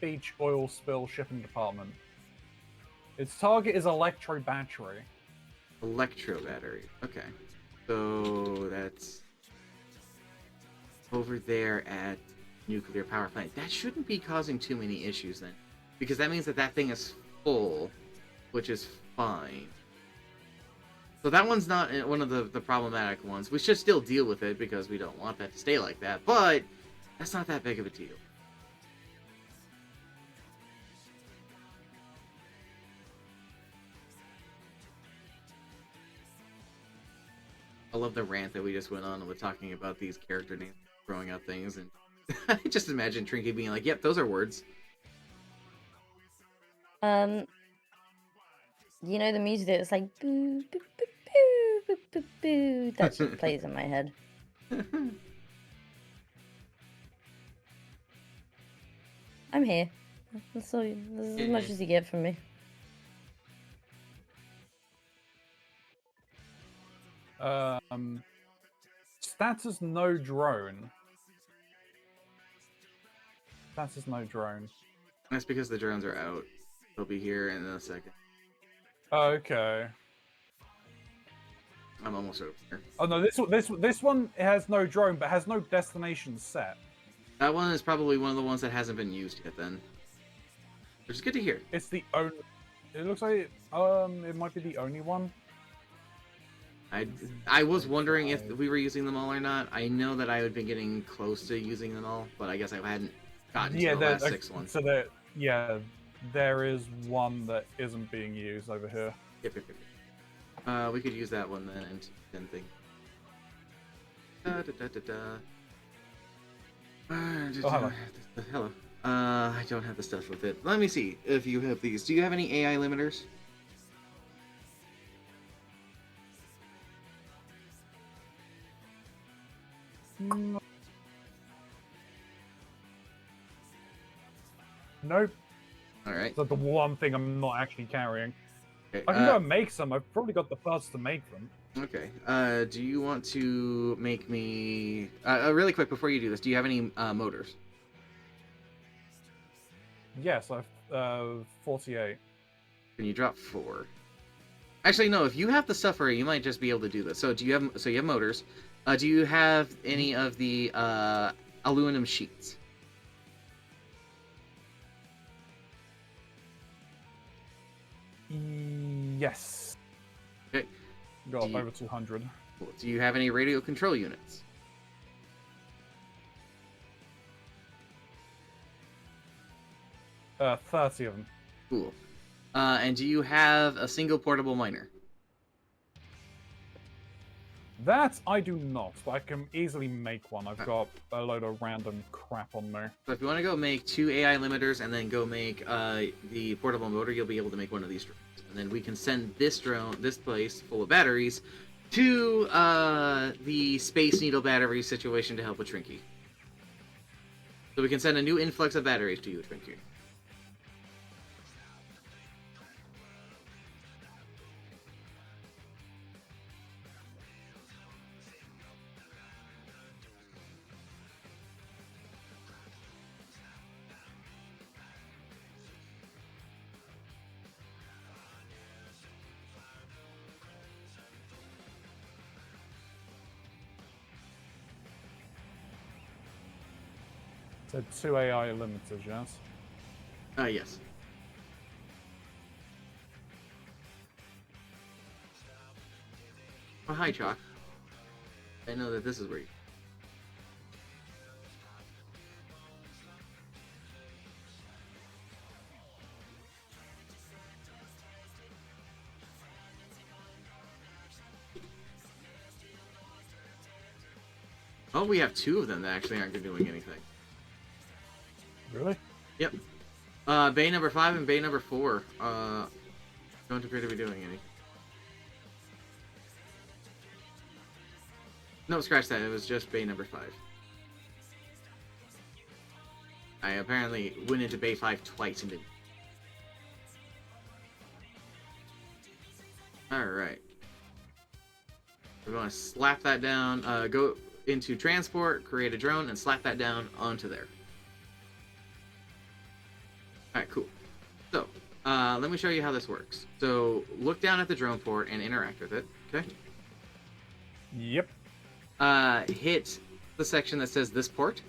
Beach Oil Spill Shipping Department. Its target is electro battery. Electro battery. Okay. So that's over there at nuclear power plant. That shouldn't be causing too many issues then, because that means that that thing is full, which is fine. So that one's not one of the problematic ones. We should still deal with it because we don't want that to stay like that, but that's not that big of a deal. I love the rant that we just went on with talking about these character names, throwing out things, and I just imagine Trinky being like, "Yep, those are words." You know the music that's like boo boo boo boo boo boo boo. That just plays in my head. I'm here. That's all. This is as much as you get from me. Status no drone. Status no drone. That's because the drones are out. They'll be here in a second. Okay. I'm almost over here. Oh no, this one has no drone, but has no destination set. That one is probably one of the ones that hasn't been used yet. Then, which is good to hear. It's the only. It looks like it might be the only one. I was wondering if we were using them all or not. I know that I had been getting close to using them all, but I guess I hadn't gotten to the last 6 ones. So there is one that isn't being used over here. Yep. We could use that one then and then thing. Hello. Hello. I don't have the stuff with it. Let me see if you have these. Do you have any AI limiters? Nope. All right. That's the one thing I'm not actually carrying. Okay. I can go and make some. I've probably got the parts to make them. Okay. Do you want to make me really quick before you do this? Do you have any motors? Yes, I've 48. Can you drop 4? Actually, no. If you have the stuff already, you might just be able to do this. So do you have? So you have motors. Do you have any of the aluminum sheets? Yes. Okay. Got Do you- over 200. Cool. Do you have any radio control units? Uh, 30 of them. Cool. And do you have a single portable miner? That I do not, but I can easily make one. I've got a load of random crap on me. So if you want to go make 2 AI limiters and then go make the portable motor, you'll be able to make one of these drones. And then we can send this place full of batteries, to the Space Needle battery situation to help with Trinky. So we can send a new influx of batteries to you, Trinky. So 2 AI limiters, yes? Yes. Oh, hi, Chalk. I know that this is where you... Oh, we have 2 of them that actually aren't doing anything. Really? Yep. Bay number 5 and Bay number 4 don't appear to be doing any. No, scratch that. It was just Bay number 5. I apparently went into Bay 5 twice and didn't. Alright. We're going to slap that down. Go into transport, create a drone, and slap that down onto there. Alright, cool. So, let me show you how this works. So, look down at the drone port and interact with it, okay? Yep. Hit the section that says this port.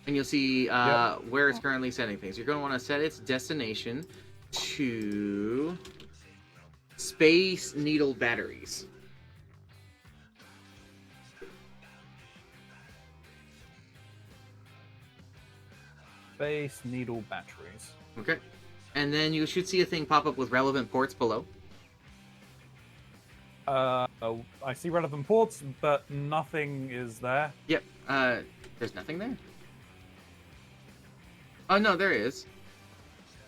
And you'll see where it's currently setting things. You're going to want to set its destination to Space Needle Batteries. Space needle batteries. Okay. And then you should see a thing pop up with relevant ports below. I see relevant ports, but nothing is there. Yep. There's nothing there. Oh no, there is.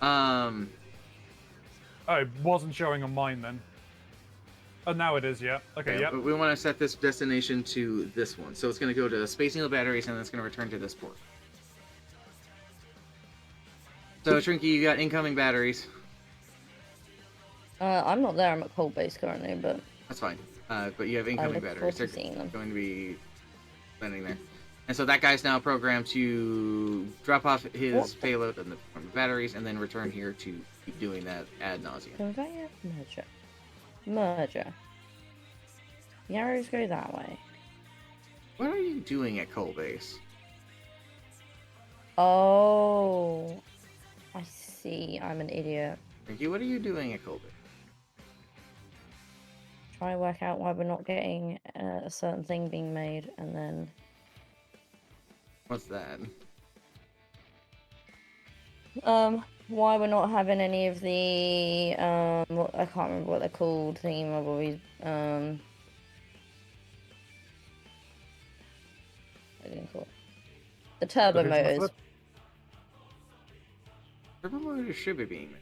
Oh, it wasn't showing on mine then. Oh, now it is, yeah. Okay, yeah. yep. We want to set this destination to this one. So it's going to go to Space Needle Batteries, and then it's going to return to this port. So, Shrinky, you got incoming batteries. I'm not there. I'm at cold base currently, but That's fine. But you have incoming look batteries. forward They're to seeing them. going to be landing there. And so that guy's now programmed to drop off his payload in the form of batteries, and then return here to keep doing that ad nauseum. Conveyor merger. The arrows go that way. What are you doing at Coal Base? Oh, I see. I'm an idiot. Frankie, what are you doing at Coal Base? Trying to work out why we're not getting a certain thing being made, and then What's that? why we're not having any of the I can't remember what they're called. Theme I've always what are they called? The turbo motors. Turbo motors should be being made.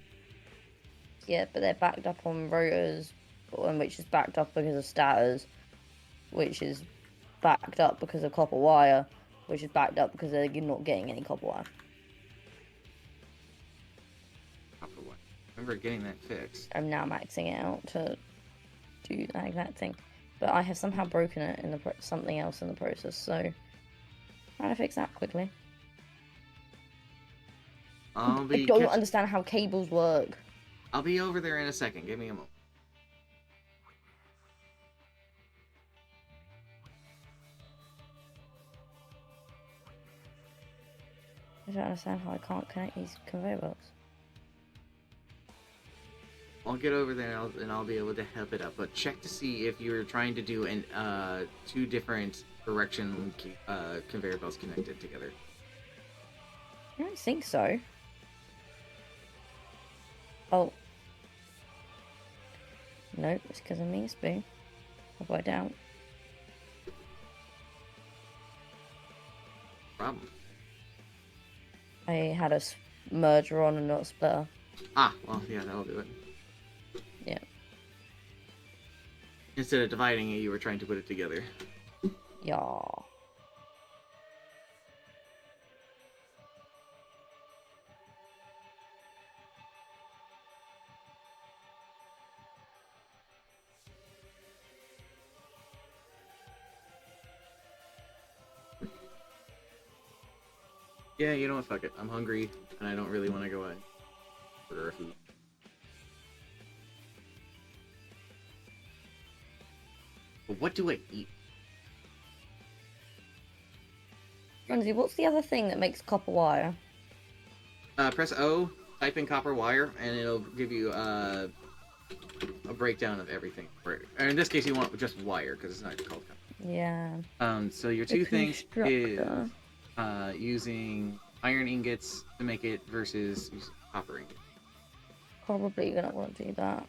Yeah, but they're backed up on rotors, which is backed up because of stators, which is backed up because of copper wire, which is backed up because you're not getting any copper wire. Copper wire. Remember getting that fixed. I'm now maxing it out to do that exact thing, but I have somehow broken it in the something else in the process, so trying to fix that quickly. I'll be I don't understand how cables work. I'll be over there in a second. Give me a moment. I don't understand how I can't connect these conveyor belts. I'll get over there and I'll be able to help it up. But check to see if you're trying to do an 2 different direction conveyor belts connected together. I don't think so. Oh. Nope, it's because of me, spoon. I've worked out. Problem. I had a merger on and not a splitter. Ah, well, yeah, that'll do it. Yeah. Instead of dividing it, you were trying to put it together. Yeah. Yeah, you know what? Fuck it. I'm hungry, and I don't really want to go out and order a food. But what do I eat? Frenzy, what's the other thing that makes copper wire? Press O, type in copper wire, and it'll give you a breakdown of everything. And in this case, you want just wire because it's not called copper. Yeah. So your The two things is constructor. using iron ingots to make it versus using copper ingots. Probably gonna want to do that.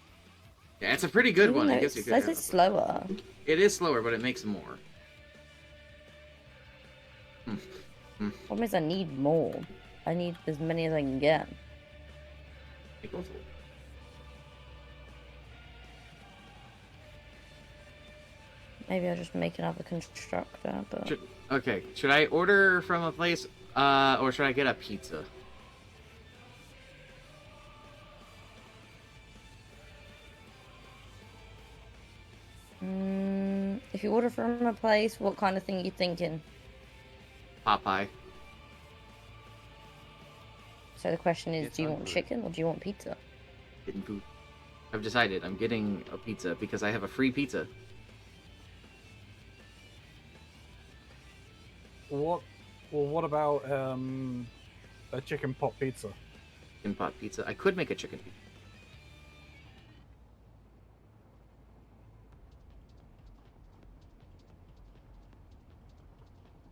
Yeah, it's a pretty good Even one. though It gives you it a good says it's output. slower. It is slower, but it makes more. Problem is I need more. I need as many as I can get. Maybe I'll just make another constructor, but... Okay, should I order from a place, or should I get a pizza? If you order from a place, what kind of thing are you thinking? Popeye. So the question is, It's do you want hungry. chicken or do you want pizza? Getting food. I've decided I'm getting a pizza because I have a free pizza. What? Well, what about a chicken pot pizza? Chicken pot pizza. I could make a chicken pizza.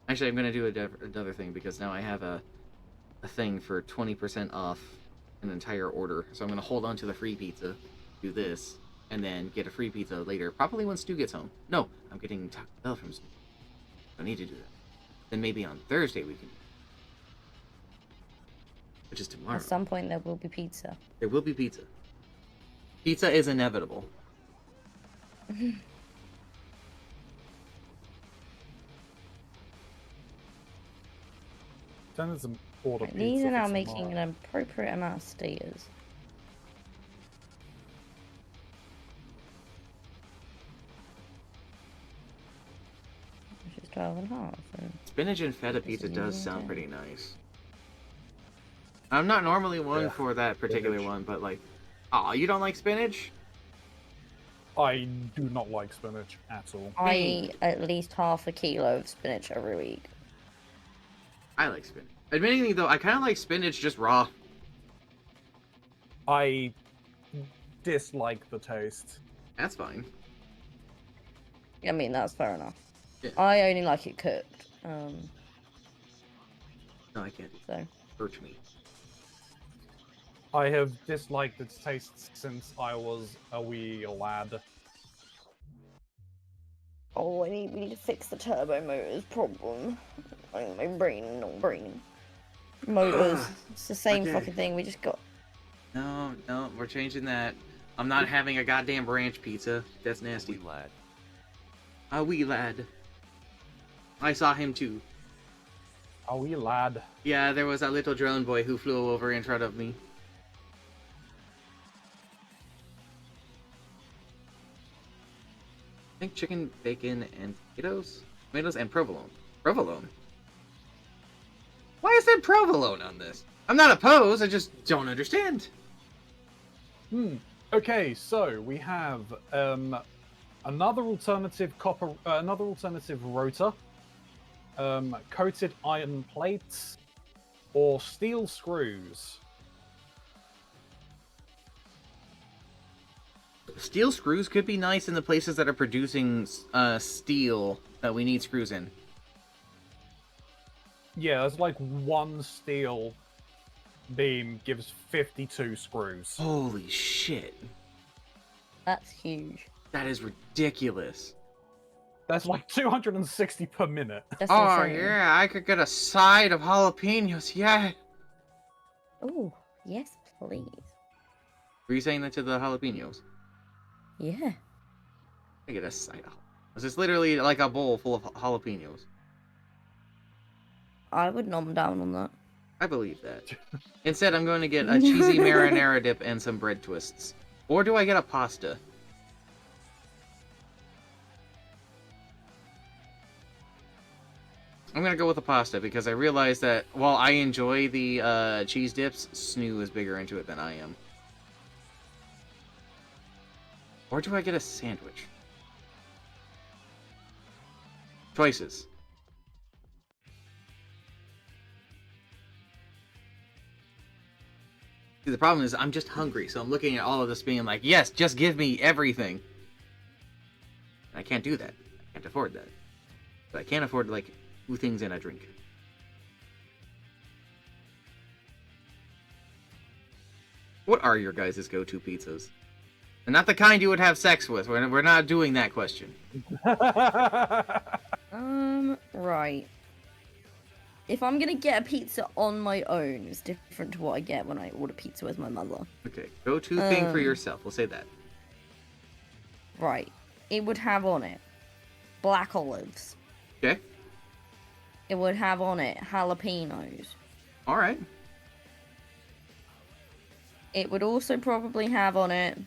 Actually, I'm gonna do another thing because now I have a thing for 20% off an entire order. So I'm gonna hold on to the free pizza, do this, and then get a free pizza later. Probably when Stu gets home. No, I'm getting Taco Bell from Stu. Don't need to do that. Then maybe on Thursday we can. Which is tomorrow. At some point there will be pizza. There will be pizza. Pizza is inevitable. Then there's an order Right, pizza. these are now for making tomorrow. an appropriate amount of steers. Which is 12 and a half. And Spinach and feta This pizza is does amazing. sound pretty nice. I'm not normally one Yeah, for that particular spinach. one, but like, oh, you don't like spinach? I do not like spinach at all. I eat at least half a kilo of spinach every week. I like spinach. Admittingly, though, I kind of like spinach just raw. I dislike the taste. That's fine. I mean, that's fair enough. Yeah. I only like it cooked. No, I can't. So Hurt me. I have disliked its taste since I was a wee lad. oh, we need to fix the turbo motors problem. My brain, not brain. Motors. It's the same Okay. fucking thing. We just got. No, we're changing that. I'm not having a goddamn ranch pizza. That's nasty. Wee lad. A wee lad. I saw him too. A wee lad. Yeah, there was that little drone boy who flew over in front of me. I think chicken, bacon, and tomatoes? Tomatoes and provolone. Provolone? Why is there provolone on this? I'm not opposed, I just don't understand. Okay, so we have another alternative rotor, coated iron plates, or steel screws. Steel screws could be nice in the places that are producing steel that we need screws in. Yeah, there's like one steel beam gives 52 screws. Holy shit. That's huge. That is ridiculous. That's like 260 per minute. That's Oh insane. yeah, I could get a side of jalapenos, yeah. Oh, yes, please. Were you saying that to the jalapenos? Yeah. I get a side of jalapenos. It's literally like a bowl full of jalapenos. I would nom down on that. I believe that. Instead, I'm going to get a cheesy marinara dip and some bread twists. Or do I get a pasta? I'm gonna go with the pasta because I realized that while I enjoy the cheese dips, Snoo is bigger into it than I am. Or do I get a sandwich? Choices. See, the problem is I'm just hungry, so I'm looking at all of this being like, yes, just give me everything. I can't do that. I can't afford that. But I can't afford, like, 2 things and a drink. What are your guys' go-to pizzas? And not the kind you would have sex with. We're not doing that question. Right. If I'm gonna get a pizza on my own, it's different to what I get when I order pizza with my mother. Okay, go-to thing for yourself. We'll say that. Right. It would have on it black olives. Okay. It would have on it jalapenos. All right. It would also probably have on it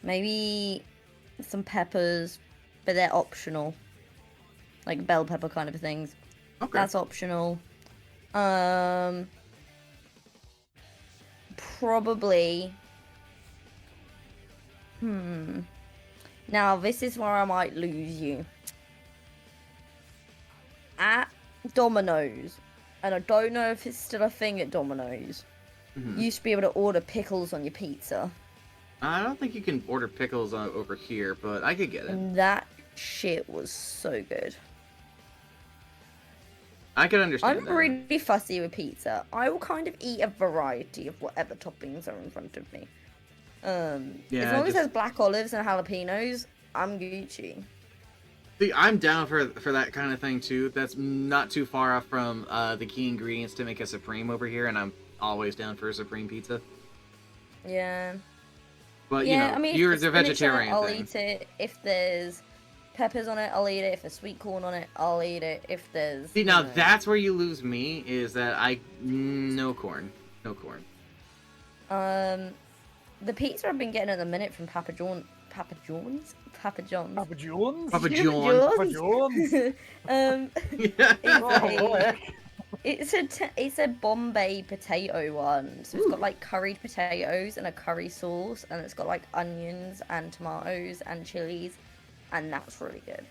maybe some peppers, but they're optional. Like bell pepper kind of things. Okay. That's optional. Probably. Now, this is where I might lose you. At Domino's, and I don't know if it's still a thing at Domino's, you used to be able to order pickles on your pizza. I don't think you can order pickles over here, but I could get it. And that shit was so good. I could understand I'm that. really fussy with pizza. I will kind of eat a variety of whatever toppings are in front of me. As long as there's black olives and jalapenos, I'm Gucci. See, I'm down for that kind of thing too. That's not too far off from the key ingredients to make a supreme over here, and I'm always down for a supreme pizza. Yeah. But Yeah, you know, I mean, if you're there's the spinach on it, vegetarian I'll thing. eat it. If there's peppers on it, I'll eat it. If there's sweet corn on it, I'll eat it. If there's See, now that's where you lose me. Is that no corn, no corn. The pizza I've been getting at the minute from Papa John's. Papa John's? Papa John. Papa John's? Yeah. It's a Bombay potato one. So it's got like curried potatoes and a curry sauce, and it's got like onions and tomatoes and chilies, and that's really good.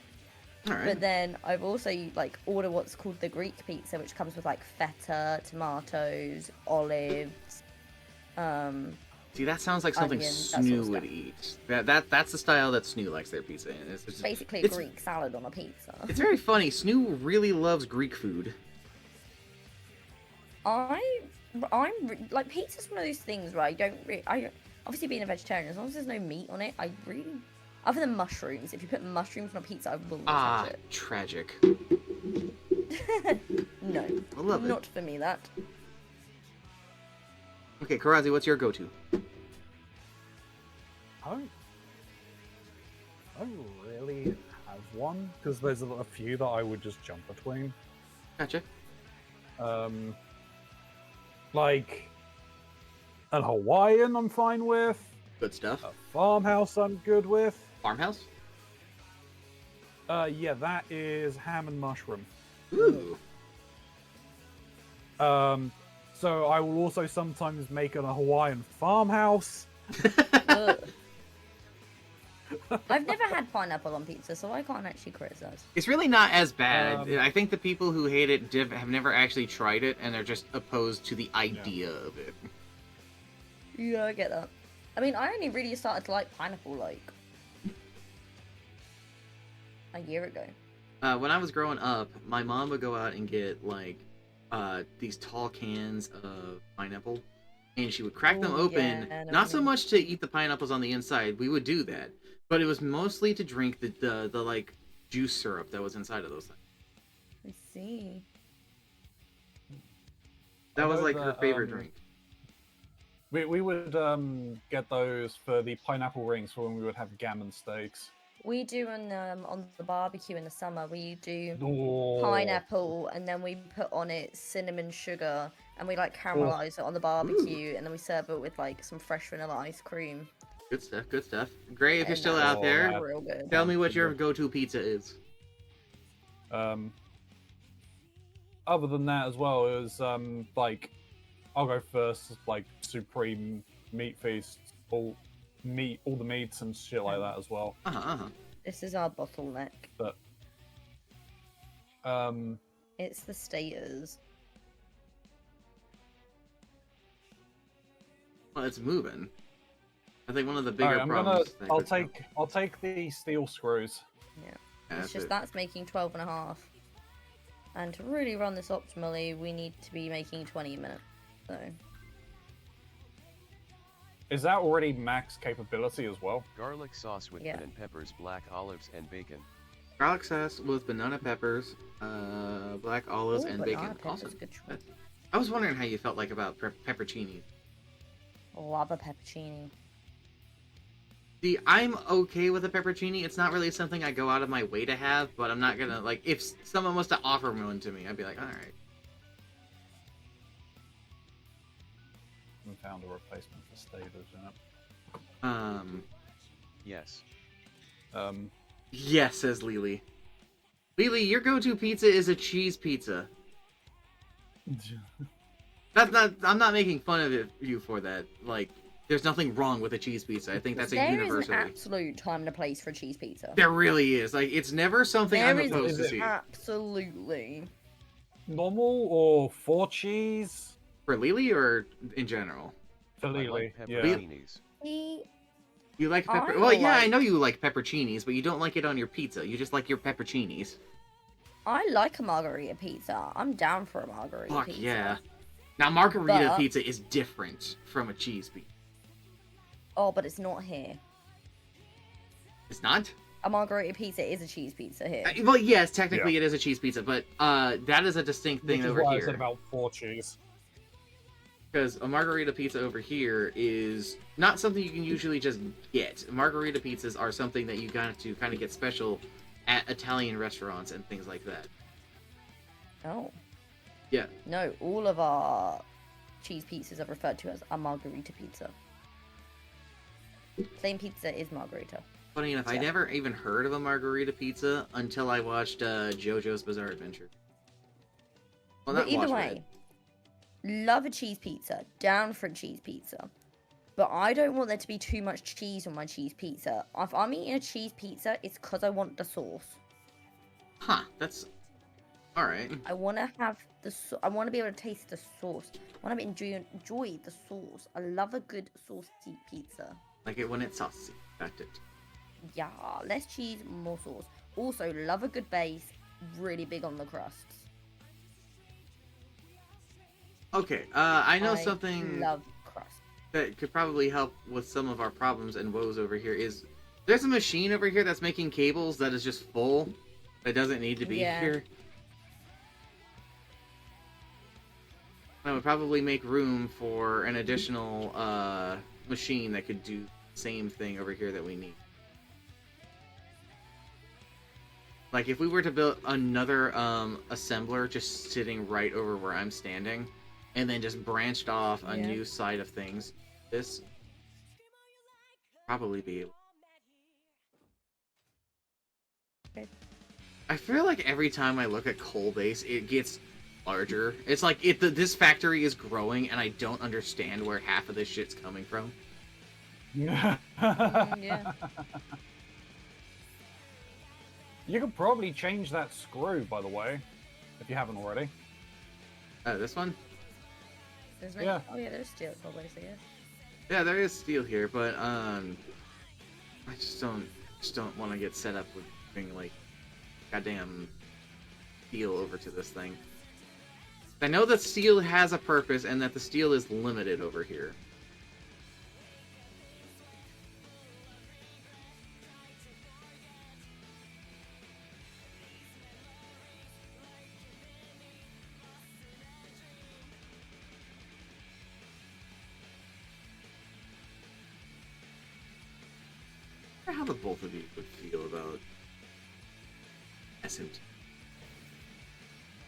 All right. But then I've also like ordered what's called the Greek pizza, which comes with like feta, tomatoes, olives. See, that sounds like something onions, that sort Snoo of would stuff. eat. That's the style that Snoo likes their pizza in. It's just, Basically a Greek salad on a pizza. It's very funny. Snoo really loves Greek food. I'm like, pizza's one of those things where I obviously being a vegetarian, as long as there's no meat on it, I really, other than mushrooms, if you put mushrooms on a pizza, I will not touch it. Tragic. No, I love it. not for me that. Okay, Karazi, what's your go-to? I don't really have one, because there's a few that I would just jump between. Gotcha. Like an Hawaiian I'm fine with. Good stuff. A farmhouse I'm good with. Farmhouse? Yeah, that is ham and mushroom. Ooh. So I will also sometimes make a Hawaiian farmhouse. Ugh. I've never had pineapple on pizza, so I can't actually criticize. It's really not as bad. I think the people who hate it have never actually tried it, and they're just opposed to the idea of it. Yeah, I get that. I mean, I only really started to like pineapple like a year ago. When I was growing up, my mom would go out and get like these tall cans of pineapple, and she would crack them open. Yeah, Not so much to eat the pineapples on the inside. We would do that, but it was mostly to drink the like juice syrup that was inside of those things. I see. That was know like her that, favorite drink. We would get those for the pineapple rings for when we would have gammon steaks. We do on the barbecue in the summer. We do Oh. pineapple, and then we put on it cinnamon sugar, and we like caramelize it on the barbecue, and then we serve it with like some fresh vanilla ice cream. Good stuff. Good stuff. Gray, if you're And still that's out there, yeah. real good. tell me what your go-to pizza is. Other than that as well, it was like I'll go first, like supreme meat feast, all the meats and shit like that as well. This is our bottleneck. But It's the staters. Well, it's moving. I think one of the bigger Alright, problems. I'll take the steel screws. Yeah. Yeah, It's just that's making 12 and a half. And to really run this optimally, we need to be making 20 a minute. So, Is that already max capability as well? Garlic sauce with Yeah. banana peppers, black olives, and bacon. garlic sauce with banana peppers, black olives, ooh, and banana bacon. pepper's Awesome. a good choice. I was wondering how you felt like about peppercini. Love a peppercini. See, I'm okay with a peppercini. It's not really something I go out of my way to have, but I'm not gonna, like, if someone was to offer one to me, I'd be like, alright. We found a replacement for Stavers in it. Yes. Yes, says Lily. Lily, your go-to pizza is a cheese pizza. I'm not making fun of you for that. Like, there's nothing wrong with a cheese pizza. I think that's a There is universal. an absolute time and a place for a cheese pizza. There really is. Like, it's never something I'm There is opposed to see. absolutely. Normal or 4 cheese? For Lily or in general? For I Lily, like yeah. pepperonis. You like pepper? I Well, yeah, I like- know you like pepperoncinis, but you don't like it on your pizza. You just like your pepperoncinis. I like a margarita pizza. I'm down for a margarita Fuck pizza. yeah. Now, margarita But- pizza is different from a cheese pizza. Oh, but it's not here. It's not? A margarita pizza is a cheese pizza here. Well, yes, technically it is a cheese pizza, but that is a distinct thing Which is over why I here. said about 4 cheese. Because a margarita pizza over here is not something you can usually just get. Margarita pizzas are something that you got to kind of get special at Italian restaurants and things like that. Oh. Yeah. No, all of our cheese pizzas are referred to as a margarita pizza. Plain pizza is margarita. Funny enough, I Yeah. never even heard of a margarita pizza until I watched JoJo's Bizarre Adventure. Well, But not either watched way, it. love a cheese pizza. Down for a cheese pizza. But I don't want there to be too much cheese on my cheese pizza. If I'm eating a cheese pizza, it's because I want the sauce. Huh, that's... Alright. I want to have I want to be able to taste the sauce. I want to enjoy the sauce. I love a good saucy pizza. Like it when it's saucy. Got it. Yeah, less cheese, more sauce. Also, love a good base. Really big on the crusts. Okay, I know something Love crust. that could probably help with some of our problems and woes over here is... There's a machine over here that's making cables that is just full. That doesn't need to be Yeah. here. That would probably make room for an additional machine that could do the same thing over here that we need. Like if we were to build another assembler just sitting right over where I'm standing, and then just branched off a Yeah. new side of things, this probably be able. Okay. I feel like every time I look at coal base, it gets larger. It's like this factory is growing, and I don't understand where half of this shit's coming from. Yeah. You could probably change that screw, by the way, if you haven't already. This one? There's no, Yeah. Oh yeah, there's steel always, I guess. Yeah, there is steel here, but I just don't want to get set up with bringing like goddamn steel over to this thing. I know that steel has a purpose and that the steel is limited over here. I wonder how the both of you would feel about SMT.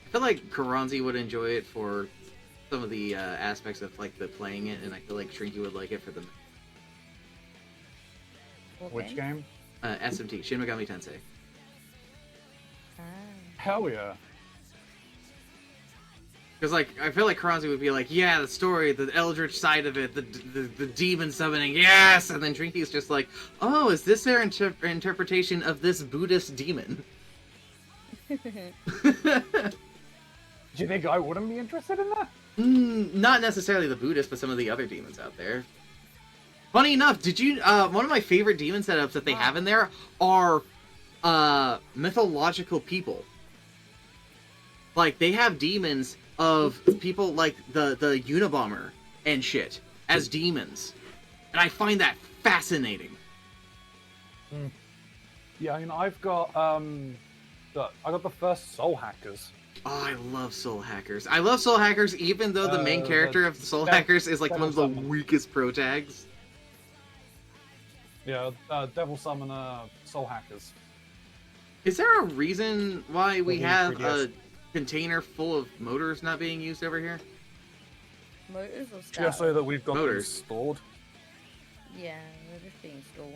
I feel like Karanzi would enjoy it for some of the aspects of like the playing it, and I feel like Shrinky would like it for the Which game? SMT, Shin Megami Tensei. Ah. Hell yeah. Because like I feel like Karanzi would be like, yeah, the story, the eldritch side of it, the demon summoning, yes, and then Shrinky's just like, oh, is this their interpretation of this Buddhist demon? Do you think I wouldn't be interested in that? Not necessarily the Buddhist, but some of the other demons out there. Funny enough, did you? One of my favorite demon setups that they have in there are mythological people. Like they have demons of people like the Unabomber and shit as demons, and I find that fascinating. Yeah, I mean, I got the first Soul Hackers. Oh, I love Soul Hackers. I love Soul Hackers, even though the main character of Soul Hackers is like one of the weakest pro tags. Yeah, Devil Summoner Soul Hackers. Is there a reason why we the have 3DS. a container full of motors not being used over here? Motors or stuff? Just so that we've got them Motors. stored. Yeah, they're just being stored.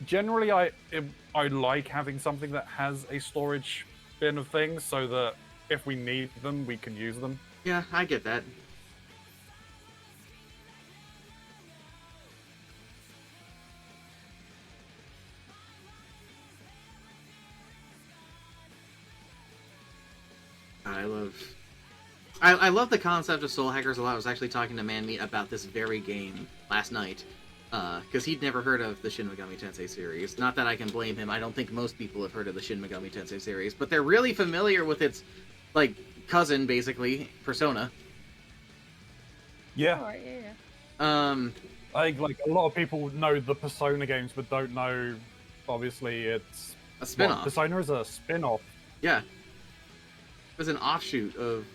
Generally, I like having something that has a storage bin of things, so that if we need them, we can use them. Yeah, I get that. I love the concept of Soul Hackers a lot. I was actually talking to Manmeat about this very game last night, because he'd never heard of the Shin Megami Tensei series. Not that I can blame him. I don't think most people have heard of the Shin Megami Tensei series, but they're really familiar with its, like, cousin, basically, Persona. Yeah. Alright, yeah. I think like a lot of people know the Persona games, but don't know. Obviously, it's A spin-off. Persona is a spin-off. Yeah. It was an offshoot of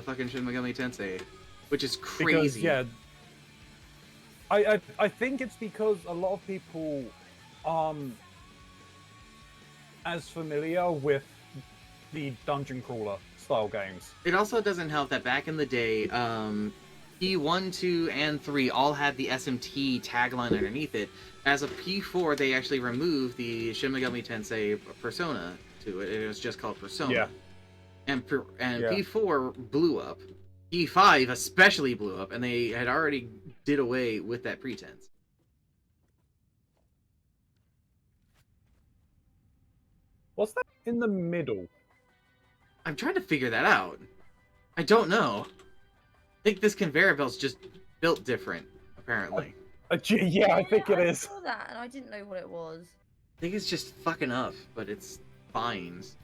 fucking Shin Megami Tensei, which is crazy. Because, yeah, I think it's because a lot of people aren't as familiar with the dungeon crawler style games. It also doesn't help that back in the day, P1, 2, and 3 all had the SMT tagline underneath it. As of P4, they actually removed the Shin Megami Tensei Persona to it. It was just called Persona. Yeah. And Yeah. P4 blew up. P5 especially blew up, and they had already did away with that pretense. What's that in the middle? I'm trying to figure that out. I don't know. I think this conveyor belt's just built different, apparently. Yeah, I think it I is. saw that and I didn't know what it was. I think it's just fucking up, but it's fines.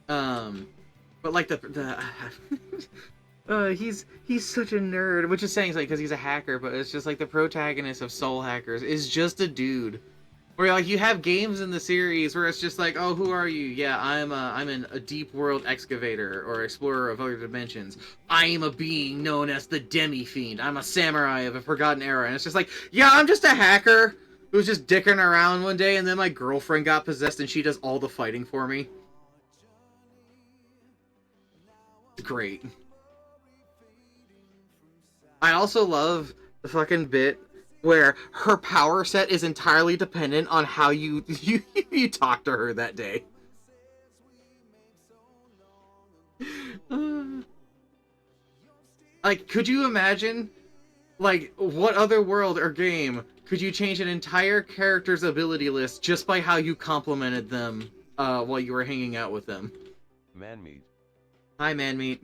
But like he's such a nerd, which is saying like because he's a hacker, but it's just like the protagonist of Soul Hackers is just a dude. Where like you have games in the series where it's just like, oh, who are you? Yeah, I'm a deep world excavator or explorer of other dimensions. I am a being known as the Demi Fiend. I'm a samurai of a forgotten era, and it's just like, yeah, I'm just a hacker who was just dicking around one day, and then my girlfriend got possessed, and she does all the fighting for me. It's great. I also love the fucking bit where her power set is entirely dependent on how you talk to her that day. Like, could you imagine, like, what other world or game could you change an entire character's ability list just by how you complimented them while you were hanging out with them? Manmeat. Hi, Manmeat.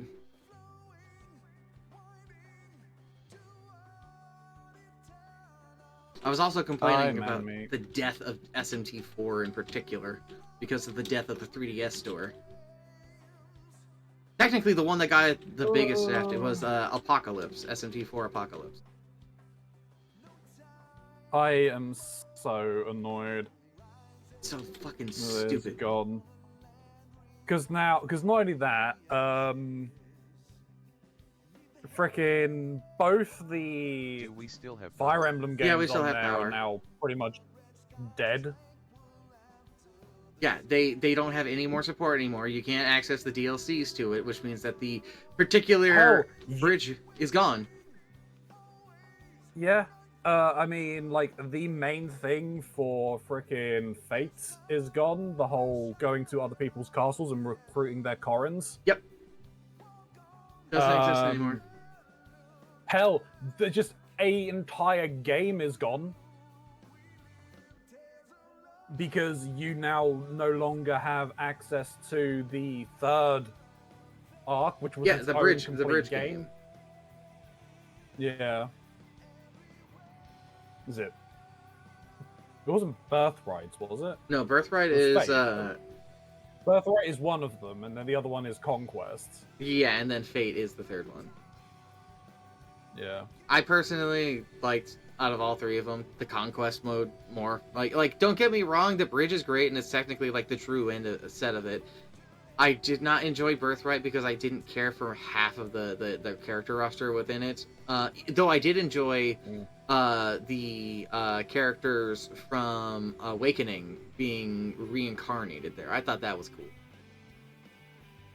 I was also complaining about the death of SMT4 in particular, because of the death of the 3DS store. Technically, the one that got the biggest shaft was Apocalypse, SMT4 Apocalypse. I am so annoyed. So fucking stupid. Gone. Because not only that, frickin' both the Do we still have Fire power? Emblem games Yeah, we still on have there power. are now pretty much dead. Yeah, they don't have any more support anymore. You can't access the DLCs to it, which means that the particular bridge is gone. Yeah. I mean, like, the main thing for frickin' Fates is gone. The whole going to other people's castles and recruiting their Corins. Yep. Doesn't exist anymore. Hell, just a entire game is gone. because you now no longer have access to the third arc, which was Yeah, its the own bridge complete game. Yeah. Is it? It wasn't Birthrights, was it? No, Birthright It was is Fate. Birthright is one of them, and then the other one is Conquest. yeah, and then Fate is the third one. Yeah. I personally liked, out of all three of them, the Conquest mode more. Like don't get me wrong, the bridge is great and it's technically like the true end set of it. I did not enjoy Birthright because I didn't care for half of the character roster within it. Though I did enjoy the characters from Awakening being reincarnated there. I thought that was cool.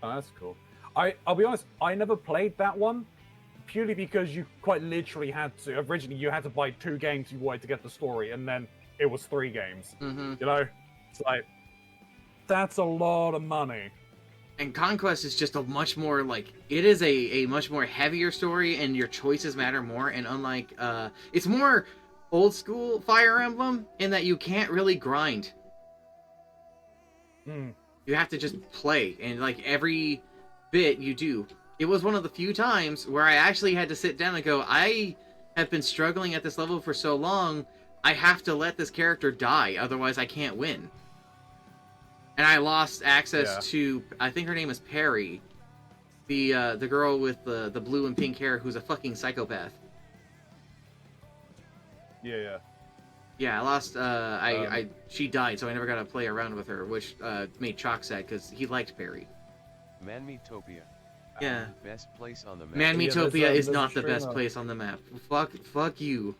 Oh, that's cool. I'll be honest, I never played that one, purely because you quite literally had to, originally you had to buy 2 games you wanted to get the story, and then it was 3 games. Mm-hmm. You know? It's like, that's a lot of money. And Conquest is just a much more, like, it is a much more heavier story, and your choices matter more, and unlike, it's more old school Fire Emblem, in that you can't really grind. You have to just play, and, like, every bit you do. It was one of the few times where I actually had to sit down and go, I have been struggling at this level for so long, I have to let this character die, otherwise I can't win. And I lost access to, I think her name is Perry, the girl with the blue and pink hair who's a fucking psychopath. Yeah. Yeah, I lost, she died, so I never got to play around with her, which made Chalk sad, because he liked Perry. Manmetopia. Yeah. Best place on the map. Manmetopia is there's not a the best streamer. place on the map. Fuck you.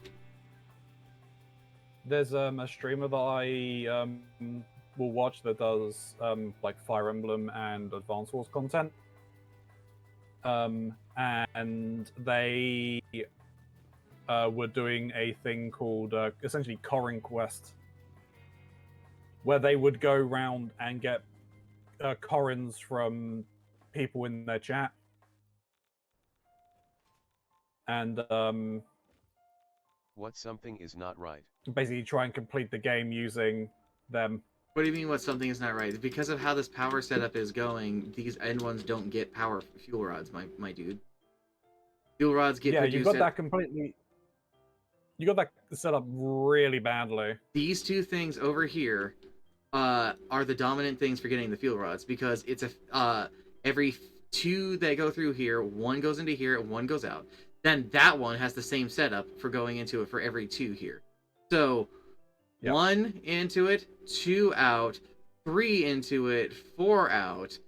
There's a streamer that I will watch that does like Fire Emblem and Advance Wars content. And they were doing a thing called essentially Corin Quest, where they would go around and get Corins from people in their chat. And What something is not right. basically try and complete the game using them. What do you mean what something is not right? Because of how this power setup is going, these N1s don't get power fuel rods, my dude. Fuel rods get produced you got that completely. You got that set up really badly. These two things over here are the dominant things for getting the fuel rods, because it's every 2 that go through here, 1 goes into here and 1 goes out. Then that one has the same setup for going into it for every 2 here. So 1 into it, 2 out, 3 into it, 4 out.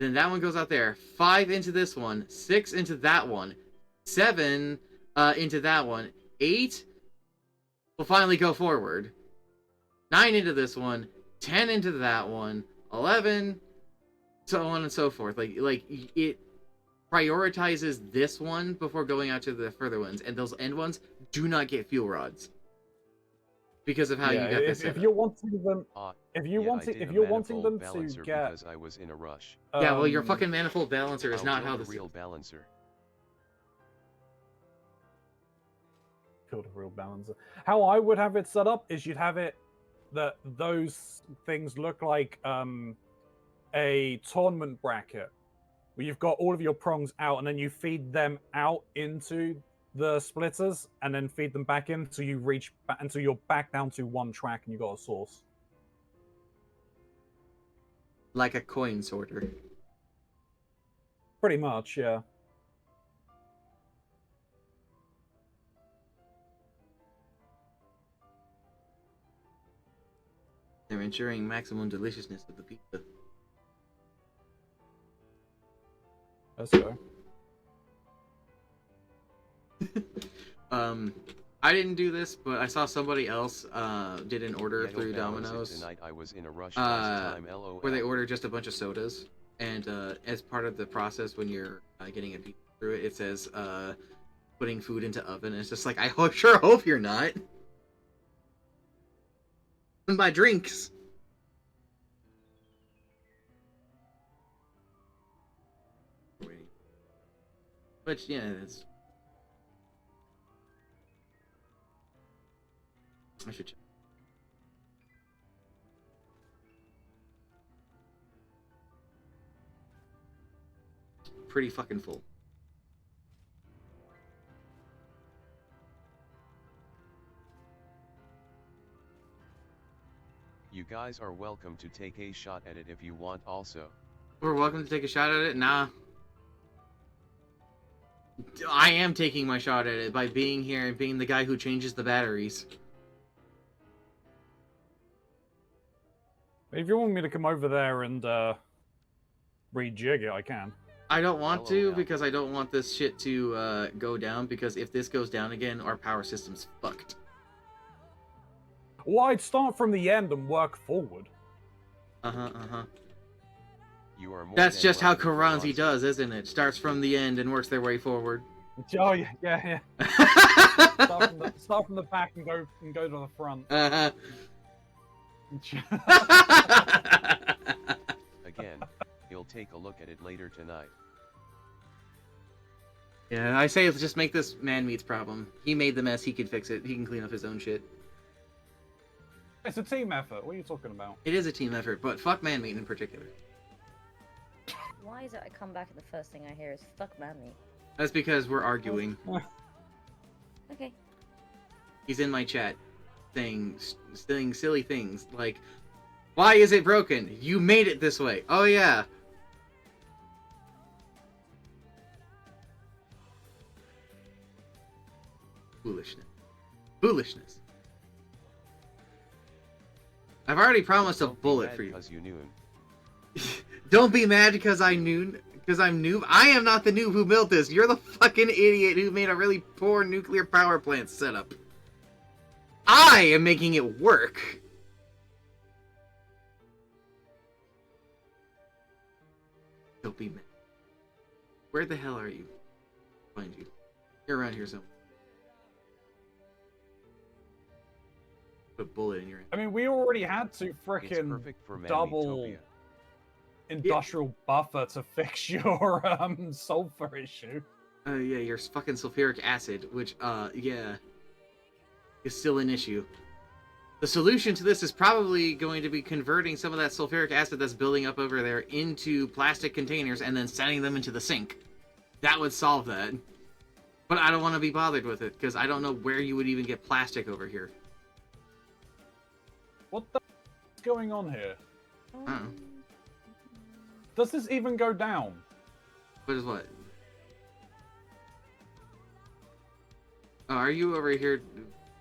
Then that one goes out there. 5 into this one, 6 into that one, 7 into that one, 8 will finally go forward. 9 into this one, 10 into that one, 11, so on and so forth. Like it prioritizes this one before going out to the further ones, and those end ones do not get fuel rods because of how you got this. If you're wanting them, if you're wanting them to balancer get, because I was in a rush. Yeah, well, your fucking manifold balancer is not how this real balancer. Build a real balancer. How I would have it set up is you'd have it that those things look like a tournament bracket where you've got all of your prongs out, and then you feed them out into the splitters, and then feed them back in until you reach until you're back down to 1 track and you got a source. like a coin sorter. Pretty much, yeah. They're ensuring maximum deliciousness of the pizza. Let's go. I didn't do this, but I saw somebody else did an order Ghetto through balancer Domino's tonight. I was in a rush last time, LOL. where they order just a bunch of sodas, and as part of the process when you're getting a pizza through it, it says putting food into oven, and it's just like, sure hope you're not. And my drinks. But yeah, it's. I should check. pretty fucking full. You guys are welcome to take a shot at it if you want also. We're welcome to take a shot at it? Nah. I am taking my shot at it by being here and being the guy who changes the batteries. If you want me to come over there and rejig it, I can. I don't want to LOL. because I don't want this shit to go down, because if this goes down again, our power system's fucked. Well, I'd start from the end and work forward. You are more That's than just how welcome to Karanzi launch. does, isn't it? Starts from the end and works their way forward. Oh yeah. Start from the back and go to the front. Again, he'll take a look at it later tonight. Yeah, I say let's just make this Man-Meat's problem. He made the mess, he can fix it. He can clean up his own shit. It's a team effort. What are you talking about? It is a team effort, but fuck Man-Meat in particular. Why is it I come back and the first thing I hear is fuck mammy? That's because we're arguing. Okay. He's in my chat saying silly things like, why is it broken? You made it this way. Oh yeah. Foolishness. Foolishness. I've already promised a Don't be bullet mad for you. 'cause you knew. Don't be mad because I'm noob. I am not the noob who built this. You're the fucking idiot who made a really poor nuclear power plant setup. I am making it work. Don't be mad. Where the hell are you? Find you. You're around here somewhere. Put a bullet in your head. I mean, we already had to It's frickin' perfect for double Man-Meatopia. industrial buffer to fix your sulfur issue. Yeah, your fucking sulfuric acid, which, yeah, is still an issue. The solution to this is probably going to be converting some of that sulfuric acid that's building up over there into plastic containers and then sending them into the sink. That would solve that. But I don't want to be bothered with it, because I don't know where you would even get plastic over here. What the is going on here? Uh-uh. Does this even go down? What is what? Oh, are you over here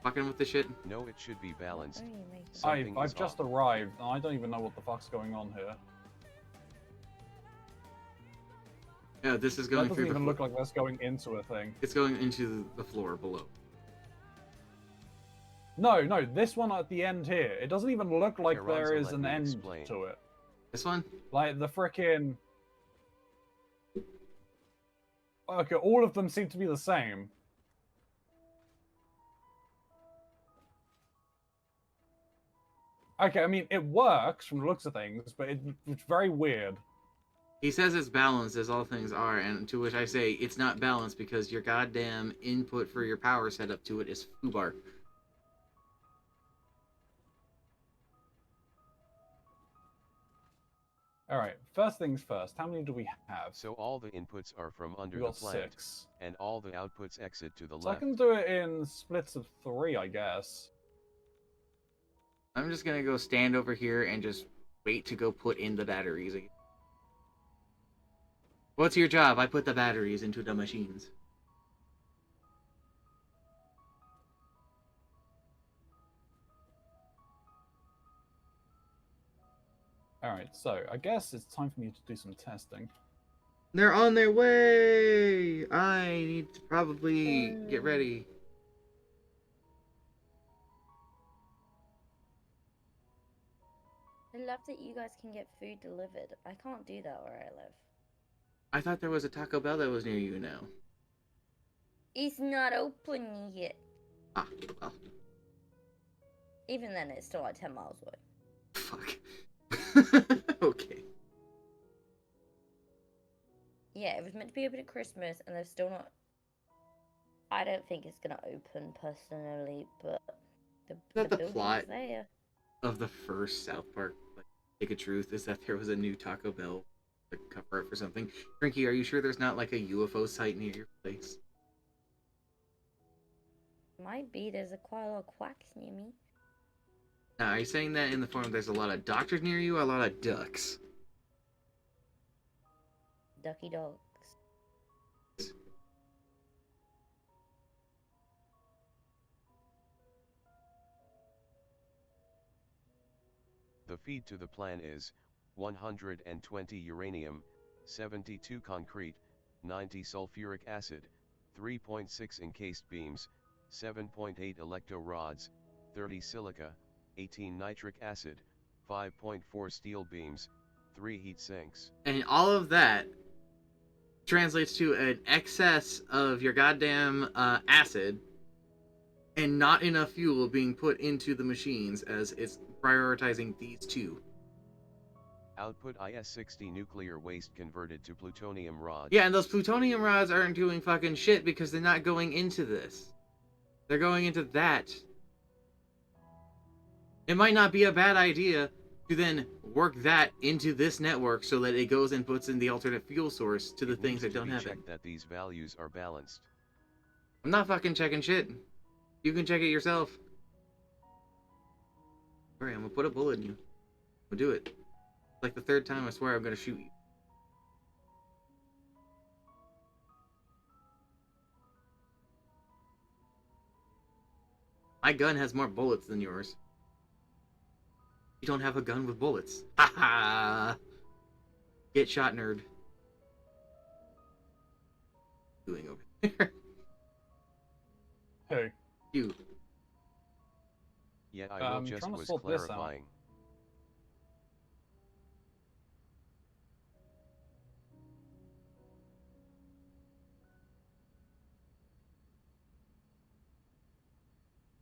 fucking with the shit? No, it should be balanced. What are you making? Something I've is just off. arrived, and I don't even know what the fuck's going on here. Yeah, this is That going doesn't through the even floor. look like that's going into a thing. It's going into the floor below. No, this one at the end here. It doesn't even look like Here, there Ronzo, is let an me end explain. to it. This one? Like, the frickin'... Okay, all of them seem to be the same. Okay, I mean, it works from the looks of things, but it's very weird. He says it's balanced, as all things are, and to which I say it's not balanced because your goddamn input for your power setup to it is foobar. Alright, first things first, how many do we have? So all the inputs are from under We the got plant, 6. and all the outputs exit to the So I left. can do it in splits of 3, I guess. I'm just gonna go stand over here and just wait to go put in the batteries again. What's your job? I put the batteries into the machines. Alright, so I guess it's time for me to do some testing. They're on their way! I need to probably get ready. I love that you guys can get food delivered. I can't do that where I live. I thought there was a Taco Bell that was near you now. It's not open yet. Ah, well, Even then, it's still like 10 miles away. fuck. Okay. Yeah, it was meant to be open at Christmas, and they're still not. I don't think it's gonna open personally, but that the building's plot? there. Of the first South Park, like, Stick of Truth, is that there was a new Taco Bell to cover it for something. Drinky, are you sure there's not like a UFO site near your place? Might be. There's quite a lot of quacks near me. Now, are you saying that in the form of there's a lot of doctors near you or a lot of ducks? Ducky dogs. The feed to the plan is 120 uranium, 72 concrete, 90 sulfuric acid, 3.6 encased beams, 7.8 electro rods, 30 silica, 18 nitric acid, 5.4 steel beams, 3 heat sinks. And all of that translates to an excess of your goddamn acid and not enough fuel being put into the machines as it's prioritizing these two. Output IS-60 nuclear waste converted to plutonium rods. Yeah, and those plutonium rods aren't doing fucking shit because they're not going into this. They're going into that. It might not be a bad idea to then work that into this network so that it goes and puts in the alternate fuel source to the It things needs that to don't be have it. checked that these values are balanced. I'm not fucking checking shit. You can check it yourself. Alright, I'm gonna put a bullet in you. I'm gonna do it. Like the third time, I swear I'm gonna shoot you. My gun has more bullets than yours. You don't have a gun with bullets. Ha ha! Get shot, nerd. Doing over there. Who? You. Yeah, I will just trying to was sort this out. clarifying.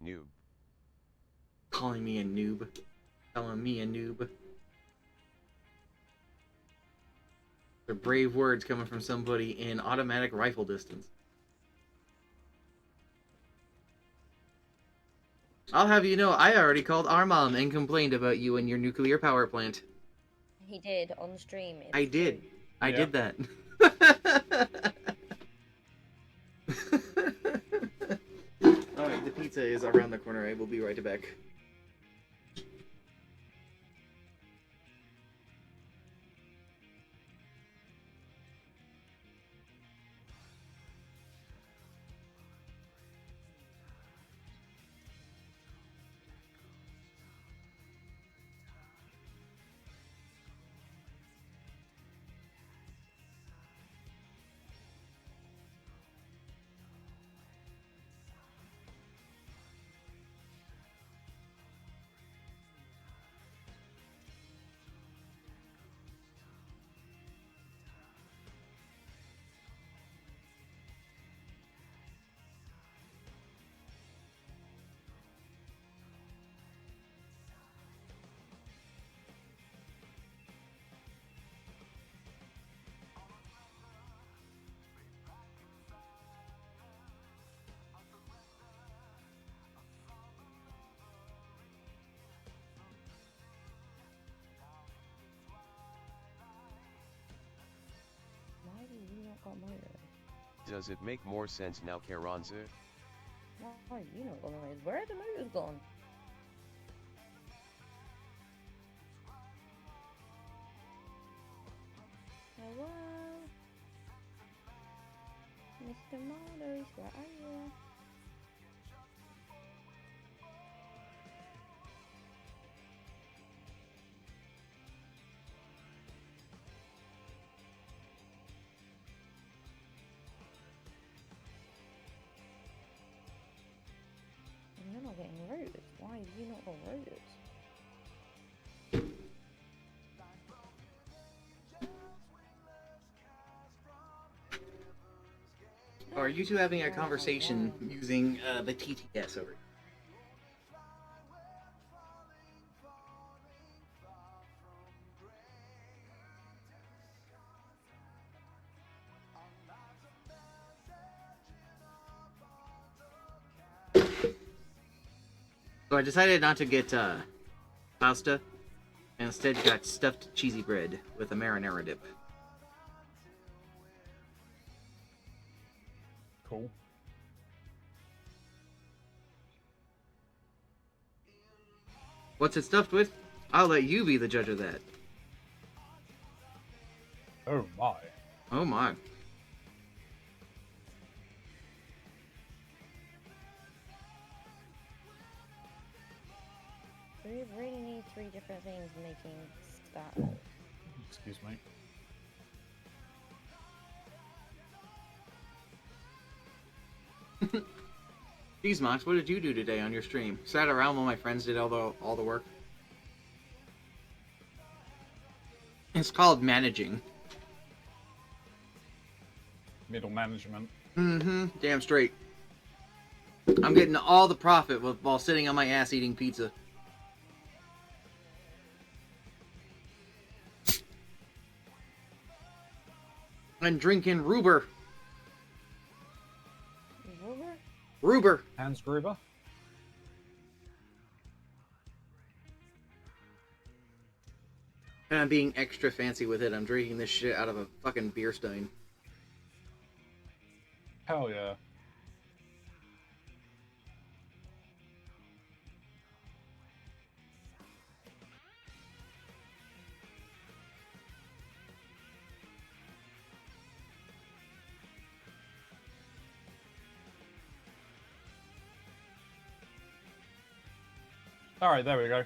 Noob. Calling me a noob. Telling me a noob. They're brave words coming from somebody in automatic rifle distance. I'll have you know, I already called our mom and complained about you and your nuclear power plant. He did on stream. It's I did. true. I Yeah. did that. Alright, the pizza is around the corner. I will be right back. Why do you not got murdered? Does it make more sense now, Carranza? Why you not got murdered? Where are the motors gone? Hello? Mr. Motors, where are you? You're not getting rooted. Why have you not got rooted? Are you two having a conversation using the TTS over here? So I decided not to get pasta, and instead got stuffed cheesy bread with a marinara dip. cool. What's it stuffed with? I'll let you be the judge of that. Oh my. Oh my. We really need 3 different things making that. Excuse me. Jeez, Mox, what did you do today on your stream? Sat around while my friends did all the work. It's called managing. Middle management. Mm-hmm. Damn straight. I'm getting all the profit while sitting on my ass eating pizza. And drinking Ruber. Ruber? Ruber. Hans Gruber. And I'm being extra fancy with it. I'm drinking this shit out of a fucking beer stein. Hell yeah. Alright, there we go.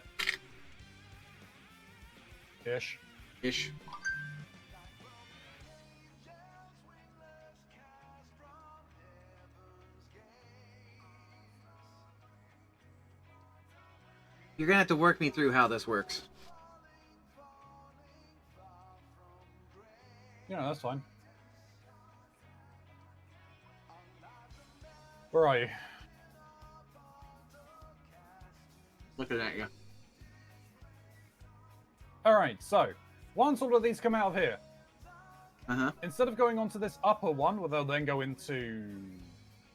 Ish. Ish. You're gonna have to work me through how this works. Yeah, that's fine. Where are you? Looking at you. Alright, so, once all of these come out of here, Uh-huh. instead of going onto this upper one, where they'll then go into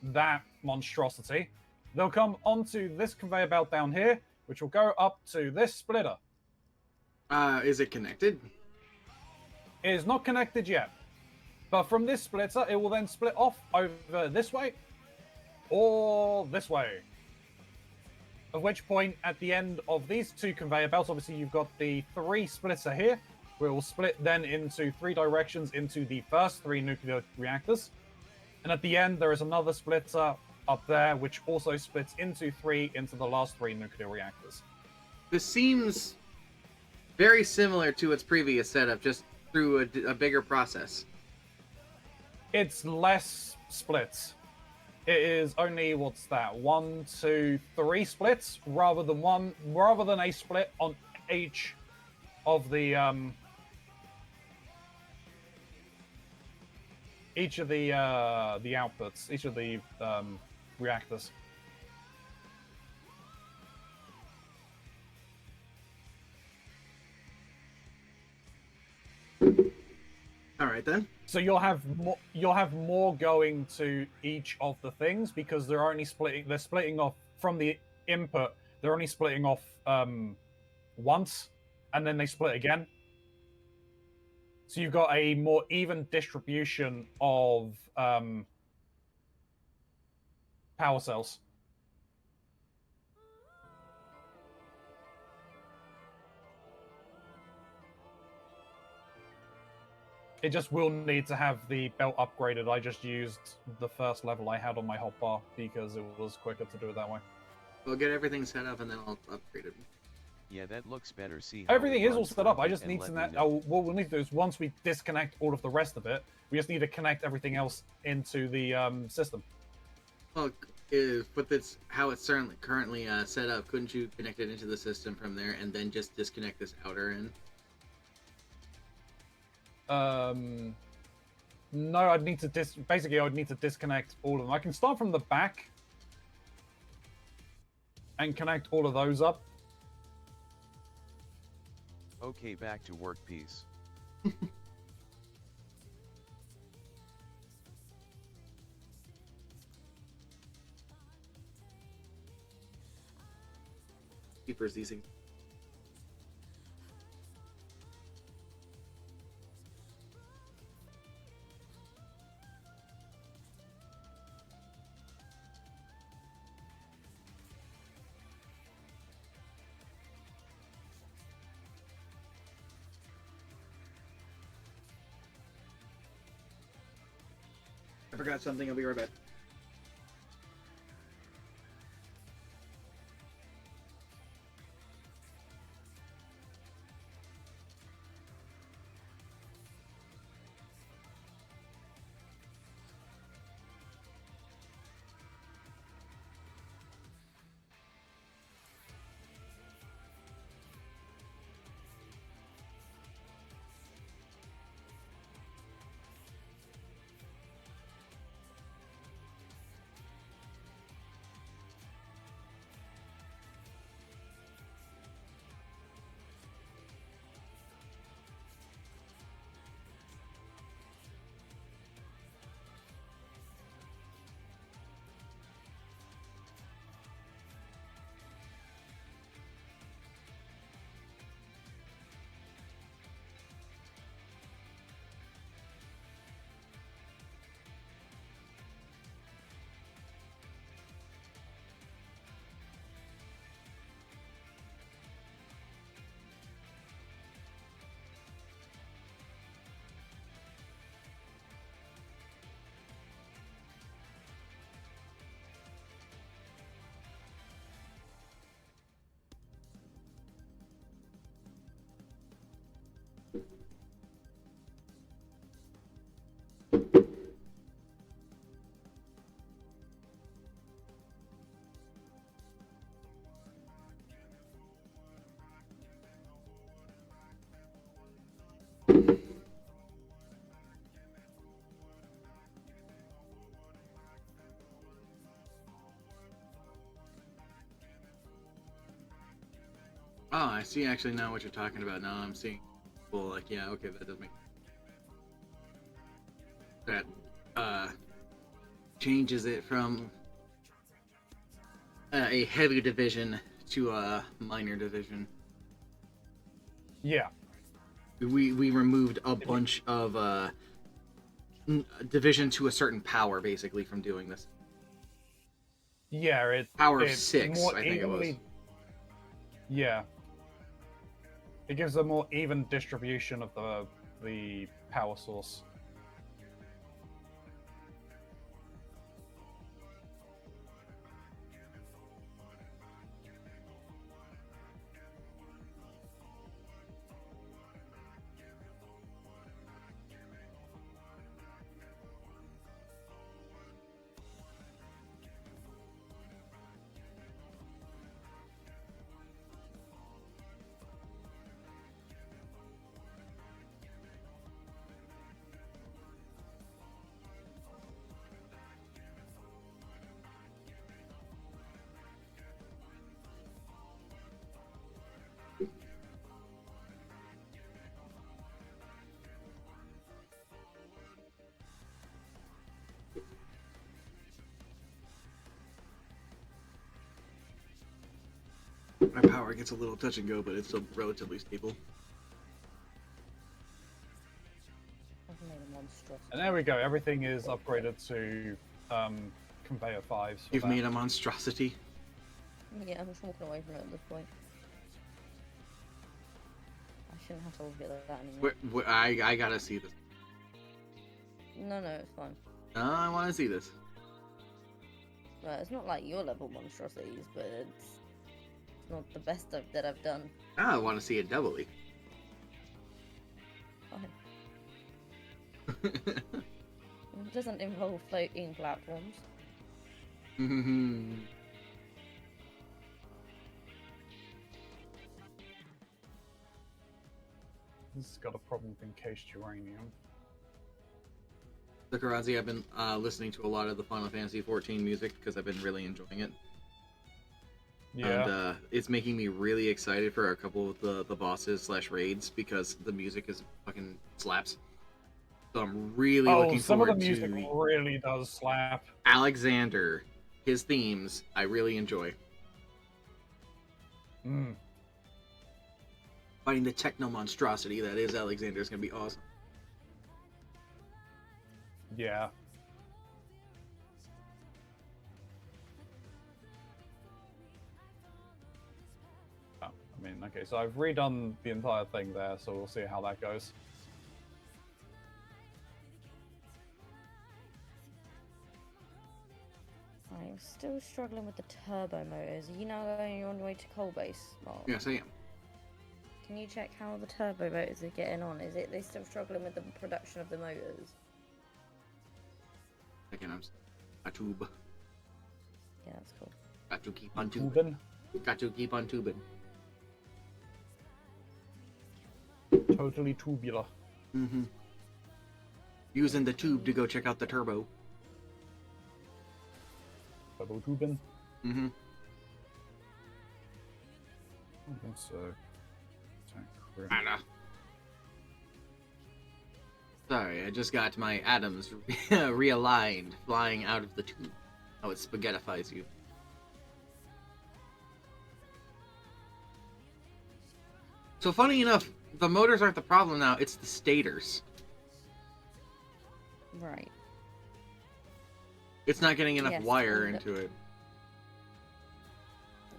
that monstrosity, they'll come onto this conveyor belt down here, which will go up to this splitter. Is it connected? It is not connected yet, but from this splitter, it will then split off over this way, or this way. At which point, at the end of these 2 conveyor belts, obviously you've got the 3 splitter here, where it will split then into 3 directions into the first 3 nuclear reactors. And at the end, there is another splitter up there, which also splits into 3 into the last 3 nuclear reactors. This seems very similar to its previous setup, just through a bigger process. It's less splits. It is only, what's that, 1, 2, 3 splits rather than a split on each of the outputs, each of the reactors. All right then. So you'll have more going to each of the things because they're splitting off from the input. They're only splitting off once, and then they split again. So you've got a more even distribution of power cells. It just will need to have the belt upgraded. I just used the first level I had on my hotbar because it was quicker to do it that way. We'll get everything set up and then I'll upgrade it. Yeah, that looks better. See how Everything it is all runs set for a up. I bit just and need let to me net. know. What we'll need to do is once we disconnect all of the rest of it, we just need to connect everything else into the system. Well, with this how it's currently set up, couldn't you connect it into the system from there and then just disconnect this outer end? No, I'd need to basically I would need to disconnect all of them. I can start from the back and connect all of those up. Okay, back to work, peace. Keepers these things. I forgot something. I'll be right back. Oh, I see actually now what you're talking about. Now I'm seeing. Well, like, yeah, okay, that does make. That, changes it from a heavy division to a minor division. Yeah. We removed a bunch of division to a certain power, basically, from doing this. Yeah, Power of it 6, more I think it was. evenly- Yeah. It gives a more even distribution of the power source. My power gets a little touch and go, but it's still relatively stable. I've made a monstrosity. And there we go. Everything is upgraded to conveyor 5s. You've made a monstrosity. Yeah, I'm just walking away from it at this point. I shouldn't have to look at that anymore. I gotta see this. No, it's fine. I want to see this. Well, it's not like your level monstrosities, but it's not the best that I've done. I want to see it doubly. Fine. It doesn't involve floating platforms. This has got a problem with encased uranium. So Karazi, I've been listening to a lot of the Final Fantasy XIV music because I've been really enjoying it. Yeah. And it's making me really excited for a couple of the bosses / raids because the music is fucking slaps. So I'm really looking some of forward the music to really does slap. Alexander. His themes I really enjoy. Fighting the techno monstrosity that is Alexander is gonna be awesome. Yeah. Oh, I mean, okay, so I've redone the entire thing there, so we'll see how that goes. I'm still struggling with the turbo motors. Are you now going on your way to coal base, Mark? Yes, I am. Can you check how the turbo motors are getting on? Is it they still struggling with the production of the motors? Second, I'm a tube. Yeah, that's cool. Got to keep on tubing. Tubing. Got to keep on tubing. Totally tubular. Mm-hmm. Using the tube to go check out the turbo. Turbo tubing. Mm-hmm. I think so. Anna. Sorry, I just got my atoms realigned, flying out of the tube. How it spaghettifies you. So funny enough, the motors aren't the problem now, it's the stators. Right. It's not getting enough Yes, wire and- into it.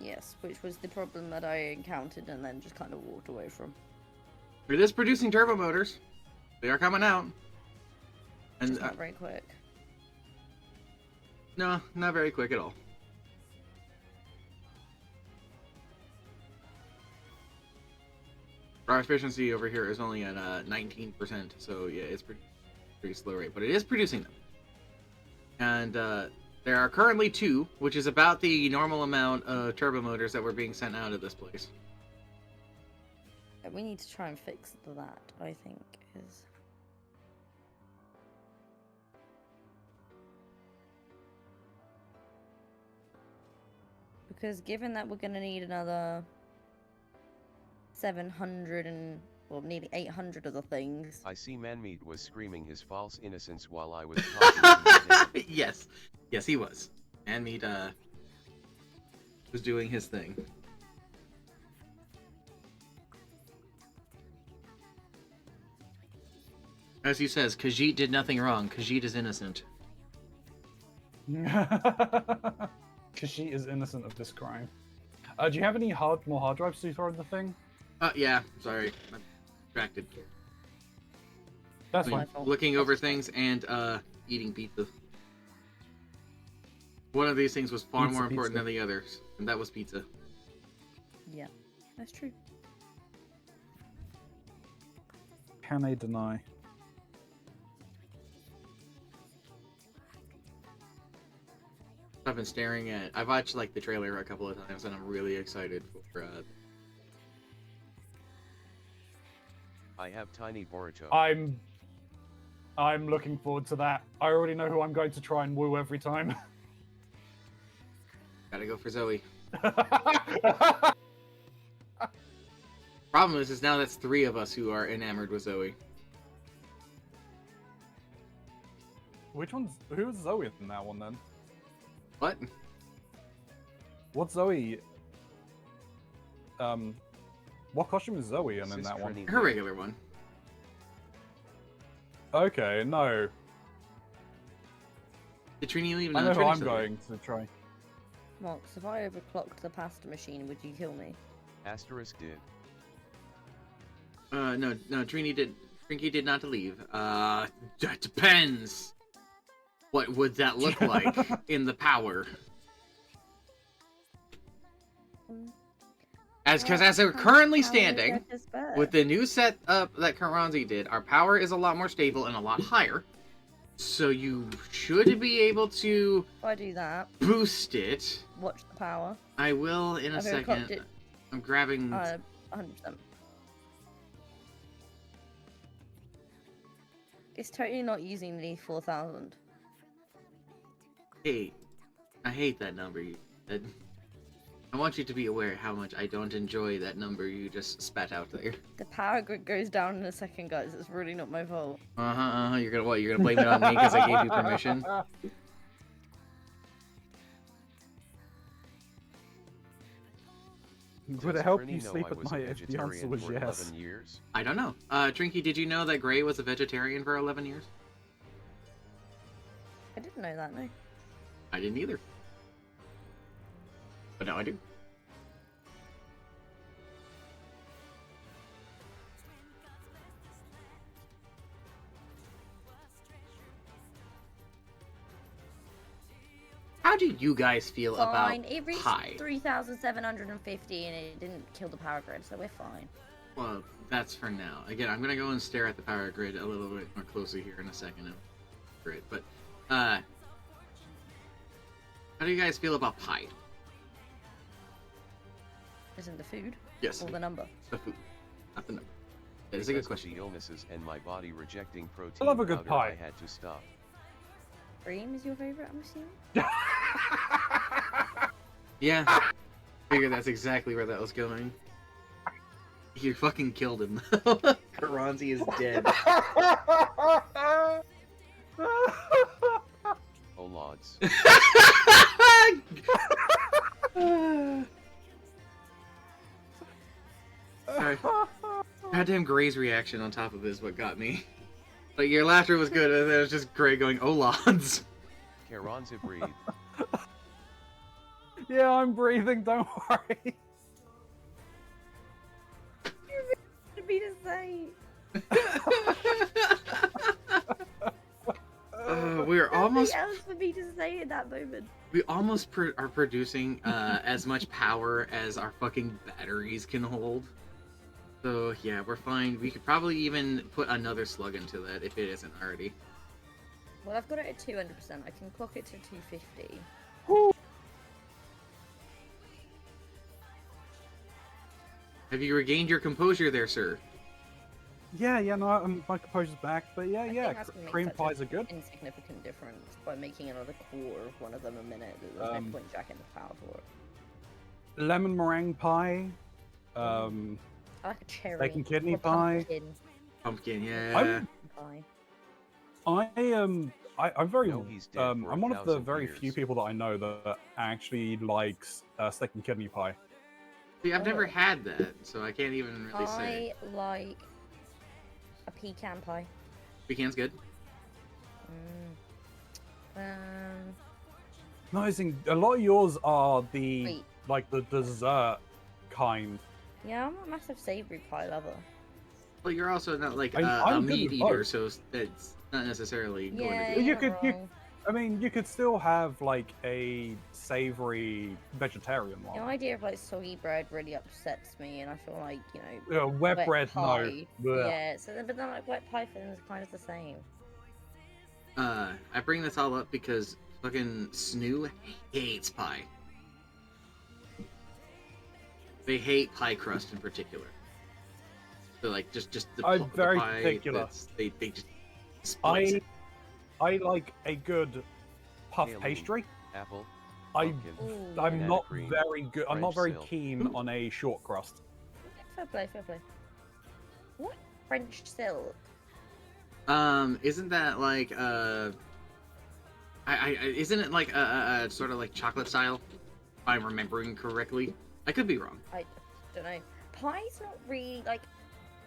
Yes, which was the problem that I encountered and then just kind of walked away from. It is producing turbo motors. They are coming out. And Just not very quick. no, not very quick at all. Our efficiency over here is only at 19%, so yeah, it's pretty slow rate, but it is producing them. And there are currently 2, which is about the normal amount of turbo motors that were being sent out of this place. We need to try and fix that, I think, is... Because given that we're going to need another 700 and, well, nearly 800 of the things. I see Manmeat was screaming his false innocence while I was talking to him. Yes. Yes, he was. And Meat was doing his thing. As he says, Khajiit did nothing wrong. Khajiit is innocent. Khajiit is innocent of this crime. Do you have any more hard drives to throw in the thing? Yeah, sorry. I'm distracted. That's fine. Looking over things and eating pizza. One of these things was far Pizza, more important pizza. than the others, and that was pizza. Yeah, that's true. Can I deny? I've been staring at. I've watched like the trailer a couple of times, and I'm really excited for. I have Tiny Boruto. I'm looking forward to that. I already know who I'm going to try and woo every time. Gotta go for Zoe. Problem is now that's 3 of us who are enamored with Zoe. Who's Zoe in that one then? What? What's Zoe? What costume is Zoe in that one? Her regular one. Okay, no. Did Trini leave? I No, know who Trini's I'm still there. going to try. Mox, if I overclocked the pasta machine, would you kill me? Asterisk did. No, Trini did. Trinky did not leave. That depends. What would that look like in the power? Because as we're currently standing, with the new setup that Karanzi did, our power is a lot more stable and a lot higher. So you should be able to If I do that, boost it. watch the power. I will in a I've overclocked second. it. I'm grabbing. 100%. It's totally not using the 4,000. Hey, I hate that number. I want you to be aware how much I don't enjoy that number you just spat out there. The power grid goes down in a second, guys. It's really not my fault. You're gonna what? You're gonna blame it on me because I gave you permission? Would Does it help Trini you know sleep I at was a night if the answer vegetarian was for yes? 11 years? I don't know. Trinky, did you know that Gray was a vegetarian for 11 years? I didn't know that, no. I didn't either. But now I do. How do you guys feel Fine. about It reached pie? 3,750 and it didn't kill the power grid, so we're fine. Well, that's for now. Again, I'm gonna go and stare at the power grid a little bit more closely here in a second. Grid, but how do you guys feel about pie? Isn't the food? Yes, Or the number? the food, not the number. That is a good Because of question. the illnesses and my body rejecting protein I love a good powder, pie. I had to stop. Cream is your favorite, I'm assuming? Yeah, I figured that's exactly where that was going. You fucking killed him. Karanzi is dead. Oh lods. Alright. Goddamn Gray's reaction on top of it is what got me. Like, your laughter was good, and then it was just Gray going, "Oh, lads." Karanza breathe. Yeah, I'm breathing, don't worry. To be the same. We're almost Nothing else for me to say in that moment. we almost are producing as much power as our fucking batteries can hold. So yeah, we're fine. We could probably even put another slug into that if it isn't already. Well, I've got it at 200%. I can clock it to 250. Have you regained your composure there, sir? Yeah, no, my composure's back, but yeah, I think yeah, that's gonna make cream such a pies are good. Insignificant difference by making another quarter of one of them a minute. There's no point jacking the power for it. Lemon meringue pie, I like a cherry. bacon kidney or pie. pumpkin Pumpkin, yeah. pie. I'm very No, he's dead for I'm one of the 1,000 very years. few people that I know that actually likes steak and kidney pie. See, I've never Oh. had that, so I can't even really say. I like a pecan pie. Pecan's good. Amazing. A lot of yours are the Wait. like the dessert kind. Yeah, I'm a massive savory pie lover. Well, you're also not like I'm a good meat with eater, both. so it's not necessarily going Yeah, to be. You you're could- not you- wrong. I mean, you could still have like a savory vegetarian The one. idea of like soggy bread really upsets me, and I feel like, you know, Wet bread, pie. no. Blech. Yeah, so but then like wet pie for them is kind of the same. I bring this all up because fucking Snoo hates pie. They hate pie crust in particular. So like just the, I'm the very pie particular. they just despise it. I like a good puff Alien, pastry. Apple. I Pumpkin. Ooh, I'm yeah. Banana not cream, very good. I'm not French very silk. keen on a short crust. Fair play, fair play. What French silk? Isn't that like isn't it like a sort of like chocolate style? If I'm remembering correctly. I could be wrong. I don't know. Pie's not really like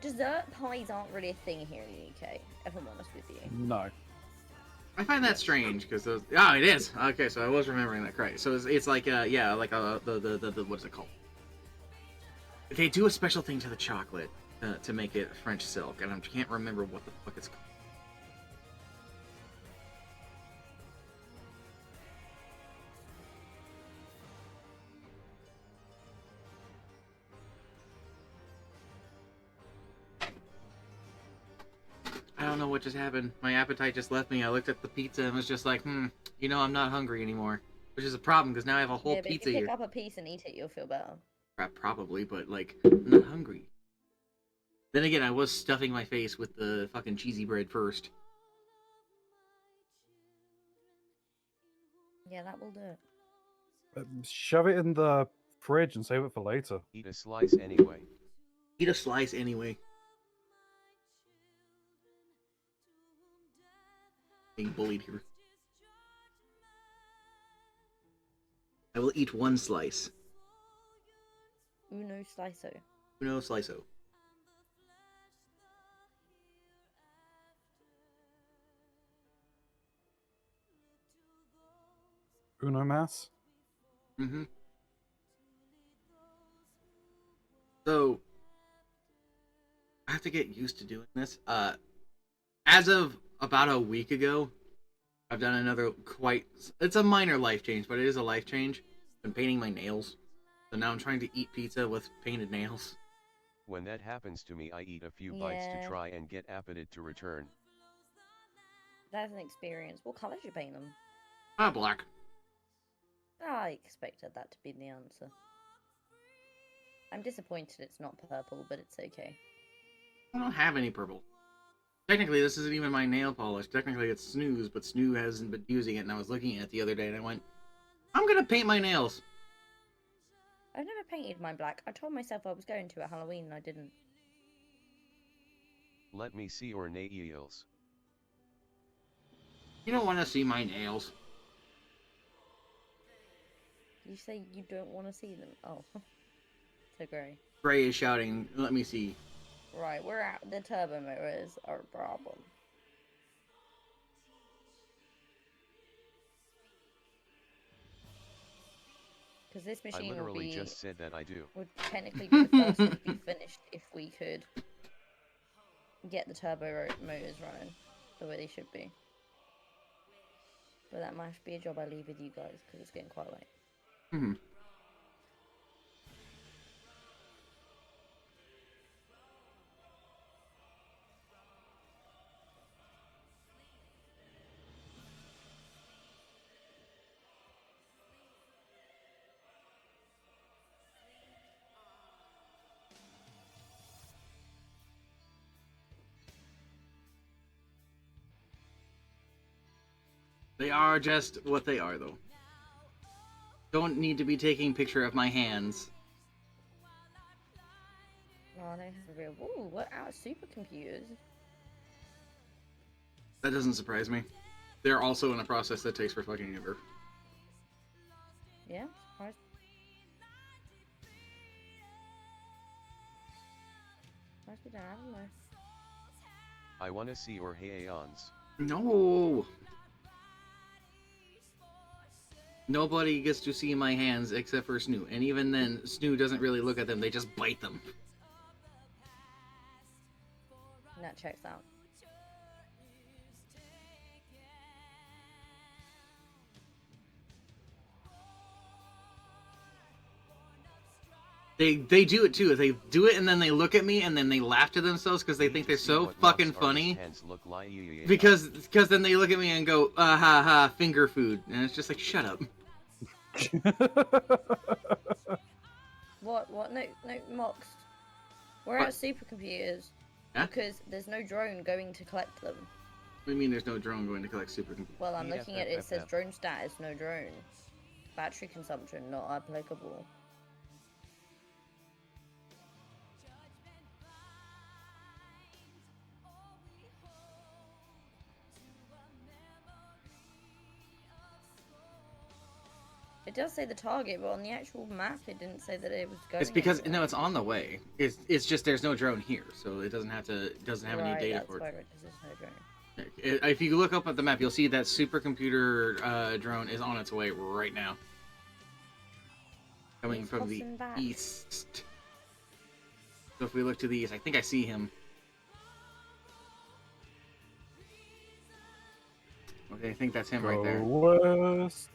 dessert pies aren't really a thing here in the UK. If I'm honest with you. No. I find that strange because those. Oh, it is. Okay, so I was remembering that correct. So it's like yeah, like the what is it called? They do a special thing to the chocolate to make it French silk, and I can't remember what the fuck it's called. I don't know what just happened. My appetite just left me. I looked at the pizza and was just like, I'm not hungry anymore. Which is a problem because now I have a whole Yeah, but if pizza you pick here. up a piece and eat it, you'll feel better. Probably, but like, I'm not hungry. Then again, I was stuffing my face with the fucking cheesy bread first. Yeah, that will do it. Shove it in the fridge and save it for later. Eat a slice anyway. Eat a slice anyway. Being bullied here. I will eat one slice. Uno slicer. Uno sliso. Uno mas. Mm-hmm. So, I have to get used to doing this. As of about a week ago, I've done another quite. It's a minor life change, but it is a life change. I'm painting my nails, so now I'm trying to eat pizza with painted nails. When that happens to me, I eat a few bites to Yeah. try and get appetite to return. That's an experience. What colour did you paint them? Ah, black. I expected that to be the answer. I'm disappointed it's not purple, but it's okay. I don't have any purple. Technically, this isn't even my nail polish. Technically, it's Snooze, but Snoo hasn't been using it, and I was looking at it the other day, and I went, I'm gonna paint my nails. I've never painted mine black. I told myself I was going to at Halloween and I didn't. Let me see your nails. You don't want to see my nails. You say you don't want to see them. Oh. So grey. Gray is shouting, let me see. Right, we're out. The turbo motor is our problem. Because this I machine literally just said that I do. would technically be the first one to be finished if we could get the turbo motors running the way they should be. But that might be a job I leave with you guys because it's getting quite late. Hmm. They are just what they are, though. Don't need to be taking picture of my hands. Oh, they have a real. Ooh, what out supercomputers? That doesn't surprise me. They're also in a process that takes for fucking ever. Yeah, surprised. Surprised we don't have them though. I wanna see your hayons. No! Nobody gets to see my hands except for Snoo. And even then, Snoo doesn't really look at them, they just bite them. And that checks out. They do it too. They do it and then they look at me and then they laugh to themselves because they think they're so fucking funny. Because then they look at me and go, ha ha, finger food. And it's just like, shut up. What? No, Mox. We're What? out supercomputers Yeah? because there's no drone going to collect them. What do you mean there's no drone going to collect supercomputers? Well, I'm looking at it, it says BFFFF. drone status, no drone. Battery consumption, not applicable. It does say the target, but on the actual map, it didn't say that it was going. It's because anywhere. no, it's on the way. It's just there's no drone here, so it doesn't have any data that's for why it. there's no drone. If you look up at the map, you'll see that supercomputer drone is on its way right now, coming He's from the tossing back. east. So if we look to the east, I think I see him. Okay, I think that's him right there. Go west.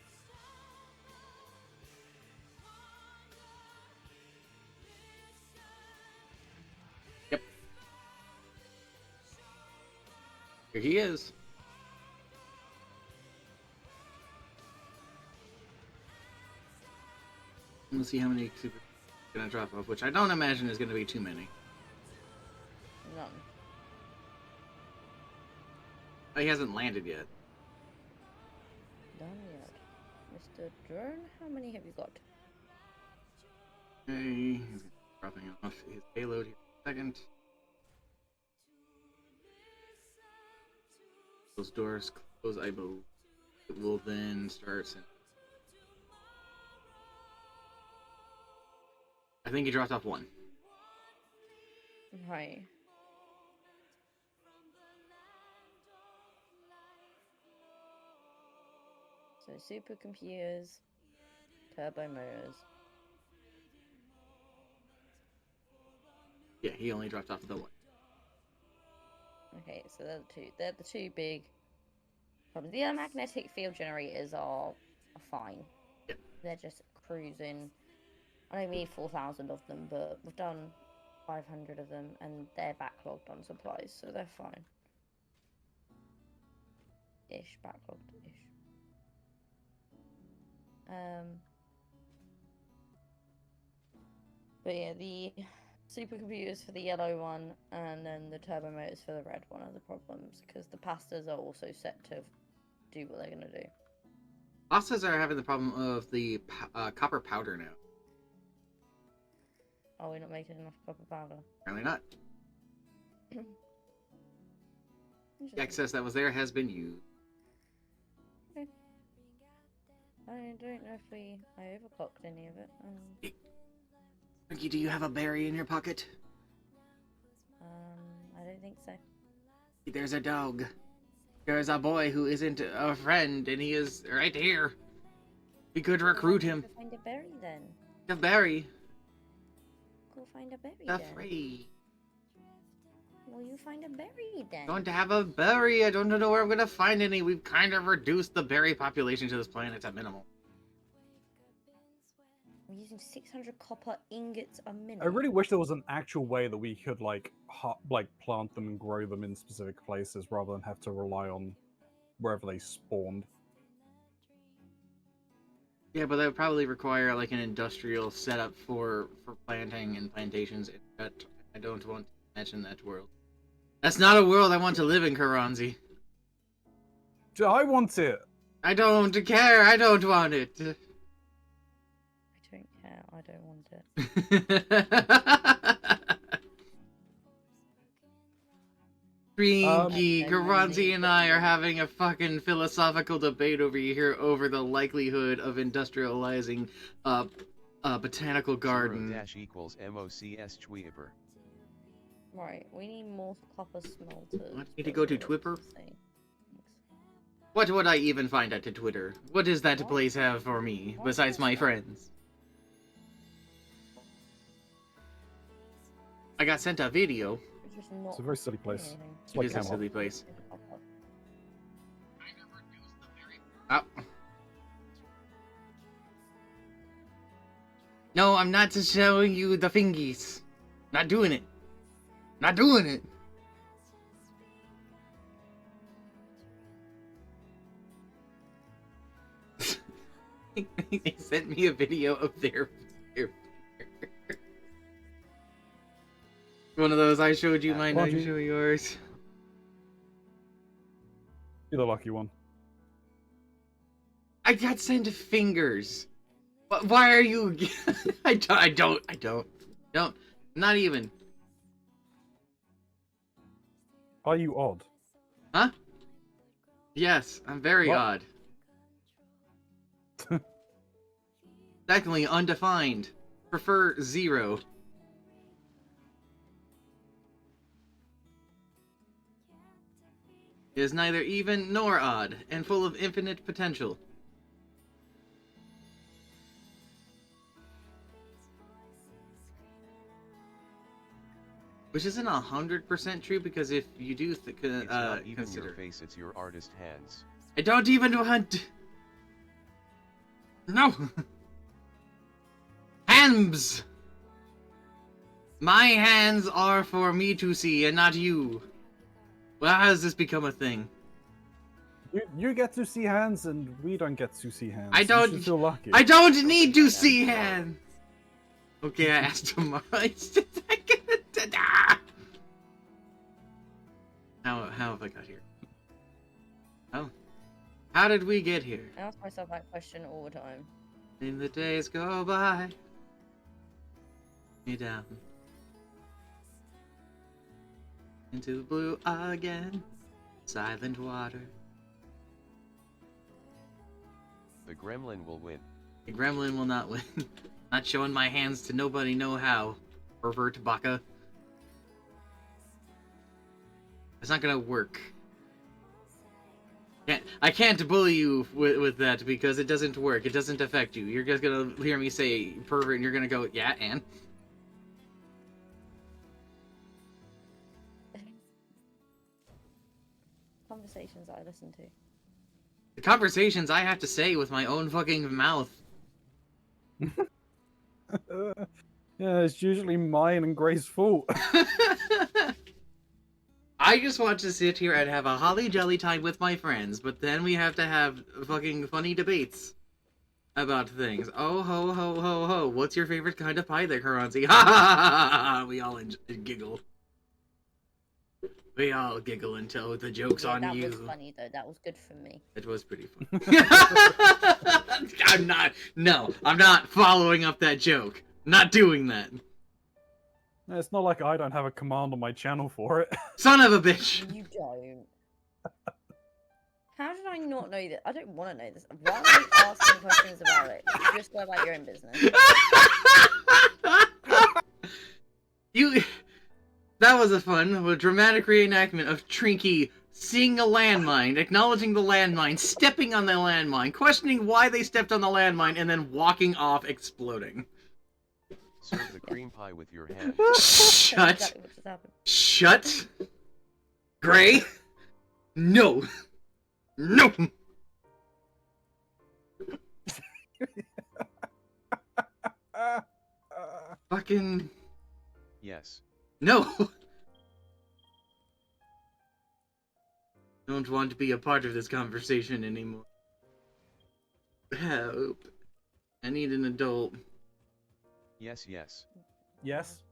Yep. Here he is. Let's see how many super gonna drop off, which I don't imagine is gonna be too many. None. Oh, he hasn't landed yet. Done yet. Mr. Drone, how many have you got? Okay, he's dropping off his payload here in a second. Those doors close, I believe. It will then start. I think he dropped off one. Right. So supercomputers, turbo motors. Yeah, he only dropped off the one. Okay, so they're the two big problems. The magnetic field generators are fine. Yep. They're just cruising. I know we need 4,000 of them, but we've done 500 of them, and they're backlogged on supplies, so they're fine. Backlogged-ish. But yeah, the supercomputers for the yellow one, and then the turbo motors for the red one are the problems, because the pastas are also set to do what they're going to do. Pastas are having the problem of the copper powder now. Oh, we're not making enough copper powder. Apparently not. The excess that was there has been used. I don't know if I overclocked any of it. Ricky, do you have a berry in your pocket? I don't think so. There's a dog. There's a boy who isn't a friend, and he is right here. We could recruit him. Go find a berry then. A berry. Go find a berry The then. free. Will you find a berry then? Don't have a berry. I don't know where I'm gonna find any. We've kind of reduced the berry population to this planet to minimal. We're using 600 copper ingots a minute. I really wish there was an actual way that we could like plant them and grow them in specific places rather than have to rely on wherever they spawned. Yeah, but that would probably require like an industrial setup for planting and plantations. But I don't want to imagine that world. That's not a world I want to live in, Karanzi. I want it. I don't care. I don't want it. I don't care. I don't want it. Rinky, Karanzi and I are having a fucking philosophical debate over here over the likelihood of industrializing a botanical garden. 0 = MOCS Schweeper. Right, we need more copper smelters. What, need to go to Twipper? What would I even find at Twitter? What does that place have for me, besides my friends? I got sent a video. It's a very silly place. It's It like is a Camelot. silly place. Oh. No, I'm not just showing you the fingies. Not doing it. Not doing it. They sent me a video of their one of those I showed you mine, now you show yours. You're the lucky one. I got sent fingers. Why are you? I don't. Not even. Are you odd? Huh? Yes, I'm very What? odd. Secondly, undefined. Prefer 0. It is neither even nor odd, and full of infinite potential. Which isn't 100% true, because if you do It's not even consider... your face, it's your artist hands. I don't even want... No! Hands! My hands are for me to see, and not you. Well, how has this become a thing? You get to see hands, and we don't get to see hands. I don't- You should feel lucky. I don't need to see hands! Okay, I asked him. How have I got here? Oh. How did we get here? I ask myself that question all the time. And the days go by. Me down. Into the blue again. Silent water. The gremlin will win. The gremlin will not win. Not showing my hands to nobody know how. Pervert baka. It's not gonna work. I can't bully you with that because it doesn't work. It doesn't affect you. You're just gonna hear me say pervert and you're gonna go, yeah, and? Conversations I listen to. The conversations I have to say with my own fucking mouth. Yeah, it's usually mine and Gray's fault. I just want to sit here and have a holly jolly time with my friends, but then we have to have fucking funny debates about things. Oh ho ho ho ho! What's your favorite kind of pie there, Karanzi? Ha ha ha ha ha! We all giggle. We all giggle until the joke's Yeah, on that you. was funny though. That was good for me. It was pretty fun. I'm not. No, I'm not following up that joke. Not doing that. It's not like I don't have a command on my channel for it. Son of a bitch. You don't. How did I not know that? I don't want to know this. Why are you asking questions about it? Just go about your own business. That was a dramatic reenactment of Trinky seeing a landmine, acknowledging the landmine, stepping on the landmine, questioning why they stepped on the landmine, and then walking off exploding. Serve the cream pie with your hand. Shut. Exactly what just happened. Shut. Gray. No. No. Fucking. Yes. No. Don't want to be a part of this conversation anymore. Help. I need an adult. Yes, yes. Yes.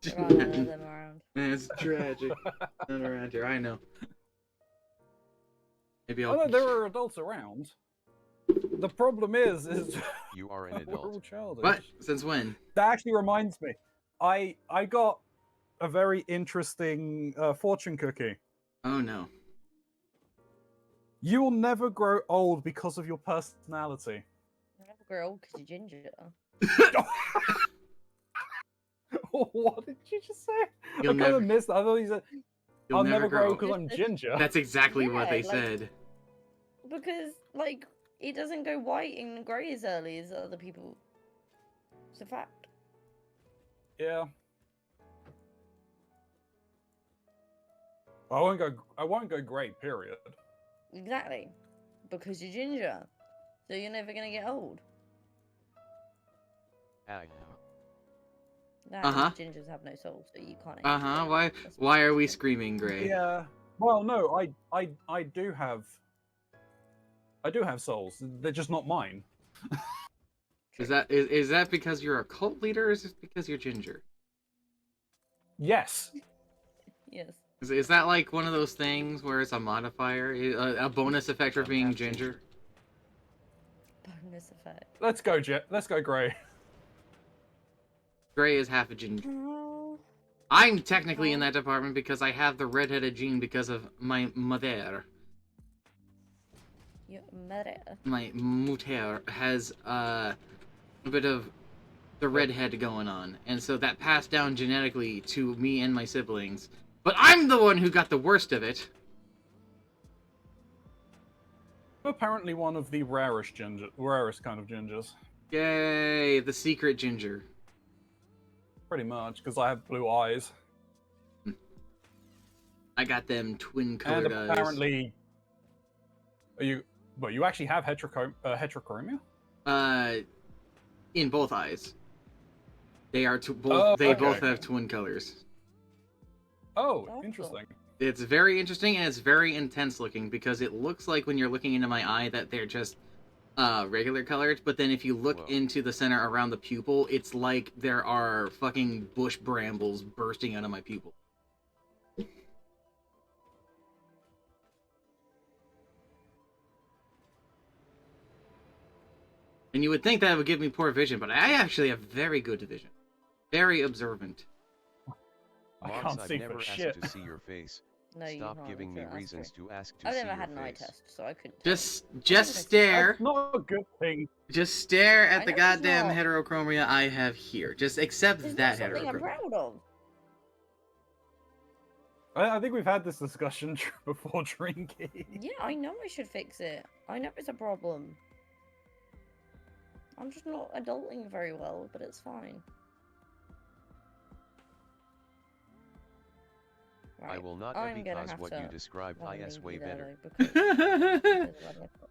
There are none of them around. It's tragic. Not around here, I know. Maybe Oh I'll. no, there are adults around. The problem is You are an we're all adult. childish. What? Since when? That actually reminds me. I got a very interesting fortune cookie. Oh no. You will never grow old because of your personality. You'll never grow old because you're ginger. What did you just say? You'll I kind never- of missed that. I thought he said, You'll I'll never grow old. because I'm ginger. That's exactly what Yeah, they like- said. Because, like, it doesn't go white and grey as early as other people. It's a fact. Yeah. I won't go grey, period. Exactly. Because you're ginger. So you're never gonna get old. Ag. That Uh-huh. Gingers have no soul, so you can't. Uh-huh. Why That's why are we interesting. screaming, Gray? Yeah. Well, no, I do have souls. They're just not mine. Is that because you're a cult leader, or is it because you're ginger? Yes. Yes. Is that like one of those things where it's a modifier, a bonus effect for being Half ginger? Bonus effect. Let's go, Jet. Let's go, Grey. Gray is half a ginger. Oh. I'm technically in that department because I have the redheaded gene because of my mother. Your mother. My mutter has a bit of the redhead going on, and so that passed down genetically to me and my siblings. But I'm the one who got the worst of it. Apparently one of the rarest kind of gingers. Yay, the secret ginger. Pretty much, because I have blue eyes. I got them And twin-colored eyes. apparently... you actually have heterochromia? In both eyes. They are Oh, they okay. both have twin colors. Oh, That's interesting. It's very interesting and it's very intense looking because it looks like when you're looking into my eye that they're just regular colored, but then if you look Whoa. into the center around the pupil, it's like there are fucking bush brambles bursting out of my pupil. And you would think that would give me poor vision, but I actually have very good vision. Very observant. I Mods, can't I've see never for asked shit. to see your face. No, you Stop can't. giving me That's reasons true. to ask to I've see never your had an eye face. test, so I couldn't. tell you. Just stare. That's not a good thing. Just stare I at the know it's goddamn not. heterochromia I have here. Just accept It's that not something I'm heterochromia. proud of. I think we've had this discussion before drinking. Yeah, I know I should fix it. I know it's a problem. I'm just not adulting very well, but it's fine. I will not I'm gonna because have what to you described leave is way you there, better. though, because it's 11 o'clock.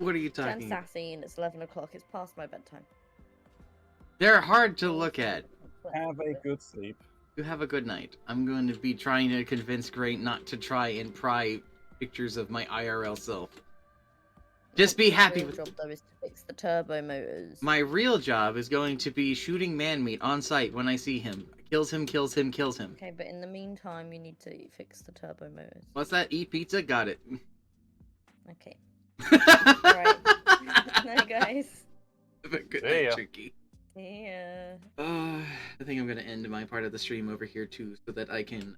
What are you I'm talking about? sassy and it's 11 o'clock. It's past my bedtime. They're hard to look at. Have a good sleep. You have a good night. I'm going to be trying to convince Gray not to try and pry pictures of my IRL self. Just be happy My with... job though is to fix the turbo motors. My real job is going to be shooting man-meat on sight when I see him. Kills him, kills him, kills him. Okay, but in the meantime, you need to fix the turbo motors. What's that? Eat pizza? Got it. Okay. Alright. Night, guys. Have a good See night, ya. Tricky. Yeah. I think I'm gonna end my part of the stream over here too, so that I can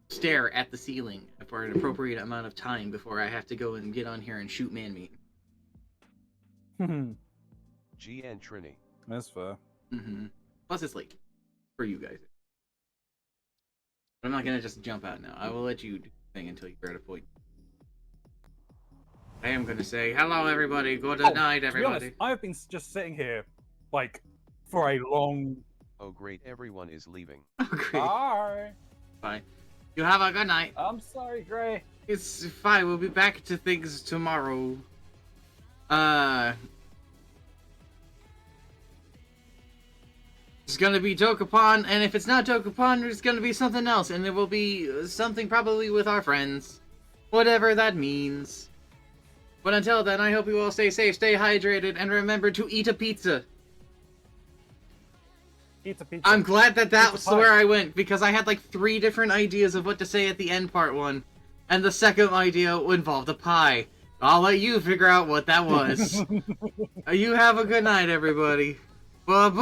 stare at the ceiling for an appropriate amount of time before I have to go and get on here and shoot man-meat. GN Trini. That's fair. Plus it's late for you guys. But I'm not gonna just jump out now. I will let you do the thing until you're at a point. I am gonna say hello, everybody. Good night, To be honest, everybody. I've been just sitting here, like, for a long. Oh great, everyone is leaving. Oh, great. Bye. Fine. You have a good night. I'm sorry, Gray. It's fine. We'll be back to things tomorrow. It's gonna be Dokapon, and if it's not Dokapon, it's gonna be something else, and it will be something probably with our friends. Whatever that means. But until then, I hope you all stay safe, stay hydrated, and remember to eat a pizza. Pizza, pizza. I'm glad that Pizza was pie. where I went, because I had like 3 different ideas of what to say at the end part 1. And the second idea involved a pie. I'll let you figure out what that was. You have a good night, everybody. Bye-bye!